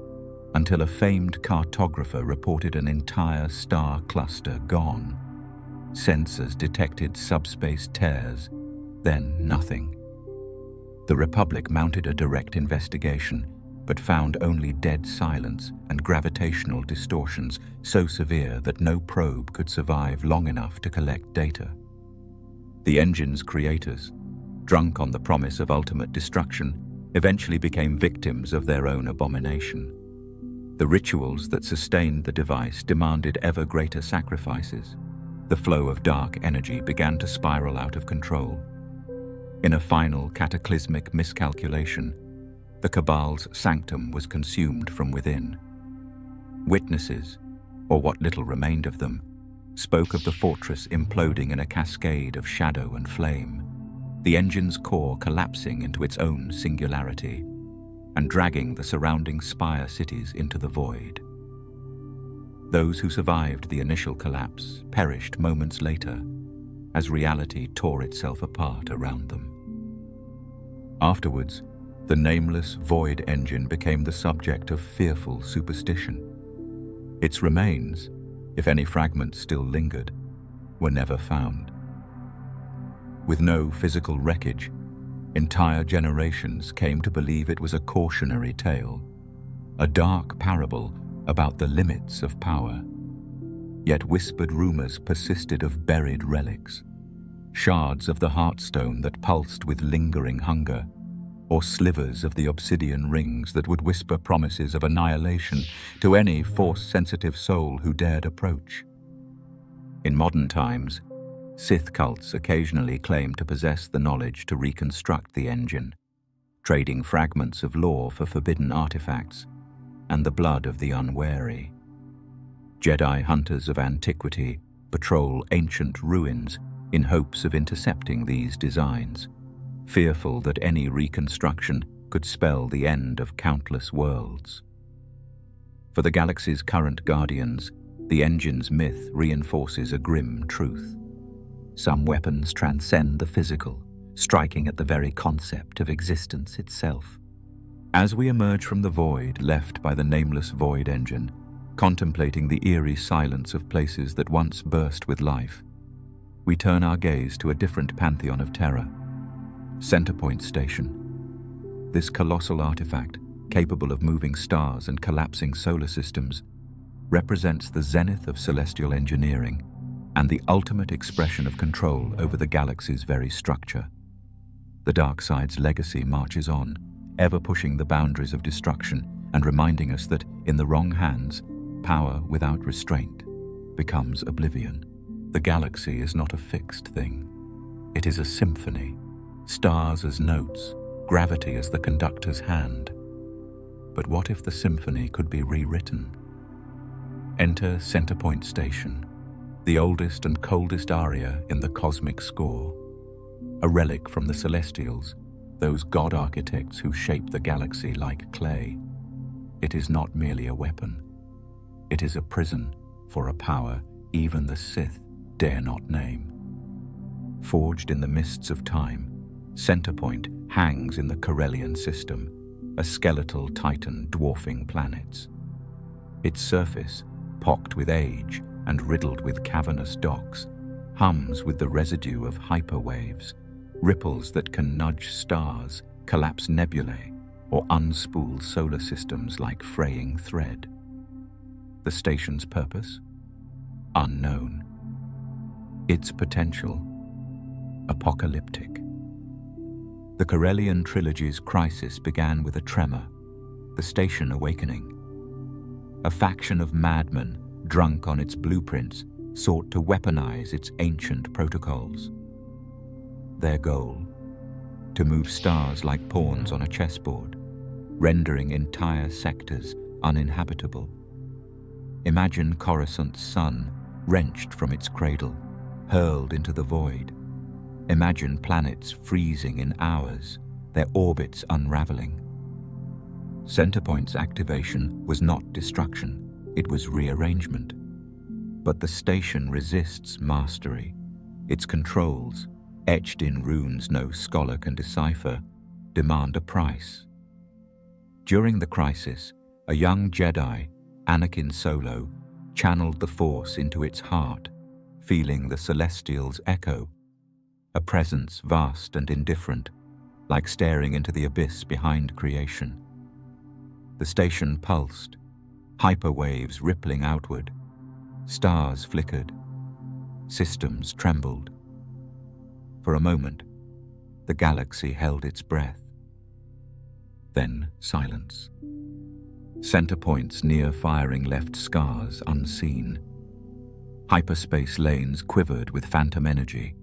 until a famed cartographer reported an entire star cluster gone. Sensors detected subspace tears, then nothing. The Republic mounted a direct investigation, but found only dead silence and gravitational distortions so severe that no probe could survive long enough to collect data. The engine's creators, drunk on the promise of ultimate destruction, eventually became victims of their own abomination. The rituals that sustained the device demanded ever greater sacrifices. The flow of dark energy began to spiral out of control. In a final cataclysmic miscalculation, the Cabal's sanctum was consumed from within. Witnesses, or what little remained of them, spoke of the fortress imploding in a cascade of shadow and flame, the engine's core collapsing into its own singularity and dragging the surrounding spire cities into the void. Those who survived the initial collapse perished moments later as reality tore itself apart around them. Afterwards, the nameless void engine became the subject of fearful superstition. Its remains, if any fragments still lingered, were never found. With no physical wreckage, entire generations came to believe it was a cautionary tale, a dark parable about the limits of power. Yet whispered rumors persisted of buried relics, shards of the heartstone that pulsed with lingering hunger, or slivers of the obsidian rings that would whisper promises of annihilation to any force-sensitive soul who dared approach. In modern times, Sith cults occasionally claim to possess the knowledge to reconstruct the engine, trading fragments of lore for forbidden artifacts and the blood of the unwary. Jedi hunters of antiquity patrol ancient ruins in hopes of intercepting these designs, fearful that any reconstruction could spell the end of countless worlds. For the galaxy's current guardians, the engine's myth reinforces a grim truth. Some weapons transcend the physical, striking at the very concept of existence itself. As we emerge from the void left by the nameless void engine, contemplating the eerie silence of places that once burst with life, we turn our gaze to a different pantheon of terror. Centerpoint Station. This colossal artifact, capable of moving stars and collapsing solar systems, represents the zenith of celestial engineering and the ultimate expression of control over the galaxy's very structure. The dark side's legacy marches on, ever pushing the boundaries of destruction and reminding us that, in the wrong hands, power without restraint becomes oblivion. The galaxy is not a fixed thing. It is a symphony, stars as notes, gravity as the conductor's hand. But what if the symphony could be rewritten? Enter Centerpoint Station, the oldest and coldest aria in the cosmic score, a relic from the Celestials, those god architects who shape the galaxy like clay. It is not merely a weapon. It is a prison for a power even the Sith dare not name. Forged in the mists of time, Centerpoint hangs in the Corellian system, a skeletal titan dwarfing planets. Its surface, pocked with age and riddled with cavernous docks, hums with the residue of hyperwaves, ripples that can nudge stars, collapse nebulae, or unspool solar systems like fraying thread. The station's purpose? Unknown. Its potential? Apocalyptic. The Corellian trilogy's crisis began with a tremor, the station awakening. A faction of madmen, drunk on its blueprints, sought to weaponize its ancient protocols. Their goal? To move stars like pawns on a chessboard, rendering entire sectors uninhabitable. Imagine Coruscant's sun wrenched from its cradle, hurled into the void. Imagine planets freezing in hours, their orbits unraveling. Centerpoint's activation was not destruction, it was rearrangement. But the station resists mastery. Its controls, etched in runes no scholar can decipher, demand a price. During the crisis, a young Jedi, Anakin Solo, channeled the Force into its heart, feeling the Celestials' echo, a presence vast and indifferent, like staring into the abyss behind creation. The station pulsed, hyperwaves rippling outward, stars flickered, systems trembled. For a moment, the galaxy held its breath. Then silence. Centerpoint's near firing left scars unseen. Hyperspace lanes quivered with phantom energy.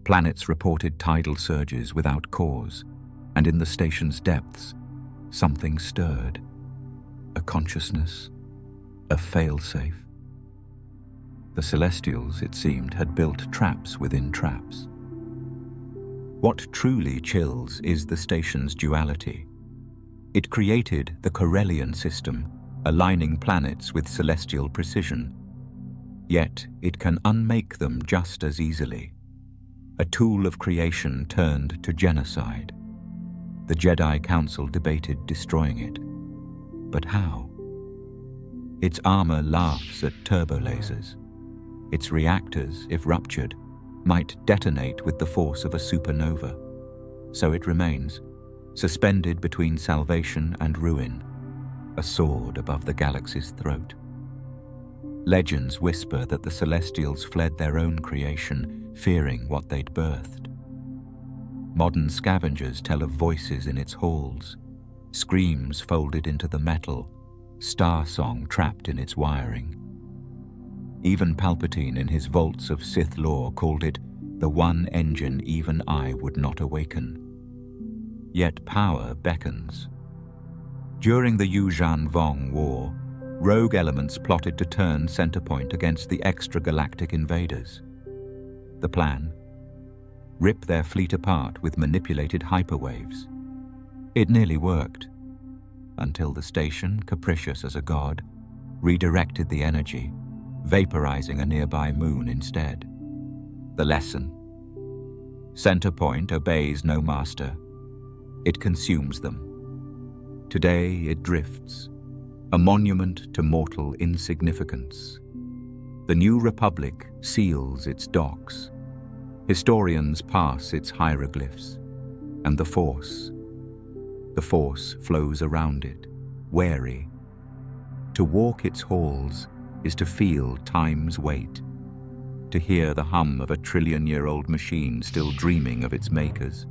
Planets reported tidal surges without cause, and in the station's depths, something stirred. A consciousness, a failsafe. The Celestials, it seemed, had built traps within traps. What truly chills is the station's duality. It created the Corellian system, aligning planets with celestial precision. Yet it can unmake them just as easily. A tool of creation turned to genocide. The Jedi Council debated destroying it. But how? Its armor laughs at turbolasers. Its reactors, if ruptured, might detonate with the force of a supernova. So it remains, suspended between salvation and ruin, a sword above the galaxy's throat. Legends whisper that the Celestials fled their own creation, fearing what they'd birthed. Modern scavengers tell of voices in its halls, screams folded into the metal, star song trapped in its wiring. Even Palpatine in his vaults of Sith lore called it the one engine even I would not awaken. Yet power beckons. During the Yuuzhan Vong War, rogue elements plotted to turn Centerpoint against the extragalactic invaders. The plan? Rip their fleet apart with manipulated hyperwaves. It nearly worked, until the station, capricious as a god, redirected the energy, vaporizing a nearby moon instead. The lesson? Centerpoint obeys no master. It consumes them. Today it drifts, a monument to mortal insignificance. The New Republic seals its docks. Historians pass its hieroglyphs, and the Force flows around it, wary. To walk its halls is to feel time's weight, to hear the hum of a trillion-year-old machine still dreaming of its makers.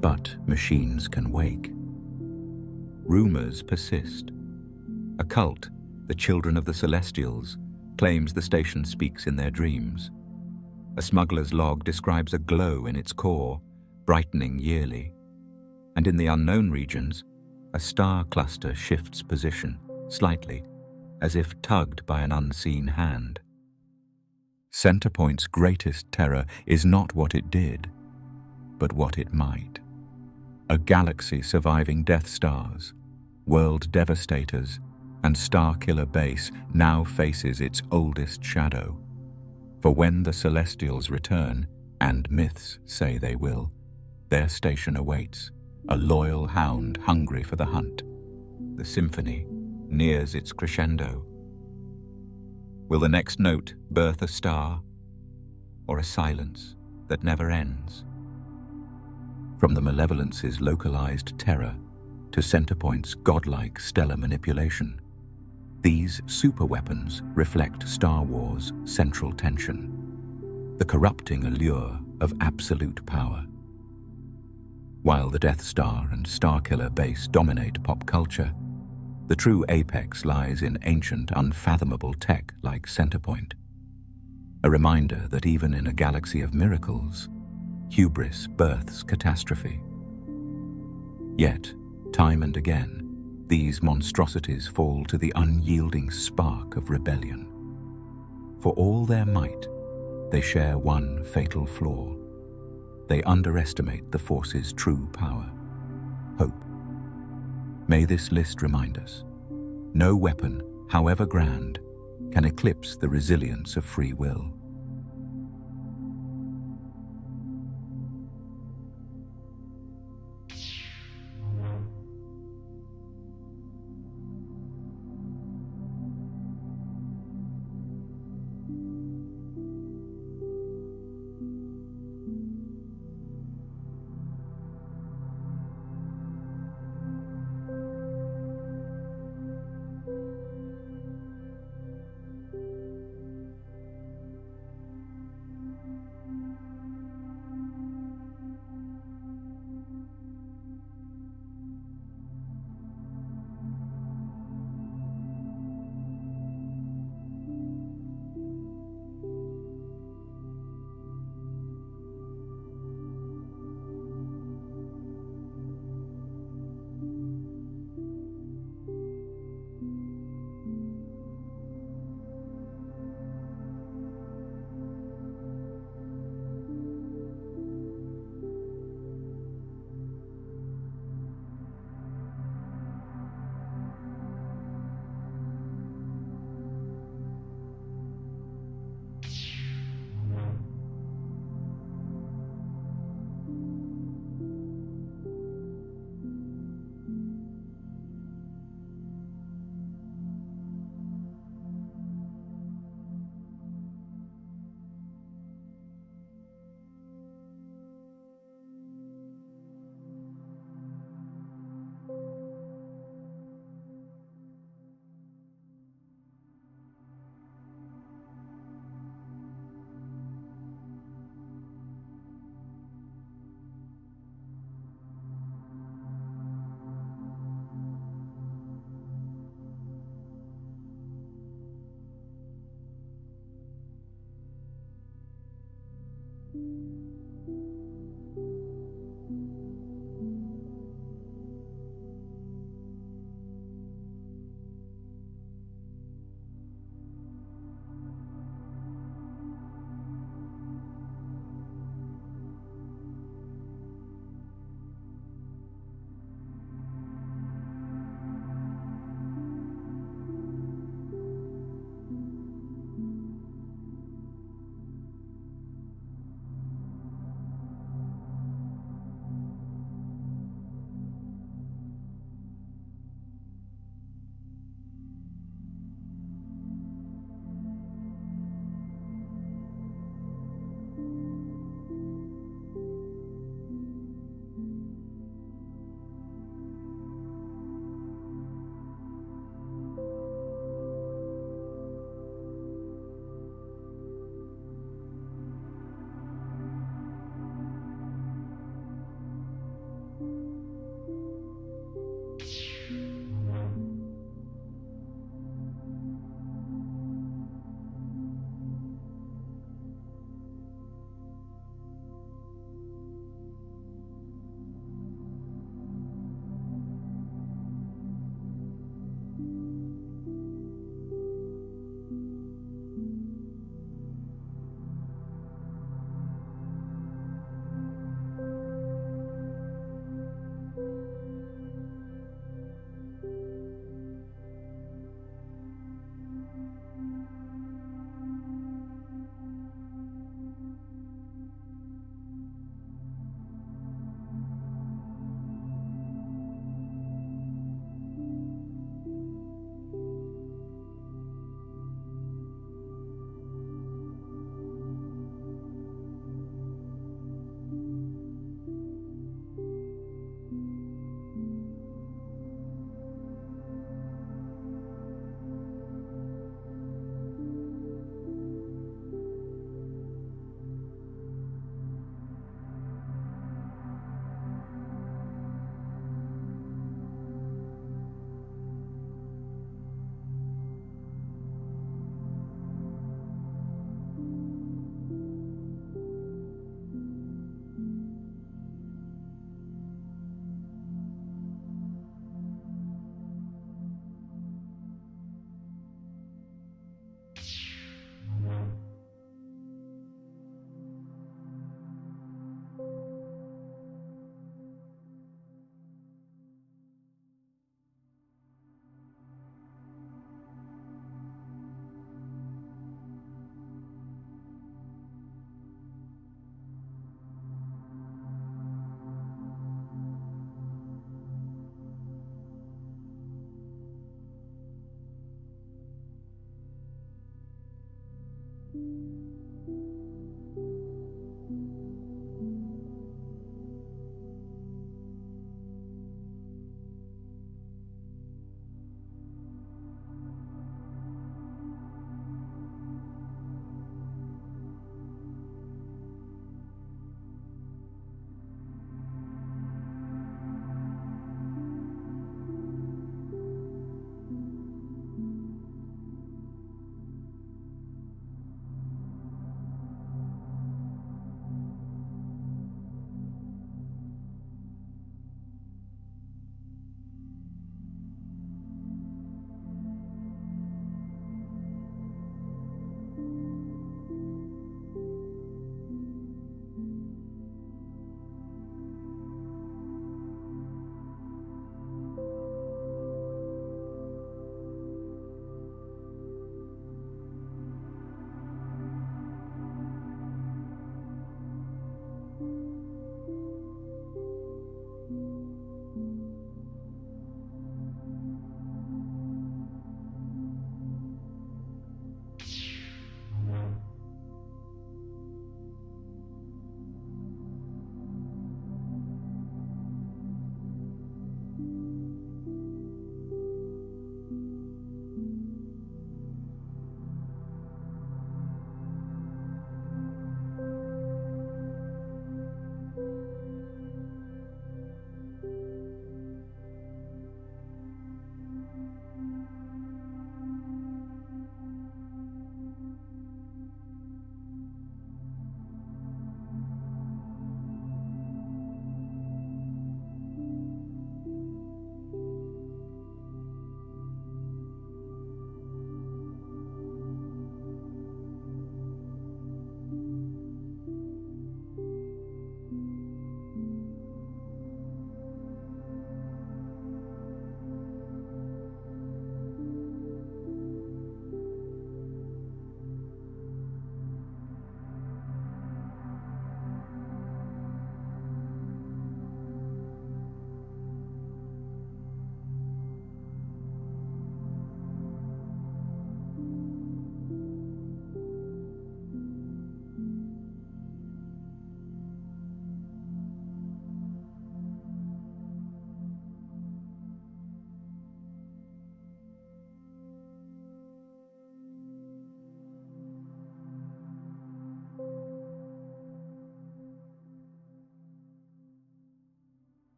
But machines can wake. Rumors persist. A cult, the Children of the Celestials, claims the station speaks in their dreams. A smuggler's log describes a glow in its core, brightening yearly. And in the unknown regions, a star cluster shifts position, slightly, as if tugged by an unseen hand. Centerpoint's greatest terror is not what it did, but what it might. A galaxy surviving Death Stars, world devastators, and Starkiller Base now faces its oldest shadow. For when the Celestials return, and myths say they will, their station awaits, a loyal hound hungry for the hunt. The symphony nears its crescendo. Will the next note birth a star, or a silence that never ends? From the Malevolence's localized terror to Centerpoint's godlike stellar manipulation, these superweapons reflect Star Wars' central tension, the corrupting allure of absolute power. While the Death Star and Starkiller Base dominate pop culture, the true apex lies in ancient, unfathomable tech like Centerpoint. A reminder that even in a galaxy of miracles, hubris births catastrophe. Yet, time and again, these monstrosities fall to the unyielding spark of rebellion. For all their might, they share one fatal flaw. They underestimate the Force's true power: hope. May this list remind us, no weapon, however grand, can eclipse the resilience of free will.